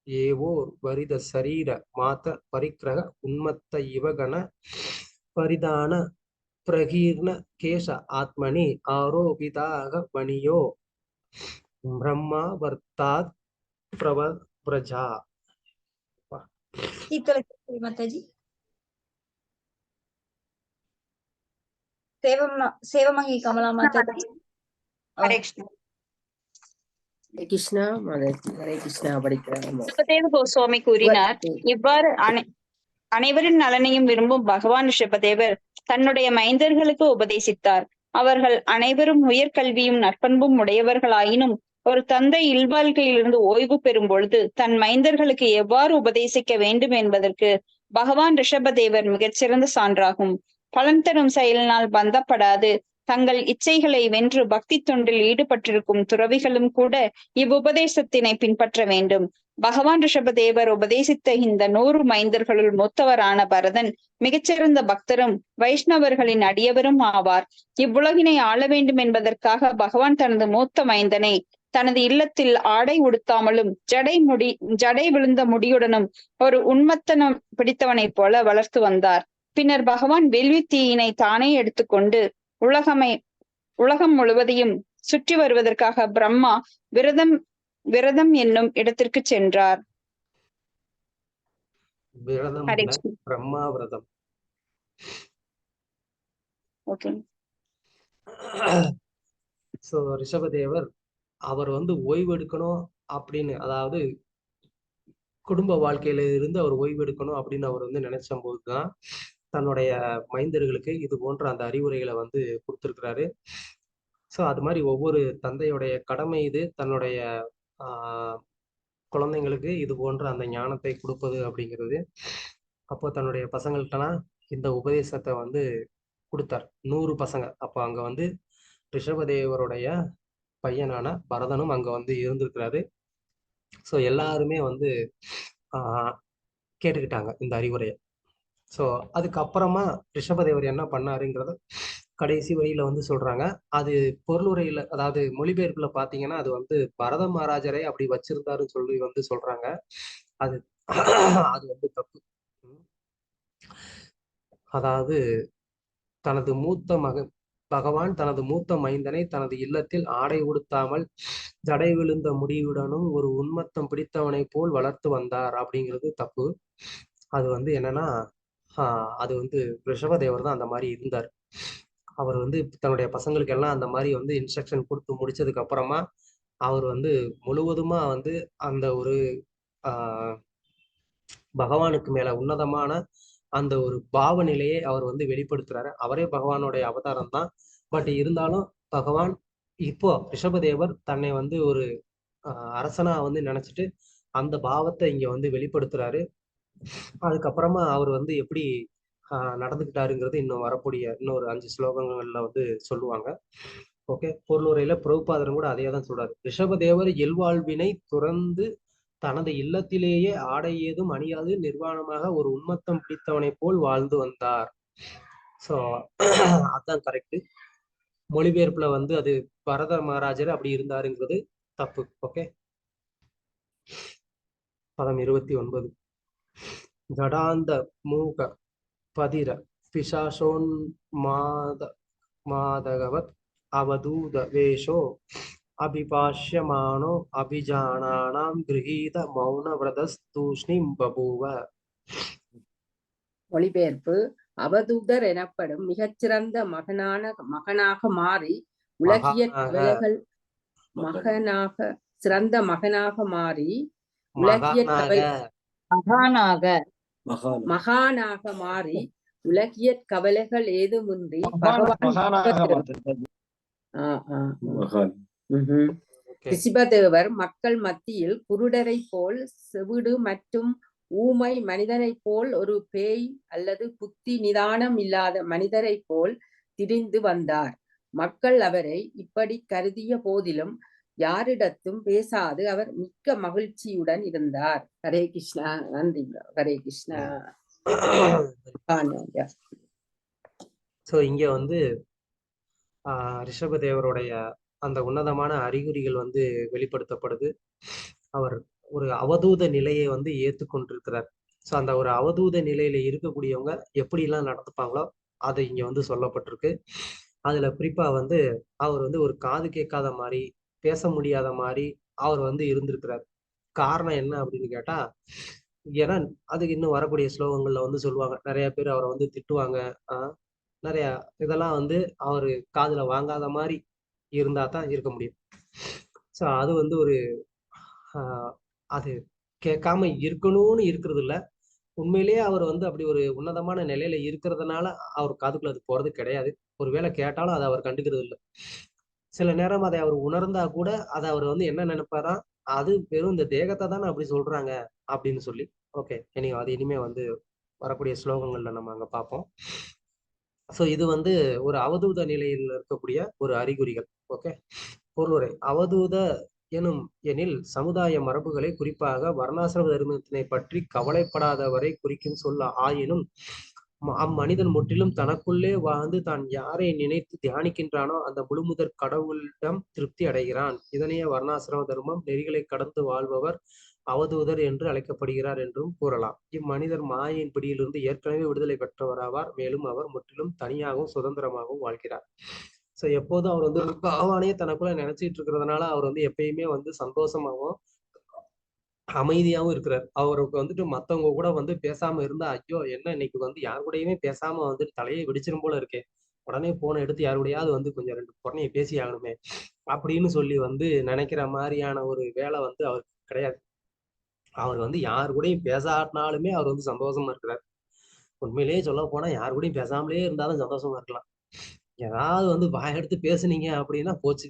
ஏவோர் வரித சரீர மாத பரிக்கிரக உன்மத்த இவகண பரிதான பிரகீர்ண கேச ஆத்மனி ஆரோபிதாக வணியோ பிரம்மா வர்த்தாத் பிரஜா. மாதாஜி சேவமங்கி கமலா மாதாஜி. ஹரே கிருஷ்ணா மாதாஜி. ஹரே கிருஷ்ணா படிக்கிறார். சுகதேவ கோஸ்வாமி கூறினார், இவ்வாறு அனைவரின் நலனையும் விரும்பும் பகவான் ரிஷபதேவர் தன்னுடைய மைந்தர்களுக்கு உபதேசித்தார். அவர்கள் அனைவரும் உயர்கல்வியும் நற்பண்பும் உடையவர்களாயினும் ஒரு தந்தை இல்வாழ்க்கையிலிருந்து ஓய்வு பெறும் பொழுது தன் மைந்தர்களுக்கு எவ்வாறு உபதேசிக்க வேண்டும் என்பதற்கு பகவான் ரிஷபதேவர் மிகச்சிறந்த சான்றாகும். பலன் தரும் செயலினால் பந்தப்படாது தங்கள் இச்சைகளை வென்று பக்தி தொண்டில் ஈடுபட்டிருக்கும் துறவிகளும் கூட இவ்வுபதேசத்தினை பின்பற்ற வேண்டும். பகவான் ரிஷபதேவர் உபதேசித்த இந்த 100 மைந்தர்களுள் மூத்தவரான பரதன் மிகச்சிறந்த பக்தரும் வைஷ்ணவர்களின் அடியவரும் ஆவார். இவ்வுலகினை ஆள வேண்டும் என்பதற்காக பகவான் தனது மூத்த மைந்தனை தனது இல்லத்தில் ஆடை உடுத்தாமலும் ஜடை விழுந்த முடியுடனும் ஒரு உன்மத்தனம் பிடித்தவனைப் போல வளர்த்து வந்தார். பின்னர் பகவான் வேள்வி தீயினை தானே எடுத்துக்கொண்டு உலகம் முழுவதையும் சுற்றி வருவதற்காக பிரம்மா விரதம் என்னும் இடத்திற்கு சென்றார். பிரம்மா விரதம். சோ ரிஷபதேவர் அவர் வந்து ஓய்வு எடுக்கணும் அப்படின்னு, அதாவது குடும்ப வாழ்க்கையில இருந்து அவர் ஓய்வு எடுக்கணும் அப்படின்னு அவர் வந்து நினைச்ச போதுதான் தன்னுடைய மைந்தர்களுக்கு இது போன்ற அந்த அறிவுரைகளை வந்து கொடுத்திருக்கிறாரு. ஸோ அது மாதிரி ஒவ்வொரு தந்தையுடைய கடமை இது, தன்னுடைய குழந்தைங்களுக்கு இது போன்ற அந்த ஞானத்தை கொடுப்பது அப்படிங்கிறது. அப்போ தன்னுடைய பசங்கள்கிட்டலாம் இந்த உபதேசத்தை வந்து கொடுத்தார். 100 பசங்க. அப்போ அங்க வந்து ரிஷபதேவருடைய பையனான பரதனும் அங்க வந்து இருந்திருக்கிறாரு. ஸோ எல்லாருமே வந்து கேட்டுக்கிட்டாங்க இந்த அறிவுரையை. ஸோ அதுக்கப்புறமா ரிஷபதேவர் என்ன பண்ணாருங்கிறத கடைசி வரியில வந்து சொல்றாங்க. அது பொருளுரையில, அதாவது மொழிபெயர்ப்புல பாத்தீங்கன்னா அது வந்து பரத மகாராஜரை அப்படி வச்சிருந்தாருன்னு சொல்லி வந்து சொல்றாங்க. அது வந்து தப்பு. அதாவது தனது மூத்த பகவான் தனது மூத்த மைந்தனை தனது இல்லத்தில் ஆடை உடுத்தாமல் ஜடை விழுந்த முடிவுடனும் ஒரு உன்மத்தம் பிடித்தவனை போல் வளர்த்து வந்தார் அப்படிங்கிறது தப்பு. அது வந்து என்னன்னா அது வந்து ரிஷபதேவர் தான் அந்த மாதிரி இருந்தார். அவர் வந்து தன்னுடைய பசங்களுக்கு எல்லாம் அந்த மாதிரி வந்து இன்ஸ்ட்ரக்ஷன் கொடுத்து முடிச்சதுக்கு அப்புறமா அவர் வந்து முழுவதுமா வந்து அந்த ஒரு பகவானுக்கு மேல உன்னதமான அந்த ஒரு பாவநிலையை அவர் வந்து வெளிப்படுத்துறாரு. அவரே பகவானுடைய அவதாரம் தான். பட் இருந்தாலும் பகவான் இப்போ ரிஷபதேவர் தன்னை வந்து ஒரு அரசனா வந்து நினைச்சிட்டு அந்த பாவத்தை இங்க வந்து வெளிப்படுத்துறாரு. அதுக்கப்புறமா அவர் வந்து எப்படி நடந்துக்கிட்டாருங்கிறது இன்னும் வரக்கூடிய இன்னொரு 5 ஸ்லோகங்கள்ல வந்து சொல்லுவாங்க. ஓகே, பொருளுரையில பிரபுபாதரும் கூட அதே தான் சொல்றாரு. ரிஷபதேவர் இல்வாழ்வினை துறந்து தனது இல்லத்திலேயே ஆடை ஏதும் அணியாது நிர்வாணமாக ஒரு உன்மத்தம் பிடித்தவனை போல் வாழ்ந்து வந்தார். ஸோ அதான் கரெக்டு. மொழிபெயர்ப்புல வந்து அது பரத மகாராஜர் அப்படி இருந்தாருங்கிறது தப்பு. ஓகே, பதம் 29. ஜடாந்த மூக பதிர பிசாசோன் மாதகவத் அவதூத வேஷோ அபிபாஷ்யமானோ அபிஜானானாம் கிரகீத மௌன விரதஸ்தூஷ்ணிம் பபூவ. மொழிபெயர்ப்பு: அவதூதர் எனப்படும் மிகச்சிறந்த மகனாக மாறி உலகிய கவலைகள் மகனாக மாறி உலகிய மகானாக மாறி உலகிய கவலைகள் ஏதுமின்றி ரிஷபதேவர் மக்கள் மத்தியில் குருடரை போல், செவிடு மற்றும் ஊமை மனிதனை போல், ஒரு பேய் அல்லது புத்தி நிதானம் இல்லாத மனிதரை போல் திரிந்து வந்தார். மக்கள் அவரை இப்படி கருதிய போதிலும் யாரிடத்தும் பேசாது அவர் மிக்க மகிழ்ச்சியுடன் இருந்தார். ஹரே கிருஷ்ணா. நன்றி. ஹரே கிருஷ்ணா. சோ இங்க வந்து ரிஷபதேவருடைய அந்த உன்னதமான அறிகுறிகள் வந்து வெளிப்படுத்தப்படுது. அவர் ஒரு அவதூத நிலையை வந்து ஏற்றுக்கொண்டிருக்கிறார். ஸோ அந்த ஒரு அவதூத நிலையில இருக்கக்கூடியவங்க எப்படிலாம் நடந்துப்பாங்களோ அது இங்க வந்து சொல்லப்பட்டிருக்கு. அதுல குறிப்பா வந்து அவர் வந்து ஒரு காது கேட்காத மாதிரி, பேச முடியாத மாதிரி அவர் வந்து இருந்திருக்கிறார். காரணம் என்ன அப்படின்னு கேட்டா, ஏன்னா அதுக்கு இன்னும் வரக்கூடிய ஸ்லோகங்கள்ல வந்து சொல்லுவாங்க, நிறைய பேர் அவரை வந்து திட்டுவாங்க. நிறைய இதெல்லாம் வந்து அவரு காதுல வாங்காத மாதிரி இருந்தா தான் இருக்க முடியும். ஸோ அது வந்து ஒரு அது கேட்காம இருக்கணும்னு இருக்கிறது இல்ல. உண்மையிலேயே அவர் வந்து அப்படி ஒரு உன்னதமான நிலையில இருக்கிறதுனால அவர் காதுக்குள்ள அது போறது கிடையாது. ஒருவேளை கேட்டாலும் அதை அவர் கண்டுக்கிறது இல்லை. சில நேரம் அதை அவர் உணர்ந்தா கூட அதை அவர் வந்து என்ன நினைப்பாரா, அது வெறும் இந்த தேகத்தை தானே அப்படி சொல்றாங்க அப்படின்னு சொல்லி. ஓகே, அது இனிமே வந்து வரக்கூடிய ஸ்லோகங்கள்ல நம்ம அங்க பார்ப்போம். ஸோ இது வந்து ஒரு அவதூத நிலையில் இருக்கக்கூடிய ஒரு அறிகுறிகள். ஓகே, பொருளுரை. அவதூத எனில் சமுதாய மரபுகளை, குறிப்பாக வர்ணாசிரம தர்மத்தினை பற்றி கவலைப்படாதவரை குறிக்கும் சொல்ல ஆயினும், அம்மனிதன் முற்றிலும் தனக்குள்ளே வாழ்ந்து தான் யாரை நினைத்து தியானிக்கின்றானோ அந்த முழுமுதற் கடவுளிடம் திருப்தி அடைகிறான். இதனையே வர்ணாசிரம தர்மம் நெறிகளை கடந்து வாழ்பவர் அவதூதர் என்று அழைக்கப்படுகிறார் என்றும் கூறலாம். இம்மனிதர் மாயையின் பிடியிலிருந்து ஏற்கனவே விடுதலை பெற்றவராவார். மேலும் அவர் முற்றிலும் தனியாகவும் சுதந்திரமாகவும் வாழ்கிறார். ஸோ எப்போதும் அவர் வந்து பகவானே தனக்குள்ள நினைச்சிட்டு இருக்கிறதுனால அவர் வந்து எப்பயுமே வந்து சந்தோஷமாகவும் அமைதியாகவும் இருக்கிறார். அவருக்கு வந்துட்டு மத்தவங்க கூட வந்து பேசாம இருந்தா, ஐயோ என்ன இன்னைக்கு வந்து யாரு கூடயுமே பேசாம வந்துட்டு தலையை வெடிச்சிரும் போல இருக்கே, உடனே போனை எடுத்து யாரு கூடயாவது வந்து கொஞ்சம் 2 பொண்ணையை பேசி ஆகணுமே அப்படின்னு சொல்லி வந்து நினைக்கிற மாதிரியான ஒரு வேலை வந்து அவருக்கு கிடையாது. அவர் வந்து யாரு கூடயும் பேசாட்டினாலுமே அவர் வந்து சந்தோஷமா இருக்கிறார். உண்மையிலேயே சொல்ல போனா யாரு கூடயும் பேசாமலே இருந்தாலும் சந்தோஷமா இருக்கலாம். ஏதாவது வந்து வாயெடுத்து பேசுனீங்க அப்படின்னா போச்சு,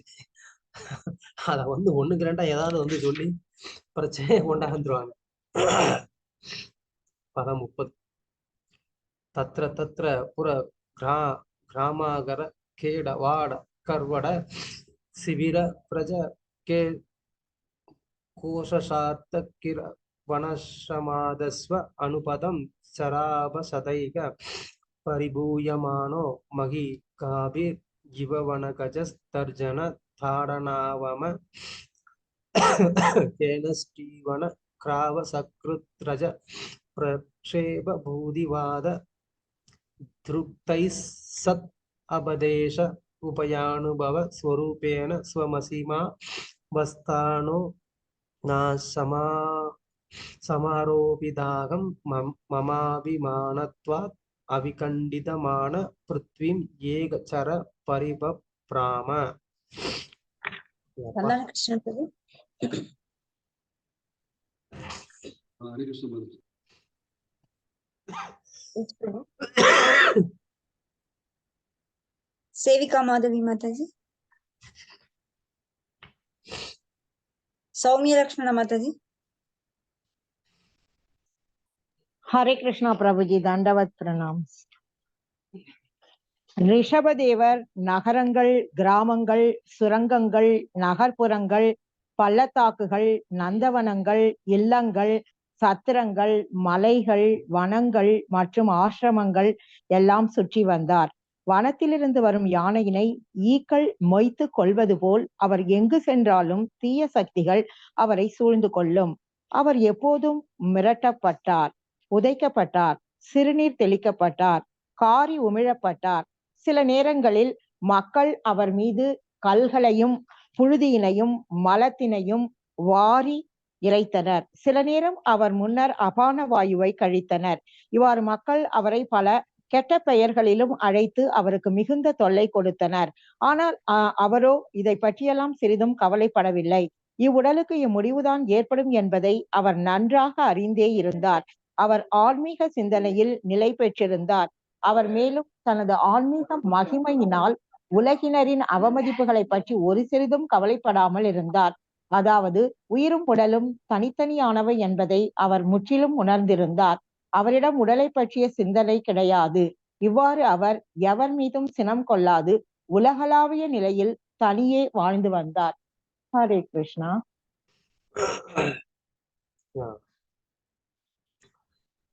அத வந்து 1க்கு 2 ஏதாவது வந்து சொல்லி பிரச்சனையை கொண்டாந்துருவாங்க. பதம் 30. தத்ர தத்ர புற கிராமாகர கேட வாட கர்வட சிவிர பிரஜ கே கோஷார்த்த கிர வனசமாதஸ்வ அனுபதம் சராப சதைக பரிபூயமானோ மகி காபிர் ஜிவவனகஜஸ்தர்ஜன தாடனாவம கேன ஸ்ரீவன கிராவ சக்ருத்ரஜ பிரக்ஷேப பூதிவாத திருப்தை சத் அபதேச உபயானுபவ ஸ்வரூபேன ஸ்வமசிமா வஸ்தானோ சமாரோபிதாகம் மமாபிமானத்வாத் அவிகண்டிதமான பிருத்வீம் ஏகச்சர பரிபப்ராம. சேவிகா மாதவி மாதாஜி. सौम्य लक्ष्मण माता जी. हरे कृष्णा प्रभु जी, दंडवत प्रणाम. ரிஷபதேவர் நகரங்கள், கிராமங்கள், சுரங்கங்கள், நகர்ப்புறங்கள், பள்ளத்தாக்குகள், நந்தவனங்கள், இல்லங்கள், சத்திரங்கள், மலைகள், வனங்கள் மற்றும் ஆசிரமங்கள் எல்லாம் சுற்றி வந்தார். வனத்திலிருந்து வரும் யானையினை ஈக்கள் மொய்த்து கொள்வது போல் அவர் எங்கு சென்றாலும் தீய சக்திகள் அவரை சூழ்ந்து கொள்ளும். அவர் எப்போதும் மிரட்டப்பட்டார், உதைக்கப்பட்டார், சிறுநீர் தெளிக்கப்பட்டார், காரி உமிழப்பட்டார். சில நேரங்களில் மக்கள் அவர் மீது கல்களையும் புழுதியினையும் மலத்தினையும் வாரி இறைத்தனர். சில நேரம் அவர் முன்னர் அபான வாயுவை கழித்தனர். இவ்வாறு மக்கள் அவரை பல கெட்ட பெயர்களிலும் அழைத்து அவருக்கு மிகுந்த தொல்லை கொடுத்தனர். ஆனால் அவரோ இதை பற்றியெல்லாம் சிறிதும் கவலைப்படவில்லை. இவ்வுடலுக்கு இம்முடிவுதான் ஏற்படும் என்பதை அவர் நன்றாக அறிந்தே இருந்தார். அவர் ஆன்மீக சிந்தனையில் நிலை பெற்றிருந்தார். அவர் மேலும் தனது ஆன்மீக மகிமையினால் உலகினரின் அவமதிப்புகளை பற்றி ஒரு சிறிதும் கவலைப்படாமல் இருந்தார். அதாவது உயிரும் உடலும் தனித்தனியானவை என்பதை அவர் முற்றிலும் உணர்ந்திருந்தார். அவரிடம் உடலை பற்றிய சிந்தனை கிடையாது. இவ்வாறு அவர் எவர் மீதும் சினம் கொள்ளாது உலகளாவிய நிலையில் தனியே வாழ்ந்து வந்தார். ஹரே கிருஷ்ணா.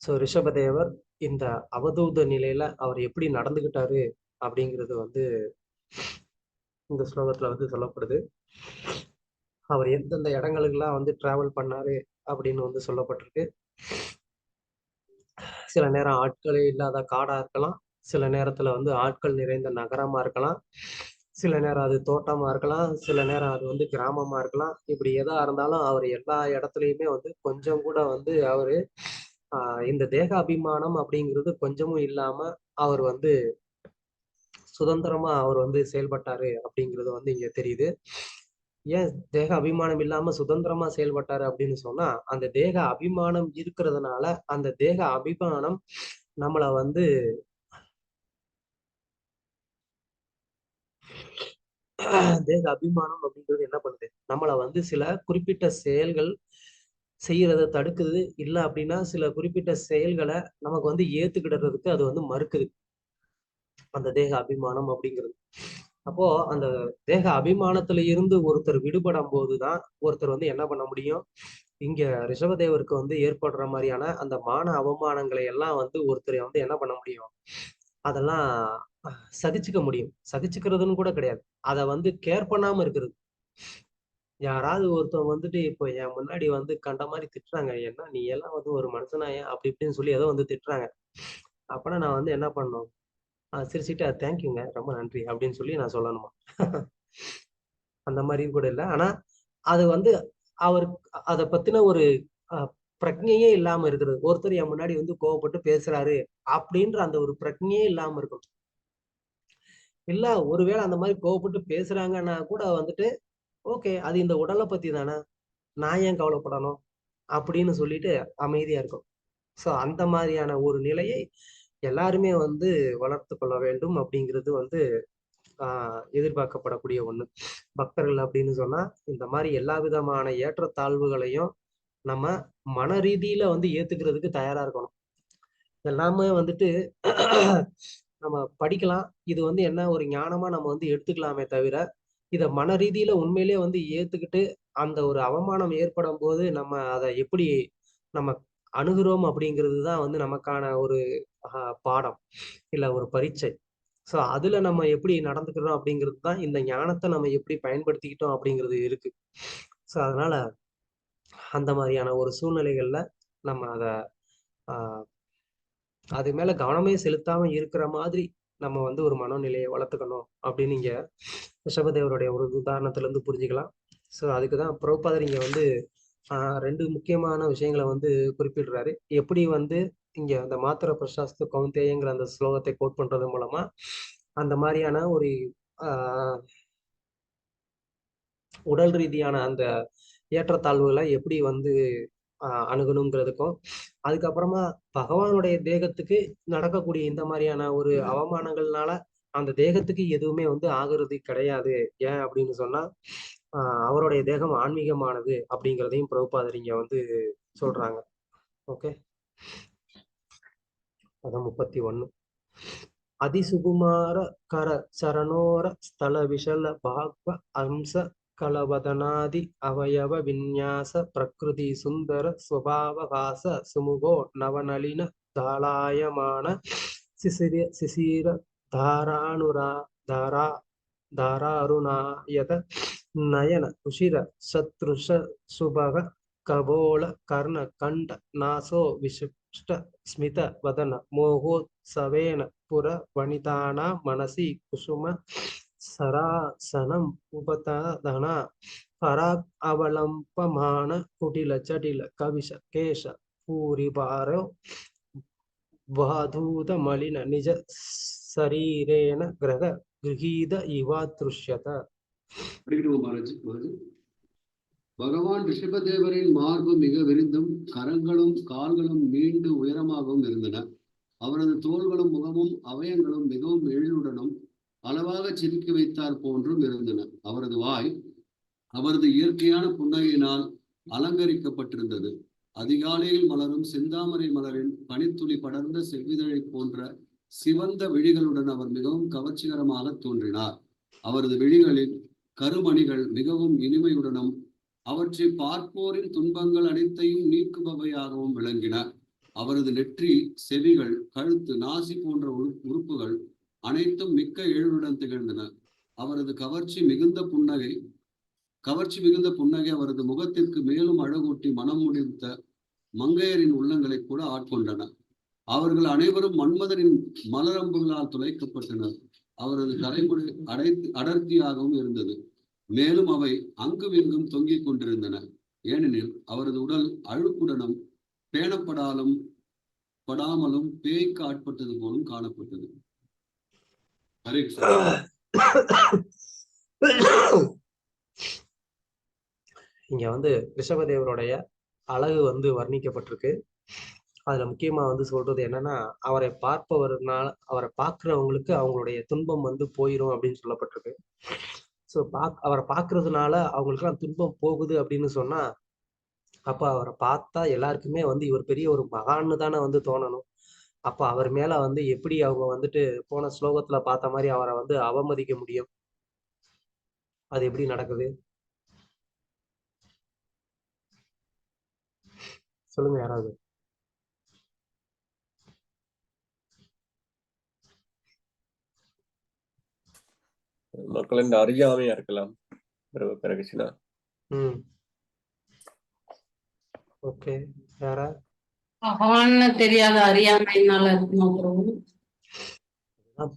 சோ ரிஷபதேவர் இந்த அவதூத நிலையில அவர் எப்படி நடந்துகிட்டாரு அப்படிங்கிறது வந்து இந்த ஸ்லோகத்துல வந்து சொல்லப்படுது. அவர் எந்தெந்த இடங்களுக்கெல்லாம் வந்து டிராவல் பண்ணாரு அப்படின்னு வந்து சொல்லப்பட்டிருக்கு. சில நேரம் ஆட்களே இல்லாத காடா இருக்கலாம், சில நேரத்துல வந்து ஆட்கள் நிறைந்த நகரமா இருக்கலாம், சில நேரம் அது தோட்டமா இருக்கலாம், சில நேரம் அது வந்து கிராமமா இருக்கலாம். இப்படி எதா இருந்தாலும் அவர் எல்லா இடத்துலயுமே வந்து கொஞ்சம் கூட வந்து அவரு இந்த தேக அபிமானம் அப்படிங்கிறது கொஞ்சமும் இல்லாம அவர் வந்து சுதந்திரமா அவர் வந்து செயல்பட்டாரு அப்படிங்கிறது வந்து இங்க தெரியுது. ஏன் தேக அபிமானம் இல்லாம சுதந்திரமா செயல்பட்டாரு அப்படின்னு சொன்னா, அந்த தேக அபிமானம் இருக்கிறதுனால அந்த தேக அபிமானம் நம்மள வந்து தேக அபிமானம் அப்படிங்கிறது என்ன பண்ணுது, நம்மள வந்து சில குறிப்பிட்ட செயல்கள் செய்யறத தடுக்குது. இல்ல அப்படின்னா சில குறிப்பிட்ட செயல்களை நமக்கு வந்து ஏத்துக்கிடுறதுக்கு அது வந்து மறுக்குது, அந்த தேக அபிமானம் அப்படிங்கிறது. அப்போ அந்த தேக அபிமானத்துல இருந்து ஒருத்தர் விடுபடும் போதுதான் ஒருத்தர் வந்து என்ன பண்ண முடியும், இங்க ரிஷபதேவருக்கு வந்து ஏற்படுற மாதிரியான அந்த மான அவமானங்களை எல்லாம் வந்து ஒருத்தரை வந்து என்ன பண்ண முடியும், அதெல்லாம் சகிச்சுக்க முடியும். சகிச்சுக்கிறதுன்னு கூட கிடையாது, அதை வந்து கேர் பண்ணாம இருக்கிறது. யாராவது ஒருத்தவங்க வந்துட்டு இப்போ என் முன்னாடி வந்து கண்ட மாதிரி திட்டுறாங்க, என்ன நீ எல்லாம் வந்து ஒரு மனுஷனாயா அப்படி இப்படின்னு சொல்லி ஏதோ வந்து திட்டுறாங்க. அப்பனா நான் வந்து என்ன பண்ணணும், சிரிச்சுட்டு தேங்க்யூங்க ரொம்ப நன்றி அப்படின்னு சொல்லி நான் சொல்லணுமா? அந்த மாதிரியும் கூட இல்லை. ஆனா அது வந்து அவருக்கு அதை பத்தின ஒரு பிரஜையே இல்லாம இருக்கிறது. ஒருத்தர் என் முன்னாடி வந்து கோவப்பட்டு பேசுறாரு அப்படின்ற அந்த ஒரு பிரஜையே இல்லாம இருக்கும். இல்ல ஒருவேளை அந்த மாதிரி கோவப்பட்டு பேசுறாங்கன்னா கூட வந்துட்டு ஓகே, அது இந்த உடலை பத்தி தானே, நான் ஏன் கவலைப்படணும் அப்படின்னு சொல்லிட்டு அமைதியா இருக்கும். சோ அந்த மாதிரியான ஒரு நிலையை எல்லாருமே வந்து வளர்த்து கொள்ள வேண்டும் அப்படிங்கிறது வந்து எதிர்பார்க்கப்படக்கூடிய ஒண்ணு. பக்தர்கள் அப்படின்னு சொன்னா இந்த மாதிரி எல்லா விதமான ஏற்றத்தாழ்வுகளையும் நம்ம மன ரீதியில வந்து ஏத்துக்கிறதுக்கு தயாரா இருக்கணும். எல்லாமே வந்துட்டு நம்ம படிக்கலாம், இது வந்து என்ன ஒரு ஞானமா நம்ம வந்து எடுத்துக்கலாமே தவிர, இத மன ரீதியில உண்மையிலேயே வந்து ஏத்துக்கிட்டு அந்த ஒரு அவமானம் ஏற்படும் போது நம்ம அதை எப்படி நம்ம அணுகிறோம் அப்படிங்கிறது தான் வந்து நமக்கான ஒரு பாடம், இல்ல ஒரு பரீட்சை. சோ அதுல நம்ம எப்படி நடந்துக்கிறோம் அப்படிங்கிறது தான் இந்த ஞானத்தை நம்ம எப்படி பயன்படுத்திக்கிட்டோம் அப்படிங்கிறது இருக்கு. சோ அதனால அந்த மாதிரியான ஒரு சூழ்நிலைகள்ல நம்ம அதை அது மேல கவனமே செலுத்தாம இருக்கிற மாதிரி நம்ம வந்து ஒரு மனோநிலையை வளர்த்துக்கணும் அப்படின்னு இங்க ரிஷபதேவருடைய ஒரு உதாரணத்துல இருந்து புரிஞ்சுக்கலாம். சோ அதுக்குதான் பிரபுபாதர் இங்க வந்து 2 முக்கியமான விஷயங்களை வந்து குறிப்பிடுறாரு. எப்படி வந்து இங்க அந்த மாத்திர பிரசாஸ்து கௌந்தேயங்கிற அந்த ஸ்லோகத்தை கோட் பண்றது மூலமா அந்த மாதிரியான ஒரு உடல் ரீதியான அந்த ஏற்றத்தாழ்வுகளை எப்படி வந்து அணுகணுங்கிறதுக்கும், அதுக்கப்புறமா பகவானுடைய தேகத்துக்கு நடக்கக்கூடிய இந்த மாதிரியான ஒரு அவமானங்கள்னால அந்த தேகத்துக்கு எதுவுமே வந்து ஆகுறது கிடையாது. ஏன் அப்படின்னு சொன்னா அவருடைய தேகம் ஆன்மீகமானது அப்படிங்கிறதையும் பிரபுபாதர் இங்க வந்து சொல்றாங்க. ஓகே, அதான் 31. அதிசுகுமார கர சரணோர ஸ்தல விஷல பாக்வ அம்ச கலவதனாதி அவயவ விந்யாச பிரகிருதி சுந்தர ஸ்வபாவகாச சுமுகோ நவநளின தாளாயமான சிசிர தாராணுரா தாராருணாயத நயன உஷிர சத்ருஷ சுபக கபோல கர்ண கண்ட நாசோ விசிஷ்ட ஸ்மித வதன மோகோத்சவேன புர வனிதானா மனசி குசும சராசனம் உபதாதன பராக் அவலம்பமான குடில ஜடில கவிஷ கேஷ பூரிபாரோ வாதூத மலின நிஜ சரீரேன கிரக கிரகீத இவா திருஷ்யத. பகவான் ரிஷபதேவரின் மார்பு மிக விரிந்தும் கரங்களும் கால்களும் நீண்டு உயரமாகவும் இருந்தன. அவரது தோள்களும் முகமும் அவயங்களும் மிகவும் எழிலுடனும் அளவாக செதுக்கி வைத்தார் போன்றும் இருந்தன. அவரது வாய் அவரது இயற்கையான புன்னகையினால் அலங்கரிக்கப்பட்டிருந்தது. அதிகாலையில் மலரும் செந்தாமரை மலரின் பனித்துளி படர்ந்த செவ்விதழை போன்ற சிவந்த விழிகளுடன் அவர் மிகவும் கவர்ச்சிகரமாக தோன்றினார். அவரது விழிகளில் கருமணிகள் மிகவும் இனிமையுடனும் அவற்றை பார்ப்போரின் துன்பங்கள் அனைத்தையும் நீக்குபவையாகவும் விளங்கின. அவரது நெற்றி, செவிகள், கழுத்து, நாசி போன்ற உறுப்புகள் அனைத்தும் மிக்க எழுவுடன் திகழ்ந்தன. அவரது கவர்ச்சி மிகுந்த புன்னகை அவரது முகத்திற்கு மேலும் அழகூட்டி மனம் முடித்த மங்கையரின் உள்ளங்களை கூட ஆட்கொண்டன. அவர்கள் அனைவரும் மன்மதனின் மலரம்புகளால் துளைக்கப்பட்டனர். அவரது தலைமுடி அடர்த்தியாகவும் இருந்தது. மேலும் அவை அங்கும் இங்கும் தொங்கிக் கொண்டிருந்தன. ஏனெனில் அவரது உடல் அழுக்குடனும் படாமலும் பேய்க்கு ஆட்பட்டது போலும் காணப்பட்டது. ஹரே கிருஷ்ணா. இங்க வந்து ரிஷபதேவருடைய அழகு வந்து வர்ணிக்கப்பட்டிருக்கு. அதுல முக்கியமா வந்து சொல்றது என்னன்னா, அவரை பார்க்கிறவங்களுக்கு அவங்களுடைய துன்பம் வந்து போயிரும் அப்படின்னு சொல்லப்பட்டிருக்கு. ஸோ அவரை பார்க்கறதுனால அவங்களுக்குலாம் துன்பம் போகுது அப்படின்னு சொன்னா, அப்ப அவரை பார்த்தா எல்லாருக்குமே வந்து இவர் பெரிய ஒரு மகான்னு தானே வந்து தோணணும். அப்ப அவர் மேல வந்து எப்படி அவங்க வந்துட்டு போன ஸ்லோகத்துல பார்த்த மாதிரி அவரை வந்து அவமதிக்க முடியும்? அது எப்படி நடக்குது? சொல்லுங்க யாராவது. மக்களின் அறியாமையா இருக்கலாம். கிருஷ்ணா. ஓகே, யாரா? பகவான்னு தெரியாத அறியாமையினால இருக்குமா பிரபு?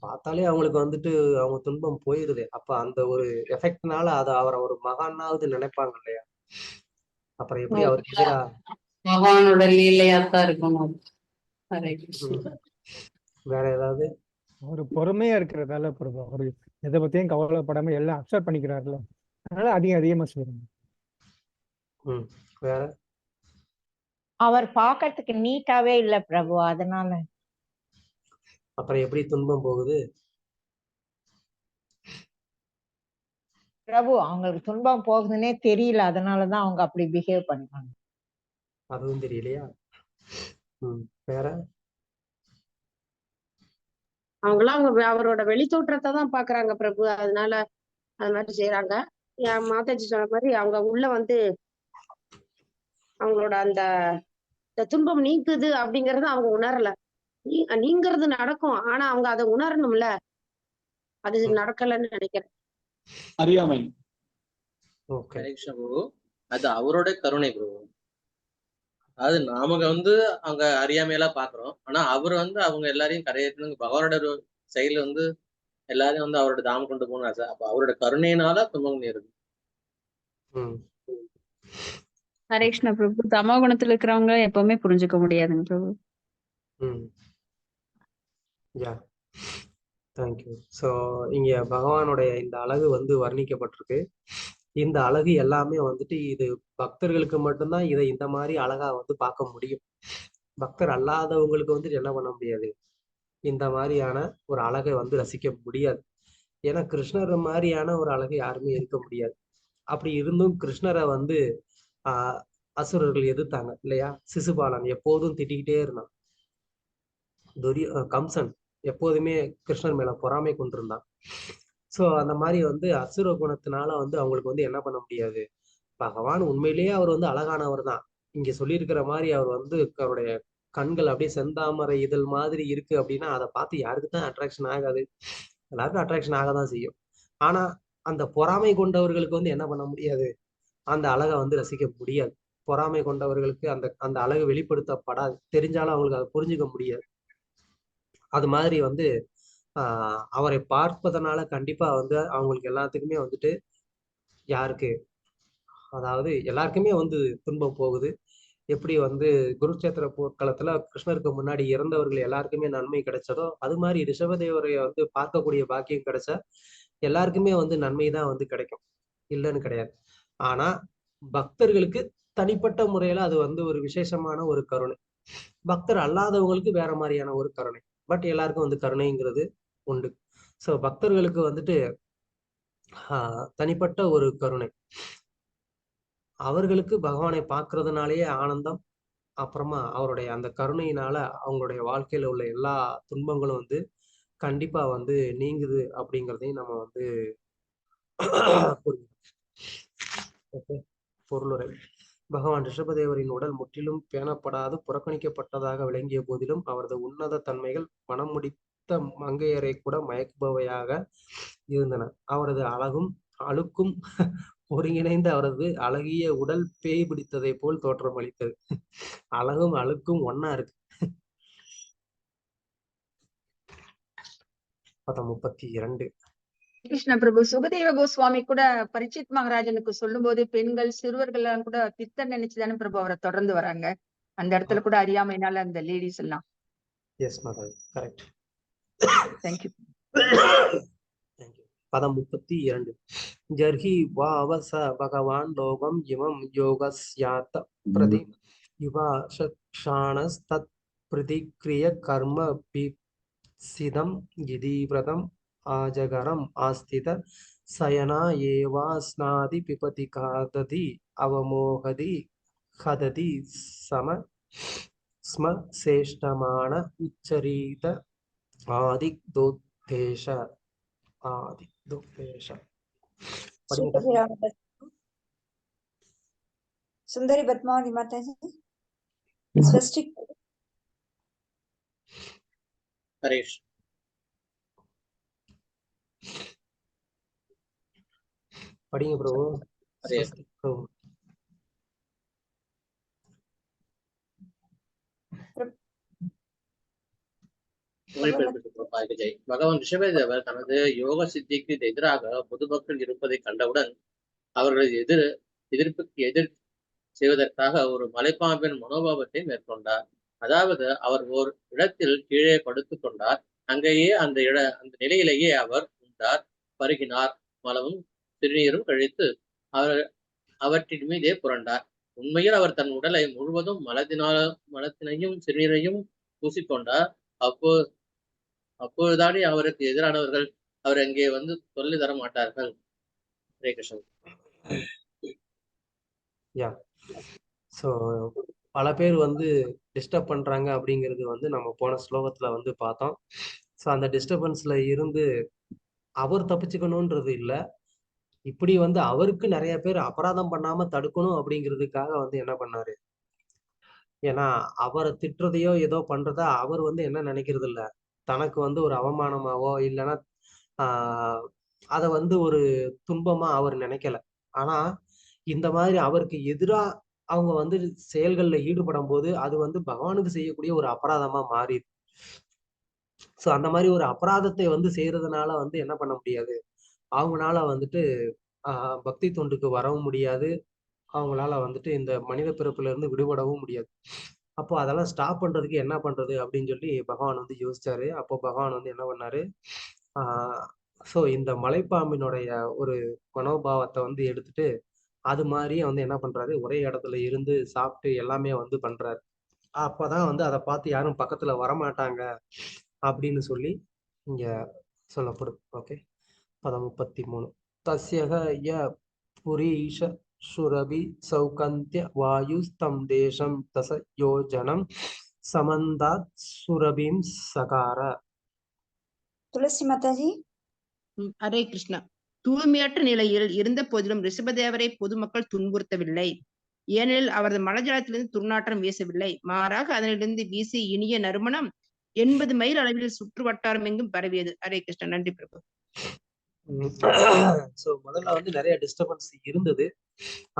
பார்த்தாலே அவங்களுக்கு வந்துட்டு அவங்க துன்பம் போயிருது. அப்ப அந்த ஒரு எஃபெக்ட்னால அதை அவரை ஒரு மகானாவது நினைப்பாங்க இல்லையா? அப்புறம் எப்படி அவருக்கு எதிரா பகவானோட லீலையாத்தான் இருக்கணும். ஹரே கிருஷ்ணா. வேற ஏதாவது? ஒரு பொறுமையா இருக்கிறதால பிரபு அவரு எதை பத்தியும் கவலைப்படாம எல்லாம் அக்செப்ட் பண்ணிக்கிறாருல, அதனால அதிகமா செய்யறாங்க. வேற? அவர் பார்க்கறதுக்கு நீட்டாவே இல்ல பிரபு, அதனால. அப்புறம் எப்படி துன்பம் போகுது? பிரபு அவங்களுக்கு துன்பம் போகுதுன்னே தெரியல, அதனாலதான் அவங்க அப்படி பிஹேவ் பண்றாங்க. அதுவும் தெரியலையா? வேற? அவங்களாம் அவரோட வெளித்தோற்றத்தை தான் பாக்குறாங்க பிரபு, அதனால அது மாதிரி செய்யறாங்க. என் மாதாஜி சொன்ன மாதிரி அவங்க உள்ள வந்து அவங்களோட அந்த துன்பம் நீக்குது அப்படிங்கறத அவங்க உணரல. நீங்கிறது நடக்கும், ஆனா அவங்க அதை உணரணும்ல, அது நடக்கலன்னு நினைக்கிறேன். அறியாமை. அது அவரோட கருணை பிரபு. அது நாம வந்து அவங்க அறியாமையெல்லாம் பாக்குறோம், ஆனா அவர் வந்து அவங்க எல்லாரையும் கரையேற்றணும். பகவானோட செயல் வந்து எல்லாரையும் வந்து அவரோட தாம கொண்டு போகணும் ஆசை. அப்ப அவரோட கருணையினால துன்பம் நேருது. ஹரே கிருஷ்ணா பிரபு. தமோ குணத்துல இருக்கிறவங்க எப்பவுமே புரிஞ்சுக்க முடியாதுங்க பிரபு. தேங்க்யூ. ஸோ இங்க பகவானுடைய இந்த அழகு வந்து வர்ணிக்கப்பட்டிருக்கு. இந்த அழகு எல்லாமே வந்துட்டு இது பக்தர்களுக்கு மட்டும்தான் இதை இந்த மாதிரி அழகா வந்து பார்க்க முடியும். பக்தர் அல்லாதவங்களுக்கு வந்துட்டு என்ன பண்ண முடியாது, இந்த மாதிரியான ஒரு அழகை வந்து ரசிக்க முடியாது. ஏன்னா கிருஷ்ணர் மாதிரியான ஒரு அழகு யாருமே இருக்க முடியாது. அப்படி இருந்தும் கிருஷ்ணரை வந்து அசுரர்கள் எதிர்த்தாங்க இல்லையா? சிசுபாலன் எப்போதும் திட்டிக்கிட்டே இருந்தான். கம்சன் எப்போதுமே கிருஷ்ணர் மேல பொறாமை கொண்டிருந்தான். சோ அந்த மாதிரி வந்து அசுர குணத்தினால வந்து அவங்களுக்கு வந்து என்ன பண்ண முடியாது. பகவான் உண்மையிலேயே அவர் வந்து அழகானவர் தான். இங்க சொல்லியிருக்கிற மாதிரி அவர் வந்து அவருடைய கண்கள் அப்படியே செந்தாமரை இதழ் மாதிரி இருக்கு அப்படின்னா அதை பார்த்து யாருக்குதான் அட்ராக்ஷன் ஆகாது? எல்லாருக்கும் அட்ராக்ஷன் ஆகதான் செய்யும். ஆனா அந்த பொறாமை கொண்டவர்களுக்கு வந்து என்ன பண்ண முடியாது, அந்த அழகை வந்து ரசிக்க முடியாது. பொறாமை கொண்டவர்களுக்கு அந்த அந்த அழகு வெளிப்படுத்தப்படாது. தெரிஞ்சாலும் அவங்களுக்கு அதை புரிஞ்சுக்க முடியாது. அது மாதிரி வந்து அவரை பார்ப்பதனால கண்டிப்பா வந்து அவங்களுக்கு எல்லாத்துக்குமே வந்துட்டு யாருக்கு, அதாவது எல்லாருக்குமே வந்து துன்பம் போகுது. எப்படி வந்து குருட்சேத்திர போர்க்களத்துல கிருஷ்ணருக்கு முன்னாடி இறந்தவர்கள் எல்லாருக்குமே நன்மை கிடைச்சதோ, அது மாதிரி ரிஷபதேவரை வந்து பார்க்கக்கூடிய பாக்கியம் கிடைச்சா எல்லாருக்குமே வந்து நன்மை தான் வந்து கிடைக்கும், இல்லைன்னு கிடையாது. ஆனா பக்தர்களுக்கு தனிப்பட்ட முறையில அது வந்து ஒரு விசேஷமான ஒரு கருணை. பக்தர் அல்லாதவங்களுக்கு வேற மாதிரியான ஒரு கருணை. பட் எல்லாருக்கும் வந்து கருணைங்கிறது உண்டு. ஸோ பக்தர்களுக்கு வந்துட்டு தனிப்பட்ட ஒரு கருணை. அவர்களுக்கு பகவானை பார்க்கறதுனாலேயே ஆனந்தம். அப்புறமா அவருடைய அந்த கருணையினால அவங்களுடைய வாழ்க்கையில உள்ள எல்லா துன்பங்களும் வந்து கண்டிப்பா வந்து நீங்குது அப்படிங்கிறதையும் நம்ம வந்து பொருளுரை. பகவான் ரிஷபதேவரின் உடல் முற்றிலும் பேணப்படாது புறக்கணிக்கப்பட்டதாக விளங்கிய போதிலும் அவரது உன்னத தன்மைகள் மனம் முடித்த மங்கையரை கூட மயக்குபவையாக இருந்தன. அவரது அழுக்கும் ஒருங்கிணைந்த அவரது அழகிய உடல் பேய் பிடித்ததை போல் தோற்றமளித்தது. அழகும் அழுக்கும் ஒன்னா இருக்கு. 32. கிருஷ்ண பிரபு சுகதேவ கோஸ்வாமி கூட பரீட்சித் மகாராஜனுக்கு சொல்லும் போது பெண்கள் சிறுவர்கள் எல்லாம் கூட பித்தர் நினைச்சுதானே பிரபு அவரை தொடர்ந்து வராங்க. அந்த இடத்துல கூட அறியாமையினால அந்த லேடிஸ் எல்லாம். எஸ் மாதாஜி, கரெக்ட். தேங்க்யூ. 32. ஜர்ஹி வாவச பகவான் லோகம் இமம் யோகஸ்யாத் பிரதி யுவாஷாணஸ்தத் பிரதிக்ரிய கர்ம பிசிதம் யதிவ்ரதம் ஆஜகரம் ஆஸ்தித சயனா ஏவாஸ்நாதி பிபதி காததி அவமோகதி ஹததி ஸ்ம சேஷ்டமான உச்சரீத ஆதிக்தோத்தேஷ. சுந்தரி பத்மாவதி மாதாஜி, ஸ்வஸ்டிக். ஹரேஷ். படிங்க பிரபு. பகவான் ரிஷபதேவர் தனது யோக சித்திக்கு எதிராக பொதுமக்கள் இருப்பதை கண்டவுடன் அவர்களை எதிர் செய்வதற்காக ஒரு மலைப்பாம்பின் மனோபாவத்தை மேற்கொண்டார். அதாவது அவர் ஓர் இடத்தில் கீழே படுத்துக் கொண்டார். அங்கேயே அந்த நிலையிலேயே அவர் உண்டார், பருகினார், மலமும் சிறுநீரும் கழித்து அவற்றின் மீதே புரண்டார். உண்மையில் அவர் தன் உடலை முழுவதும் மலத்தினையும் சிறுநீரையும் பூசிக்கொண்டார். அப்போதுதானே அவருக்கு எதிரானவர்கள் அவர் அங்கே வந்து சொல்லி தர மாட்டார்கள். ஹரே கிருஷ்ணன். ஸோ பல பேர் வந்து டிஸ்டர்ப் பண்றாங்க அப்படிங்கிறது வந்து நம்ம போன ஸ்லோகத்துல வந்து பார்த்தோம். ஸோ அந்த டிஸ்டர்பன்ஸ்ல இருந்து அவர் தப்பிச்சுக்கணும்ன்றது இல்லை, இப்படி வந்து அவருக்கு நிறைய பேர் அபராதம் பண்ணாம தடுக்கணும் அப்படிங்கிறதுக்காக வந்து என்ன பண்ணாரு. ஏன்னா அவரை திட்டுறதையோ ஏதோ பண்றதா அவர் வந்து என்ன நினைக்கிறது இல்லை, தனக்கு வந்து ஒரு அவமானமாவோ இல்லைன்னா அதை வந்து ஒரு துன்பமா அவர் நினைக்கல. ஆனா இந்த மாதிரி அவருக்கு எதிரா அவங்க வந்து செயல்கள்ல ஈடுபடும் போது அது வந்து பகவானுக்கு செய்யக்கூடிய ஒரு அபராதமா மாறிது. ஸோ அந்த மாதிரி ஒரு அபராதத்தை வந்து செய்யறதுனால வந்து என்ன பண்ண முடியாது, அவங்களால வந்துட்டு பக்தி தொண்டுக்கு வரவும் முடியாது, அவங்களால வந்துட்டு இந்த மனித பிறப்புல இருந்து விடுபடவும் முடியாது. அப்போ அதெல்லாம் ஸ்டாப் பண்றதுக்கு என்ன பண்றது அப்படின்னு சொல்லி பகவான் வந்து யோசிச்சாரு. அப்போ பகவான் வந்து என்ன பண்ணாரு, ஸோ இந்த மலைப்பாம்பினுடைய ஒரு மனோபாவத்தை வந்து எடுத்துட்டு அது மாதிரியே வந்து என்ன பண்றாரு, ஒரே இடத்துல இருந்து சாப்பிட்டு எல்லாமே வந்து பண்றாரு. அப்பதான் வந்து அதை பார்த்து யாரும் பக்கத்துல வரமாட்டாங்க அப்படின்னு சொல்லி இங்க சொல்லப்படுது. ஓகே. 33. தஸ்யக ய புரீஷ சுரபி சௌகந்திய வாயுஸ்தம் தேசம் தச யோஜனம் சமந்தாத் சுரபிம் சகார. துளசி மாதாஜி. ஹரே கிருஷ்ணா. தூய்மையற்ற நிலையில் இருந்த போதிலும் ரிஷபதேவரை பொதுமக்கள் துன்புறுத்தவில்லை. ஏனெனில் அவரது மலஜலத்திலிருந்து துர்நாற்றம் வீசவில்லை. மாறாக அதனிலிருந்து வீசி இனிய நறுமணம் 80 மைல் அளவில் சுற்று வட்டாரம் எங்கும் பரவியது. ஹரே கிருஷ்ணா. நன்றி பிரபு. ஸோ முதல்ல வந்து நிறைய டிஸ்டர்பன்ஸ் இருந்தது.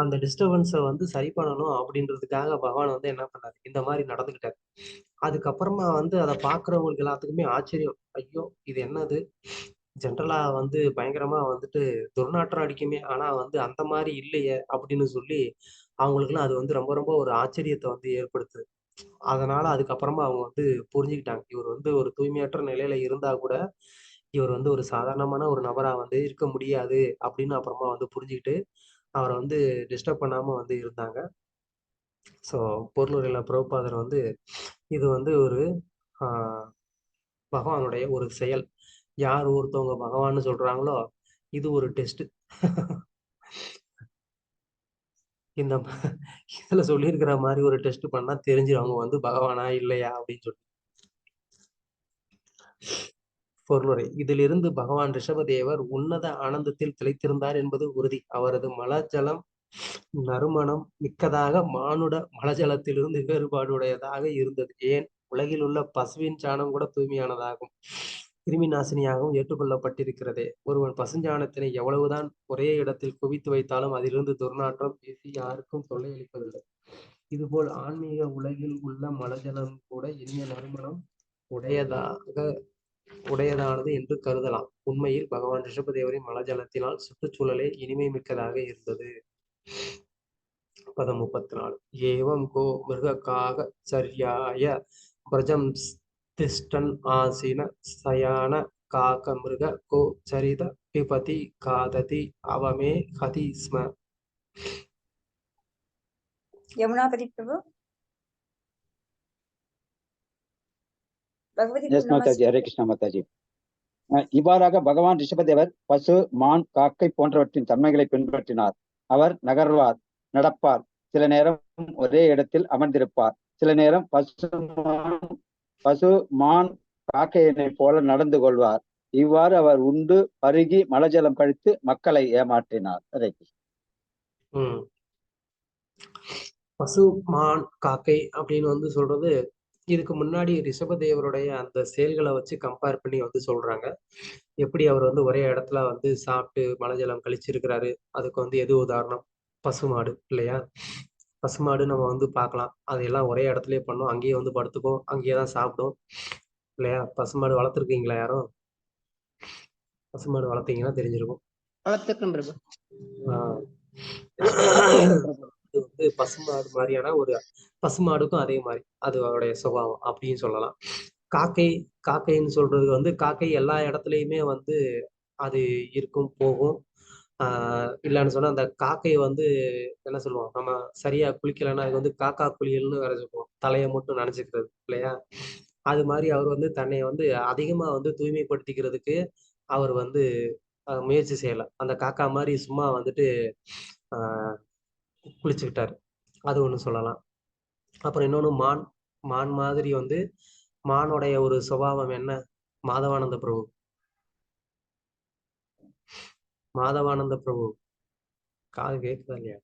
அந்த டிஸ்டர்பன்ஸை வந்து சரி பண்ணணும் அப்படின்றதுக்காக பகவான் வந்து என்ன பண்ணாரு, இந்த மாதிரி நடந்துக்கிட்டாரு. அதுக்கப்புறமா வந்து அதை பார்க்குறவங்களுக்கு எல்லாத்துக்குமே ஆச்சரியம். ஐயோ இது என்னது, ஜென்ரலா வந்து பயங்கரமா வந்துட்டு துர்நாற்றம் அடிக்குமே, ஆனா வந்து அந்த மாதிரி இல்லையே அப்படின்னு சொல்லி அவங்களுக்குலாம் அது வந்து ரொம்ப ரொம்ப ஒரு ஆச்சரியத்தை வந்து ஏற்படுத்துது. அதனால அதுக்கப்புறமா அவங்க வந்து புரிஞ்சுக்கிட்டாங்க, இவர் வந்து ஒரு தூய்மையற்ற நிலையில இருந்தா கூட இவர் வந்து ஒரு சாதாரணமான ஒரு நபரா வந்து இருக்க முடியாது அப்படின்னு அப்புறமா வந்து புரிஞ்சுக்கிட்டு அவரை வந்து டிஸ்டர்ப் பண்ணாம வந்து இருந்தாங்க. ஸோ பொருளுரையில பிரபுபாதர் வந்து இது வந்து ஒரு பகவானுடைய ஒரு செயல். யார் ஒருத்தவங்க பகவான்னு சொல்றாங்களோ இது ஒரு டெஸ்ட். இந்த இதுல சொல்லியிருக்கிற மாதிரி ஒரு டெஸ்ட் பண்ணா தெரிஞ்சிடும் அவங்க வந்து பகவானா இல்லையா அப்படின்னு சொல்லி. பொருளுரை. இதிலிருந்து பகவான் ரிஷபதேவர் உன்னத ஆனந்தத்தில் திளைத்திருந்தார் என்பது உறுதி. அவரது மலஜலம் நறுமணம் மிக்கதாக மானுட மலஜலத்திலிருந்து வேறுபாடுடையதாக இருந்தது. ஏன், உலகில் உள்ள பசுவின் சாணம் கூட தூய்மையானதாகும், கிருமி நாசினியாகவும் ஏற்றுக்கொள்ளப்பட்டிருக்கிறதே. ஒருவன் பசுஞ்சாணத்தினை எவ்வளவுதான் ஒரே இடத்தில் குவித்து வைத்தாலும் அதிலிருந்து துர்நாற்றம் வீசி யாருக்கும் தொல்லை அளிப்பதில்லை. இதுபோல் ஆன்மீக உலகில் உள்ள மலஜலம் கூட இனிய நறுமணம் உடையதானது என்று கருதலாம். உண்மையில் பகவான் ரிஷபதேவரின் மலஜலத்தினால் சுற்றுச்சூழலே இனிமை மிக்கதாக இருந்தது. பதம் 34. ஏவம் கோ மிருகாக சர்யாய பிரஜம் திஷ்டன் ஆசின சயான காக மிருக கோ சரித பிபதி காததி அவமே ஹதி ஸ்ம. யமுனாபதி பிரபு. பகவதி மாதாஜி. ஹரே கிருஷ்ணா மாதாஜி. இவ்வாறாக பகவான் ரிஷபதேவர் பசு, மான், காக்கை போன்றவற்றின் தன்மைகளை பின்பற்றினார். அவர் நகர்வார், நடப்பார், சில நேரம் ஒரே இடத்தில் அமர்ந்திருப்பார், சில நேரம் பசு, மான், காக்கையினை போல நடந்து கொள்வார். இவ்வாறு அவர் உண்டு பருகி மலஜலம் கழித்து மக்களை ஏமாற்றினார். ஹரே கிருஷ்ணா. பசு, மான், காக்கை அப்படின்னு வந்து சொல்றது இதுக்கு முன்னாடி ரிஷபதேவருடைய அந்த செயல்களை வச்சு கம்பேர் பண்ணி வந்து சொல்றாங்க. எப்படி அவர் வந்து ஒரே இடத்துல வந்து சாப்பிட்டு மலஜலம் கழிச்சிருக்கிறாரு. அதுக்கு வந்து எது உதாரணம், பசுமாடு இல்லையா. பசுமாடு நம்ம வந்து பார்க்கலாம், அதையெல்லாம் ஒரே இடத்துலயே பண்ணோம், அங்கேயே வந்து படுத்துக்கும், அங்கேயே தான் சாப்பிடும் இல்லையா. பசுமாடு வளர்த்துருக்கீங்களா யாரும்? பசுமாடு வளர்த்தீங்கன்னா தெரிஞ்சிருக்கும். வளர்த்துக்கணும் பிரபு. இது வந்து பசுமாடு மாதிரியான ஒரு பசுமாடுக்கும் அதே மாதிரி அது அவருடைய சுபாவம் அப்படின்னு சொல்லலாம். காக்கைன்னு சொல்றது வந்து காக்கை எல்லா இடத்துலயுமே வந்து அது இருக்கும், போகும். இல்லைன்னு சொன்னா அந்த காக்கையை வந்து என்ன சொல்லுவோம், நம்ம சரியா குளிக்கலைன்னா அது வந்து காக்கா குளியல்னு வேற சொல்லுவோம், தலையை மட்டும் நினைச்சுக்கிறது இல்லையா. அது மாதிரி அவர் வந்து தன்னை வந்து அதிகமா வந்து தூய்மைப்படுத்திக்கிறதுக்கு அவர் வந்து முயற்சி செய்யலை. அந்த காக்கா மாதிரி சும்மா வந்துட்டு குளிச்சுக்கிட்டாரு, அது ஒண்ணு சொல்லலாம். அப்புறம் இன்னொன்னு மான் மாதிரி வந்து மானுடைய ஒரு சுபாவம் என்ன, மாதவானந்த பிரபு காது கேட்குதா இல்லையா?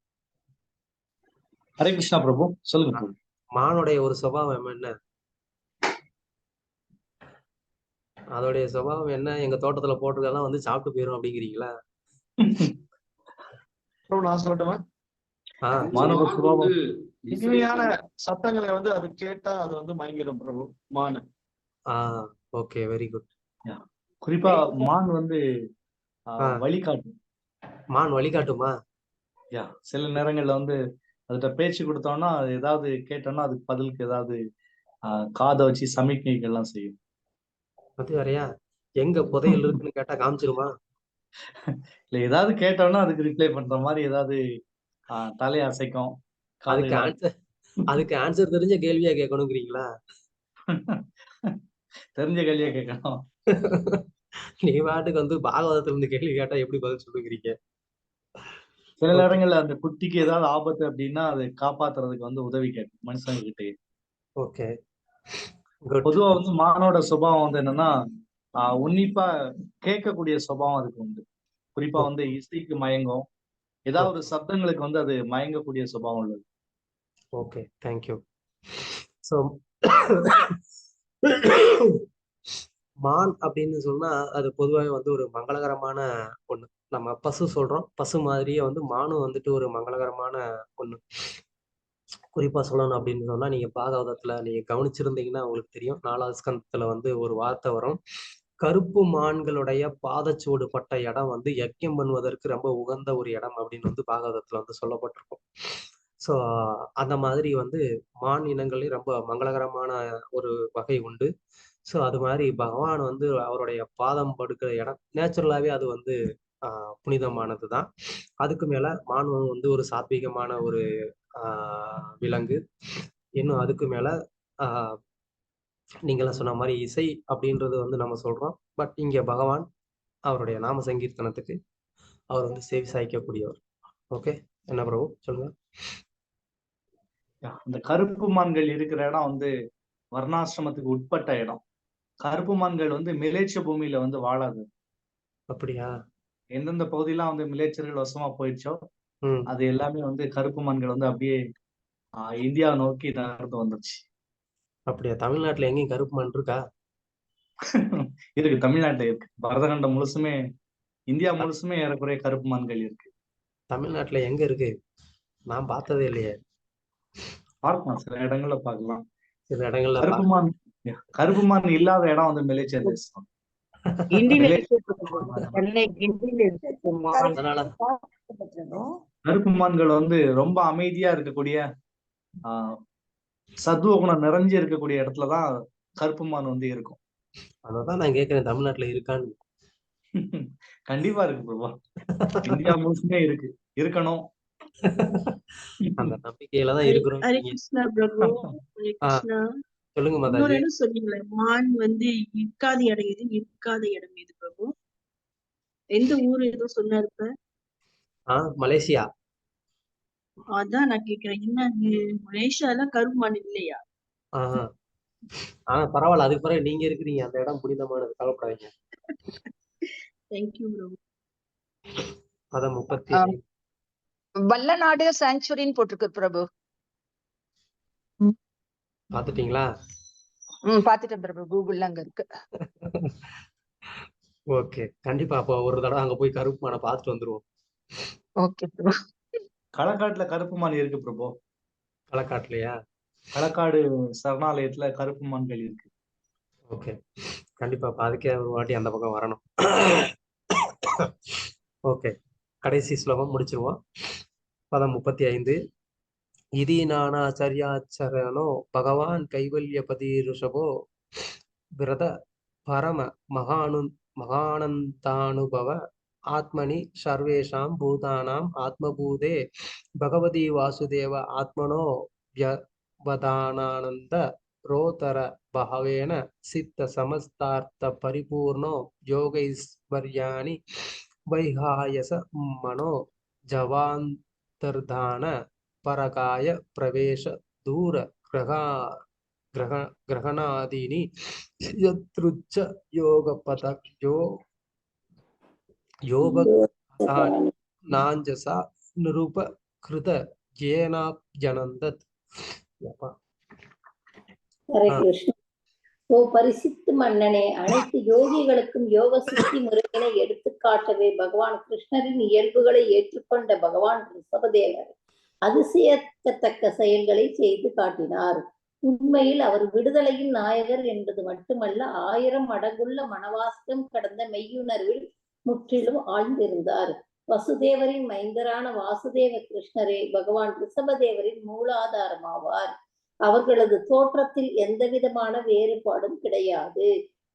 ஹரே கிருஷ்ணா பிரபு, சொல்லுங்க. மானுடைய ஒரு சுபாவம் என்ன, அதோடைய சுபாவம் என்ன, எங்க தோட்டத்துல போட்டுறதெல்லாம் வந்து சாப்பிட்டு போயிரும் அப்படிங்கிறீங்களா? நான் சொல்லட்டுமா? மாணவ சுபாவம் இனிமையான சத்தங்களை வந்து அது கேட்டா அது வந்து மயங்கிடும் பிரபு மான். Okay, very good. குறிப்பா மான் வந்து வழிகாட்டும். மான் வழிகாட்டுமா? சில நேரங்கள்ல வந்து அதுகிட்ட பேச்சு கொடுத்தோம்னா, அது ஏதாவது கேட்டோம்னா அதுக்கு பதிலுக்கு ஏதாவது காதை வச்சு சமிக்ஞைகள் எல்லாம் செய்யும். அது வேறையா, எங்க புதையல் இருக்குன்னு கேட்டா காமிச்சிருமா? இல்ல, ஏதாவது கேட்டோம்னா அதுக்கு ரிப்ளை பண்ற மாதிரி ஏதாவது தலையை அசைக்கும். அதுக்கு ஆன்சர் தெரிஞ்ச கேள்வியா கேட்கணுங்கிறீங்களா? தெரிஞ்ச கேள்வியா கேட்கணும். நீ பாட்டுக்கு வந்து பாகவதத்துல இருந்து கேள்வி கேட்டா எப்படி பதில் சொல்லுங்கிறீங்க? சில நேரங்கள்ல அந்த குட்டிக்கு ஏதாவது ஆபத்து அப்படின்னா அதை காப்பாத்துறதுக்கு வந்து உதவி கேட்கும் மனுஷங்க கிட்டே. ஓகே. பொதுவா வந்து மானோட சுபாவம் வந்து என்னன்னா, உன்னிப்பா கேட்கக்கூடிய சுபாவம் அதுக்கு உண்டு. குறிப்பா வந்து இசைக்கு மயங்கும், ஏதாவது ஒரு சப்தங்களுக்கு வந்து அது மயங்கக்கூடிய சுபாவம் உள்ளது. Okay, thank you. ஸோ மான் அப்படின்னு சொன்னா அது பொதுவாக வந்து ஒரு மங்களகரமான ஒண்ணு. நம்ம பசு சொல்றோம், பசு மாதிரியே வந்து மானும் வந்துட்டு ஒரு மங்களகரமான ஒண்ணு. குறிப்பா சொல்லணும் அப்படின்னு சொன்னா, நீங்க பாகவதத்துல நீங்க கவனிச்சிருந்தீங்கன்னா உங்களுக்கு தெரியும். 4வது ஸ்கந்தத்துல வந்து ஒரு வார்த்தை வரும். கருப்பு மான்களுடைய பாதச்சுவடு பட்ட இடம் வந்து யஜ்ஞம் பண்ணுவதற்கு ரொம்ப உகந்த ஒரு இடம் அப்படின்னு வந்து பாகவதத்துல வந்து சொல்லப்பட்டிருக்கும். ஸோ அந்த மாதிரி வந்து மான் இனங்களே ரொம்ப மங்களகரமான ஒரு வகை உண்டு. ஸோ அது மாதிரி பகவான் வந்து அவருடைய பாதம் படுக்கிற இடம் நேச்சுரலாவே அது வந்து புனிதமானது தான். அதுக்கு மேல மான் வந்து ஒரு சாத்வீகமான ஒரு விலங்கு. இன்னும் அதுக்கு மேல நீங்களாம் சொன்ன மாதிரி இசை அப்படின்றது வந்து நம்ம சொல்றோம். பட் இங்க பகவான் அவருடைய நாம சங்கீர்த்தனத்துக்கு அவர் வந்து செவி சாய்க்கக்கூடியவர். ஓகே, என்ன பிரபு சொல்லுங்க. இந்த கருப்பு மான்கள் இருக்கிற இடம் வந்து வர்ணாசிரமத்துக்கு உட்பட்ட இடம். கருப்பு மான்கள் வந்து மிலேச்ச பூமியில வந்து வாழாது. அப்படியா? எந்தெந்த பகுதியெல்லாம் வந்து மிலேச்சர்கள் வசமா போயிடுச்சோ அது எல்லாமே வந்து கருப்பு மான்கள் வந்து அப்படியே இந்தியா நோக்கி நகர்ந்து வந்துருச்சு. அப்படியா? தமிழ்நாட்டுல எங்கேயும் கருப்பு மான் இருக்கா? இருக்கு, தமிழ்நாட்டுல இருக்கு. பரதகண்டம் முழுசுமே, இந்தியா முழுசுமே ஏறக்குறைய கருப்பு மான்கள் இருக்கு. தமிழ்நாட்டுல எங்க இருக்கு? நான் பார்த்ததே இல்லையே. பார்க்கலாம், சில இடங்கள்ல பார்க்கலாம். சில இடங்கள்ல கருப்பு மான் இல்லாத இடம் வந்து மிலேச்சர் தேசம். கருப்பு மான்கள் வந்து ரொம்ப அமைதியா இருக்கக்கூடிய சத்துவ குணம் நிறைஞ்சு இருக்கக்கூடிய இடத்துலதான் கருப்பு மான் வந்து இருக்கும். அததான் நான் கேட்கிறேன், தமிழ்நாட்டுல இருக்கான்னு. கண்டிப்பா இருக்கு பிரபா, இந்தியா முழுசுமே இருக்கு, இருக்கணும். அந்த நம்பிக்கையில தான் இருக்கிறோம். ஹரே கிருஷ்ணா பிரபு. ஹரே கிருஷ்ணா. சொல்லுங்க இன்னொரு மாதாஜி. இடம் சொன்னீங்களே, மான் வந்து இருக்காத இடம் எது, இருக்காத இடம் எது பிரபு? எந்த ஊர் ஏதோ சொன்னாரு இப்ப? மலேசியா. அதான் நான் கேக்குறேன், என்ன மலேசியால கருப்பு மான் இல்லையா? பரவாயில்ல, அதுக்கு பிறகு நீங்க இருக்கிறீங்க, அந்த இடம் புனிதமானது, கவலைப்படாதீங்க. தேங்க்யூ பிரபு. அதான் 35 வல்லநாடு சாங்சுரின்னு போட்டிருக்கு பிரபு. பாத்துட்டீங்களா? பாத்துட்டேன் பிரபு, கூகுள்ல அங்க இருக்கு. ஓகே, கண்டிப்பா. அப்போ ஒரு தடவை அங்க போய் கருப்பு மானை பார்த்துட்டு வந்துருவோம். ஓகே பிரபு. களக்காட்டுல கருப்பு மான் இருக்கு பிரபு. களக்காட்டுலயா? களக்காடு சரணாலயத்துல கருப்பு மான்கள் இருக்கு. ஓகே, கண்டிப்பா. அதுக்கே ஒரு வாட்டி அந்த பக்கம் வரணும். ஓகே, கடைசி ஸ்லோகம் முடிச்சிருவோம். பதம் 35. இதி நானாச்சரியாச்சரணோ பகவான் கைவல்யபதி ருஷபோ விரத பரம மகானந்தானுபவ ஆத்மனி சர்வேஷாம் பூதானாம் ஆத்மபூதே பகவதி வாசுதேவ ஆத்மனோ வியவதானானந்த ரோதர பகவேன சித்த சமஸ்தார்த்த பரிபூர்ணோ யோகைஸ்வர்யாணி வைகாயச மனோ ஜவாந்தர்தான பரகாய பிரவேச தூர கிரகணாதீனி யத்ருச்ச யோகபத நாஞ்சசா நிருப கிருத ஜேனாப்ஜனந்தத். ஹரே கிருஷ்ணா. ஓ பரிசுத்த மன்னனே, அனைத்து யோகிகளுக்கும் யோக சித்தி முறைகளை எடுத்து காட்டவே பகவான் கிருஷ்ணரின் இயல்புகளை ஏற்றுக்கொண்ட பகவான் ரிஷபதேவர் அதிசயத்தக்க செயல்களை செய்து காட்டினார். உண்மையில் அவர் விடுதலையின் நாயகர் என்பது மட்டுமல்ல, 1000 மடங்குள்ள மனவாசம் கடந்த மெய்யுணர்வில் முற்றிலும் ஆழ்ந்திருந்தார். வசுதேவரின் மைந்தரான வாசுதேவ கிருஷ்ணரே பகவான் ரிஷபதேவரின் மூலாதாரமாவார். அவர்களது தோற்றத்தில் எந்தவிதமான வேறுபாடும் கிடையாது.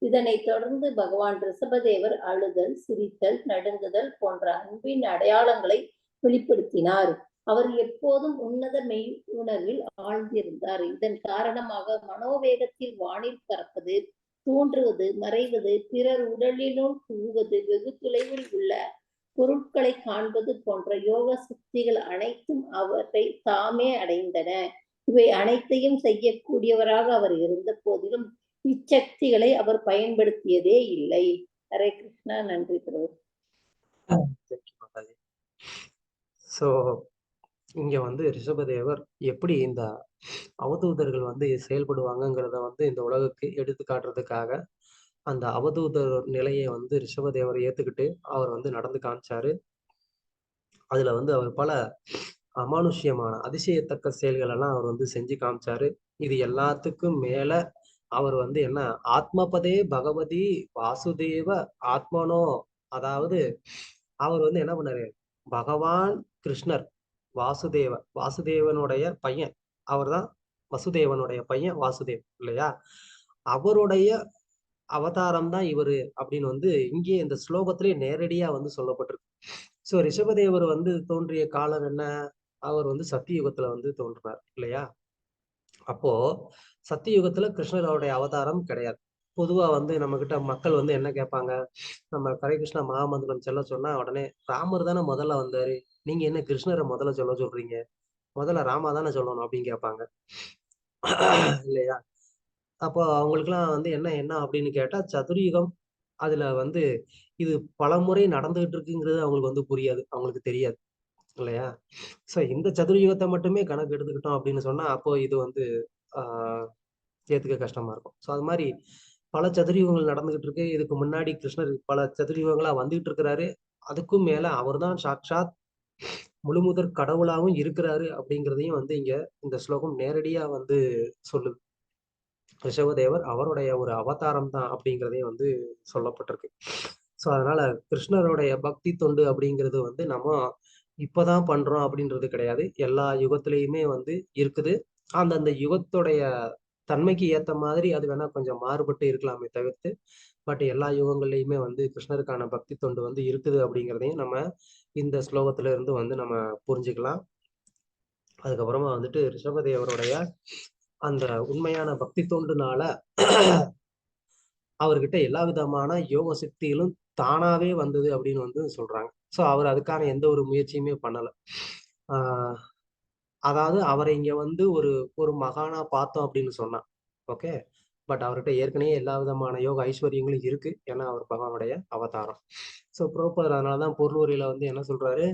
இதனைத் தொடர்ந்து பகவான் ரிஷபதேவர் அழுதல், சிரித்தல், நடுங்குதல் போன்ற அன்பின் அடையாளங்களை வெளிப்படுத்தினார். அவர் எப்போதும் உன்னத மெய் உணர்வில் ஆழ்ந்திருந்தார். இதன் காரணமாக மனோவேகத்தில் வானில் பறப்பது, தோன்றுவது, மறைவது, பிறர் உடலினுள் புகுவது, வெகு தொலைவில் உள்ள பொருட்களை காண்பது போன்ற யோக சக்திகள் அனைத்தும் அவரை தாமே அடைந்தன. இவை அனைத்தையும் செய்யக்கூடியவராக அவர் இருந்த போதிலும் இச்சக்திகளை அவர் பயன்படுத்தியதே இல்லை. ஹரே கிருஷ்ணா. நன்றி பிரபு. சோ இங்க வந்து ரிஷபதேவர் எப்படி இந்த அவதூதர்கள் வந்து செயல்படுவாங்கங்கிறத வந்து இந்த உலகுக்கு எடுத்து காட்டுறதுக்காக அந்த அவதூதர் நிலையை வந்து ரிஷபதேவர் ஏத்துக்கிட்டு அவர் வந்து நடந்து காமிச்சாரு. அதுல வந்து அவர் பல அமானுஷ்யமான அதிசயத்தக்க செயல்கள் எல்லாம் அவர் வந்து செஞ்சு காமிச்சாரு. இது எல்லாத்துக்கும் மேல அவர் வந்து என்ன ஆத்மபதே பகவதி வாசுதேவ ஆத்மனோ, அதாவது அவர் வந்து என்ன பண்ணாரு, பகவான் கிருஷ்ணர் வாசுதேவனுடைய பையன், அவர்தான் வசுதேவனுடைய பையன் வாசுதேவ் இல்லையா, அவருடைய அவதாரம் தான் இவரு அப்படின்னு வந்து இங்கே இந்த ஸ்லோகத்திலே நேரடியா வந்து சொல்லப்பட்டிருக்கு. சோ ரிஷபதேவர் வந்து தோன்றிய காலம் என்ன, அவர் வந்து சத்தியுகத்துல வந்து தோன்றினார் இல்லையா. அப்போ சத்தியுகத்துல கிருஷ்ணருடைய அவதாரம் கிடையாது. பொதுவா வந்து நம்ம கிட்ட மக்கள் வந்து என்ன கேட்பாங்க, நம்ம ஹரே கிருஷ்ணா மகாமந்திரம் சொல்ல சொன்னா உடனே ராமர் தானே முதல்ல வந்தாரு, நீங்க என்ன கிருஷ்ணரை முதல்ல சொல்ல சொல்றீங்க, முதல்ல ராமா தானே சொல்லணும் அப்படின்னு கேட்பாங்க இல்லையா. அப்போ அவங்களுக்குலாம் வந்து என்ன என்ன அப்படின்னு கேட்டா சதுர்யுகம், அதுல வந்து இது பலமுறை நடந்துகிட்டு இருக்குங்கிறது அவங்களுக்கு வந்து புரியாது, அவங்களுக்கு தெரியாது இல்லையா. சோ இந்த சதுர்யுகத்தை மட்டுமே கணக்கு எடுத்துக்கிட்டோம் அப்படின்னு சொன்னா அப்போ இது வந்து ஆஹ் ஏத்துக்க கஷ்டமா இருக்கும். சோ அது மாதிரி பல சதுர்யுகங்கள் நடந்துகிட்டு இருக்கு. இதுக்கு முன்னாடி கிருஷ்ணர் பல சதுர்யுகங்களா வந்துகிட்டு இருக்கிறாரு. அதுக்கும் மேல அவர்தான் சாட்சாத் முழுமுதற் கடவுளாவும் இருக்கிறாரு அப்படிங்கிறதையும் வந்து இங்க இந்த ஸ்லோகம் நேரடியா வந்து சொல்லுது. ரிஷபதேவர் அவருடைய ஒரு அவதாரம் தான் அப்படிங்கிறதே வந்து சொல்லப்பட்டிருக்கு. சோ அதனால கிருஷ்ணருடைய பக்தி தொண்டு அப்படிங்கிறது வந்து நம்ம இப்பதான் பண்றோம் அப்படின்றது கிடையாது. எல்லா யுகத்திலயுமே வந்து இருக்குது. அந்தந்த யுகத்துடைய தன்மைக்கு ஏத்த மாதிரி அது வேணா கொஞ்சம் மாறுபட்டு இருக்கலாமே தவிர்த்து, பட் எல்லா யுகங்கள்லயுமே வந்து கிருஷ்ணருக்கான பக்தி தொண்டு வந்து இருக்குது அப்படிங்கிறதையும் நம்ம இந்த ஸ்லோகத்துல இருந்து வந்து நம்ம புரிஞ்சுக்கலாம். அதுக்கப்புறமா வந்துட்டு ரிஷபதேவருடைய அந்த உண்மையான பக்தி தொண்டுனால அவர்கிட்ட எல்லா விதமான யோக சக்திகளும் தானாவே வந்தது அப்படின்னு வந்து சொல்றாங்க. சோ அவர் அதுக்கான எந்த ஒரு முயற்சியுமே பண்ணல. ஆஹ் அதாவது அவரை இங்க வந்து ஒரு ஒரு மகானா பார்த்தோம் அப்படின்னு சொன்னா ஓகே, பட் அவர்கிட்ட ஏற்கனவே எல்லா விதமான யோக ஐஸ்வர்யங்களும் இருக்கு. ஏன்னா அவர் பகவானுடைய அவதாரம். சோ புரோபதர் அதனாலதான் பொருளுரையில வந்து என்ன சொல்றாரு,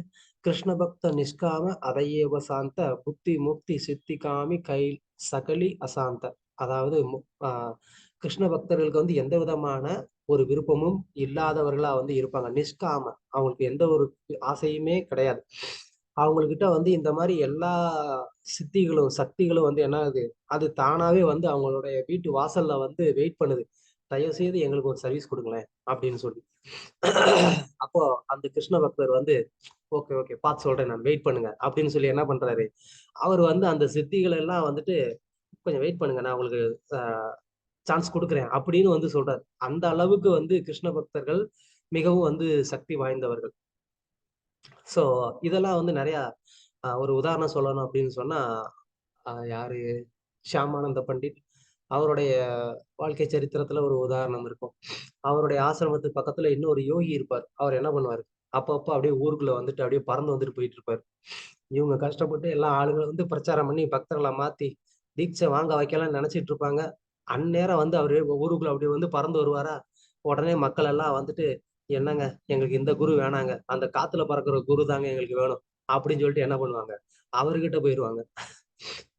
கிருஷ்ண பக்த நிஷ்காம அதையேவ சாந்த புத்தி முக்தி சித்தி காமி கை சகலி அசாந்த. அதாவது கிருஷ்ண பக்தர்களுக்கு வந்து எந்த விதமான ஒரு விருப்பமும் இல்லாதவர்களா வந்து இருப்பாங்க. நிஷ்காம, அவங்களுக்கு எந்த ஒரு ஆசையுமே கிடையாது. அவங்கக்கிட்ட வந்து இந்த மாதிரி எல்லா சித்திகளும் சக்திகளும் வந்து என்ன ஆகுது, அது தானாவே வந்து அவங்களுடைய வீட்டு வாசல்ல வந்து வெயிட் பண்ணுது, தயவு செய்து எங்களுக்கு ஒரு சர்வீஸ் கொடுங்களேன் அப்படின்னு சொல்லி. அப்போ அந்த கிருஷ்ண பக்தர் வந்து ஓகே ஓகே பார்த்து சொல்றேன் நான், வெயிட் பண்ணுங்க அப்படின்னு சொல்லி என்ன பண்றாரு, அவர் வந்து அந்த சித்திகள் எல்லாம் வந்துட்டு கொஞ்சம் வெயிட் பண்ணுங்க, நான் உங்களுக்கு சான்ஸ் கொடுக்குறேன் அப்படின்னு வந்து சொல்றாரு. அந்த அளவுக்கு வந்து கிருஷ்ண பக்தர்கள் மிகவும் வந்து சக்தி வாய்ந்தவர்கள். சோ இதெல்லாம் வந்து நிறைய ஒரு உதாரணம் சொல்லணும் அப்படின்னு சொன்னா யாரு, ஷியாமானந்த பண்டிட், அவருடைய வாழ்க்கை சரித்திரத்துல ஒரு உதாரணம் இருக்கும். அவருடைய ஆசிரமத்துக்கு பக்கத்துல இன்னொரு யோகி இருப்பார். அவர் என்ன பண்ணுவாரு, அப்பப்போ அப்படியே ஊருக்குள்ள வந்துட்டு அப்படியே பறந்து வந்துட்டு போயிட்டு இருப்பாரு. இவங்க கஷ்டப்பட்டு எல்லா ஆளுங்களும் வந்து பிரச்சாரம் பண்ணி பக்தர்களை மாத்தி தீட்சை வாங்க வைக்கலாம்னு நினைச்சிட்டு இருப்பாங்க. அந்நேரம் வந்து அவரு ஊருக்குள்ள அப்படி வந்து பறந்து வருவாரா, உடனே மக்கள் எல்லாம் வந்துட்டு என்னங்க எங்களுக்கு இந்த குரு வேணாங்க, அந்த காத்துல பறக்கிற குரு தாங்க எங்களுக்கு வேணும் அப்படின்னு சொல்லிட்டு என்ன பண்ணுவாங்க, அவர்கிட்ட போயிருவாங்க.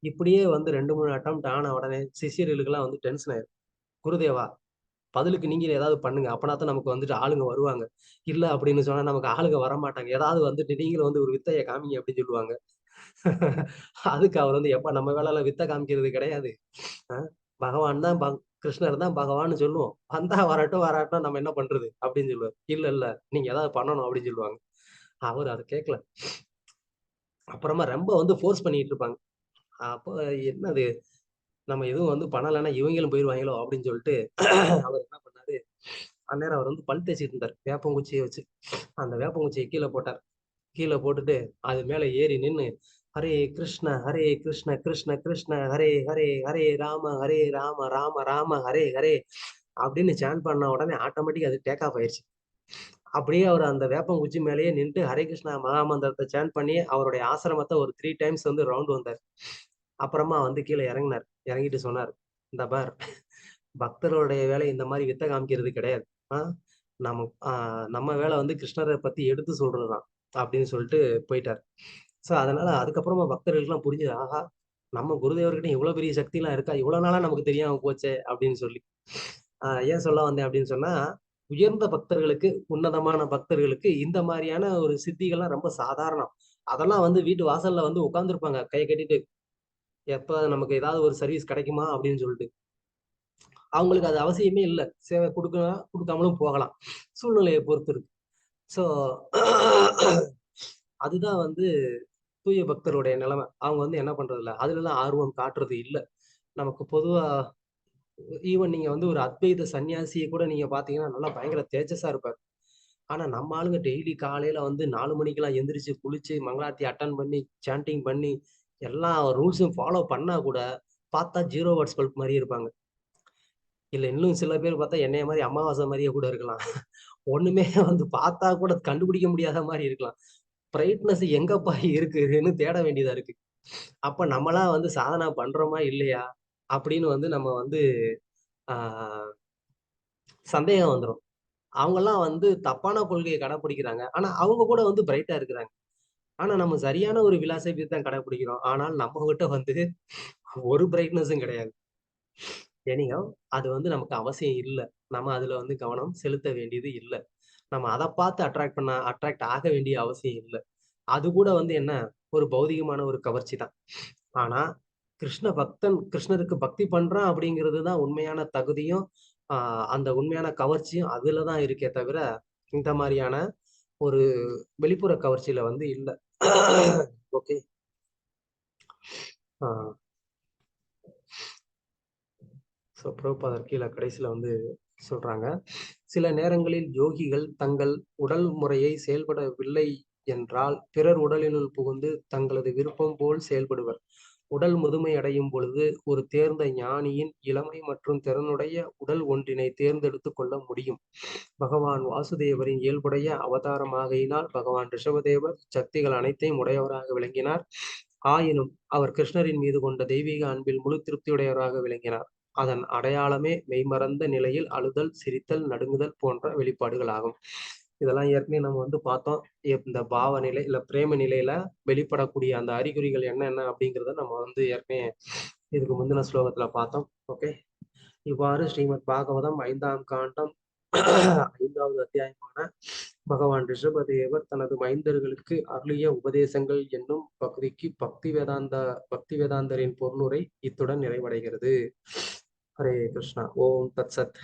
இப்படியே வந்து 2-3 அட்டம் ஆன உடனே சிஷியர்களுக்கு எல்லாம் வந்து டென்ஷன் ஆயிரும். குருதேவா பதிலுக்கு நீங்க ஏதாவது பண்ணுங்க, அப்பனாத்தான் நமக்கு வந்துட்டு ஆளுங்க வருவாங்க, இல்ல அப்படின்னு சொன்னா நமக்கு ஆளுங்க வரமாட்டாங்க, ஏதாவது வந்துட்டு நீங்களும் வந்து ஒரு வித்தையை காமிங்க அப்படின்னு சொல்லுவாங்க. அதுக்கு அவர் வந்து எப்ப நம்ம வேலையில வித்தை காமிக்கிறது கிடையாது, பகவான் தான் கிருஷ்ணர் தான் பகவான்னு சொல்லுவோம், வந்தா வரட்டும் வராட்டும் நம்ம என்ன பண்றது அப்படின்னு சொல்லுவார். இல்ல இல்ல நீங்க ஏதாவது பண்ணணும் அப்படின்னு சொல்லுவாங்க. அவர் அதை கேட்கல. அப்புறமா ரொம்ப வந்து ஃபோர்ஸ் பண்ணிட்டு இருப்பாங்க. அப்போ என்னது நம்ம எதுவும் வந்து பண்ணலைன்னா இவங்களும் போயிருவாங்களோ அப்படின்னு சொல்லிட்டு அவர் என்ன பண்ணாரு, அந்நேரம் அவர் வந்து பல் தேய்ச்சிட்டு இருந்தார் வேப்பங்குச்சியை வச்சு. அந்த வேப்பங்குச்சியை கீழே போட்டார். கீழே போட்டுட்டு அது மேல ஏறி நின்று ஹரே கிருஷ்ண கிருஷ்ண கிருஷ்ண ஹரே ஹரே ஹரே ராம ராம ராம ஹரே ஹரே அப்படின்னு சான் பண்ண உடனே ஆட்டோமேட்டிக் அது டேக் ஆஃப் ஆயிடுச்சு. அப்படியே அவர் அந்த வேப்பங்குச்சி மேலேயே நின்று ஹரே கிருஷ்ணா மகாமந்திரத்தை சான் பண்ணி அவருடைய ஆசிரமத்தை ஒரு 3 டைம்ஸ் வந்து ரவுண்ட் வந்தார். அப்புறமா வந்து கீழே இறங்கினார். இறங்கிட்டு சொன்னார், இந்த பார், பக்தருடைய வேலை இந்த மாதிரி வித்தை காமிக்கிறது கிடையாது, நம்ம வேலை வந்து கிருஷ்ணரை பத்தி எடுத்து சொல்றதுதான் அப்படின்னு சொல்லிட்டு போயிட்டார். சோ அதனால அதுக்கப்புறமா பக்தர்களுக்கு புரிஞ்சது, ஆஹா நம்ம குருதேவர்கிட்ட இவ்வளவு பெரிய சக்தி எல்லாம் இருக்கா, இவ்வளவு நாளா நமக்கு தெரியாம போச்சே அப்படின்னு சொல்லி. ஏன் சொல்ல வந்தேன் அப்படின்னு சொன்னா, உயர்ந்த பக்தர்களுக்கு, உன்னதமான பக்தர்களுக்கு இந்த மாதிரியான ஒரு சித்திகள்லாம் ரொம்ப சாதாரணம். அதெல்லாம் வந்து வீட்டு வாசல்ல வந்து உட்கார்ந்துருப்பாங்க கையை கட்டிட்டு, எப்ப நமக்கு ஏதாவது ஒரு சர்வீஸ் கிடைக்குமா அப்படின்னு சொல்லிட்டு. அவங்களுக்கு அது அவசியமே இல்லை. சேவை கொடுக்கலாம், கொடுக்காமலும் போகலாம். சூழ்நிலையை பொறுத்து இருக்கு. ஸோ அதுதான் வந்து தூய பக்தருடைய நிலைமை. அவங்க வந்து என்ன பண்றது இல்ல, அதுலலாம் ஆர்வம் காட்டுறது இல்ல. நமக்கு பொதுவா ஈவன் நீங்க வந்து ஒரு அத்வைத சன்னியாசியை கூட நீங்க பாத்தீங்கன்னா நல்லா பயங்கர தேஜஸா இருப்பாரு. ஆனா நம்ம ஆளுங்க டெய்லி காலையில வந்து 4 மணிக்கெல்லாம் எந்திரிச்சு குளிச்சு மங்களாத்தி அட்டன் பண்ணி சாண்டிங் பண்ணி எல்லா ரூல்ஸும் ஃபாலோ பண்ணா கூட பார்த்தா 0 வாட்ஸ் பல்ப் மாதிரியே இருப்பாங்க. இல்ல இன்னும் சில பேர் பார்த்தா என்னைய மாதிரி அமாவாசை மாதிரியே கூட இருக்கலாம். ஒண்ணுமே வந்து பார்த்தா கூட கண்டுபிடிக்க முடியாத மாதிரி இருக்கலாம். பிரைட்னஸ் எங்கப்பா இருக்குன்னு தேட வேண்டியதா இருக்கு. அப்ப நம்மளா வந்து சாதனா பண்றோமா இல்லையா அப்படின்னு வந்து நம்ம வந்து ஆஹ் சந்தேகம் வந்துரும். அவங்கெல்லாம் வந்து தப்பான கொள்கையை கடைப்பிடிக்கிறாங்க. ஆனா அவங்க கூட வந்து பிரைட்டா இருக்கிறாங்க. ஆனா நம்ம சரியான ஒரு பிலாசபி தான் கடைப்பிடிக்கிறோம். ஆனால் நம்ம கிட்ட வந்து ஒரு பிரைட்னஸும் கிடையாது. எனியோ அது வந்து நமக்கு அவசியம் இல்ல. நம்ம அதுல வந்து கவனம் செலுத்த வேண்டியது இல்ல. நம்ம அதை பார்த்து அட்ராக்ட் ஆக வேண்டிய அவசியம் இல்ல. அது கூட வந்து என்ன, ஒரு பௌதிகமான ஒரு கவர்ச்சி தான். ஆனா கிருஷ்ணருக்கு பக்தி பண்றான் அப்படிங்கிறது தான் உண்மையான தகுதியும் அந்த உண்மையான கவர்ச்சியும் அதுலதான் இருக்கே தவிர இந்த மாதிரியான ஒரு வெளிப்புற கவர்ச்சியில வந்து இல்ல. ஓகே. பிரபுபாதர் கீழே கடைசியில வந்து சொல்றாங்க, சில நேரங்களில் யோகிகள் தங்கள் உடல் முறையை செயல்படவில்லை என்றால் பிறர் உடலினுள் புகுந்து தங்களது விருப்பம் போல் செயல்படுவர். உடல் முதுமை அடையும் பொழுது ஒரு தேர்ந்த ஞானியின் இளமை மற்றும் திறனுடைய உடல் ஒன்றினை தேர்ந்தெடுத்து கொள்ள முடியும். பகவான் வாசுதேவரின் இயல்புடைய அவதாரமாகையினால் பகவான் ரிஷபதேவர் சக்திகள் அனைத்தையும் உடையவராக விளங்கினார். ஆயினும் அவர் கிருஷ்ணரின் மீது கொண்ட தெய்வீக அன்பில் முழு திருப்தியுடையவராக விளங்கினார். அதன் அடையாளமே மெய்மறந்த நிலையில் அழுதல், சிரித்தல், நடுங்குதல் போன்ற வெளிப்பாடுகள் ஆகும். இதெல்லாம் ஏற்கனவே நம்ம வந்து பார்த்தோம். இந்த பாவ நிலை இல்ல பிரேம நிலையில வெளிப்படக்கூடிய அந்த அறிகுறிகள் என்னென்ன அப்படிங்கிறத நம்ம வந்து ஏற்கனவே இதுக்கு முந்தின ஸ்லோகத்துல பார்த்தோம். ஓகே. இவ்வாறு ஸ்ரீமத் பாகவதம் 5ஆம் காண்டம் 5வது அத்தியாயமான பகவான் ரிஷபதேவர் தனது மைந்தர்களுக்கு அருளிய உபதேசங்கள் என்னும் பகுதிக்கு பக்தி வேதாந்தரின் பொருளுரை இத்துடன் நிறைவடைகிறது. ஹரே கிருஷ்ணா. ஓம் தத் சத்.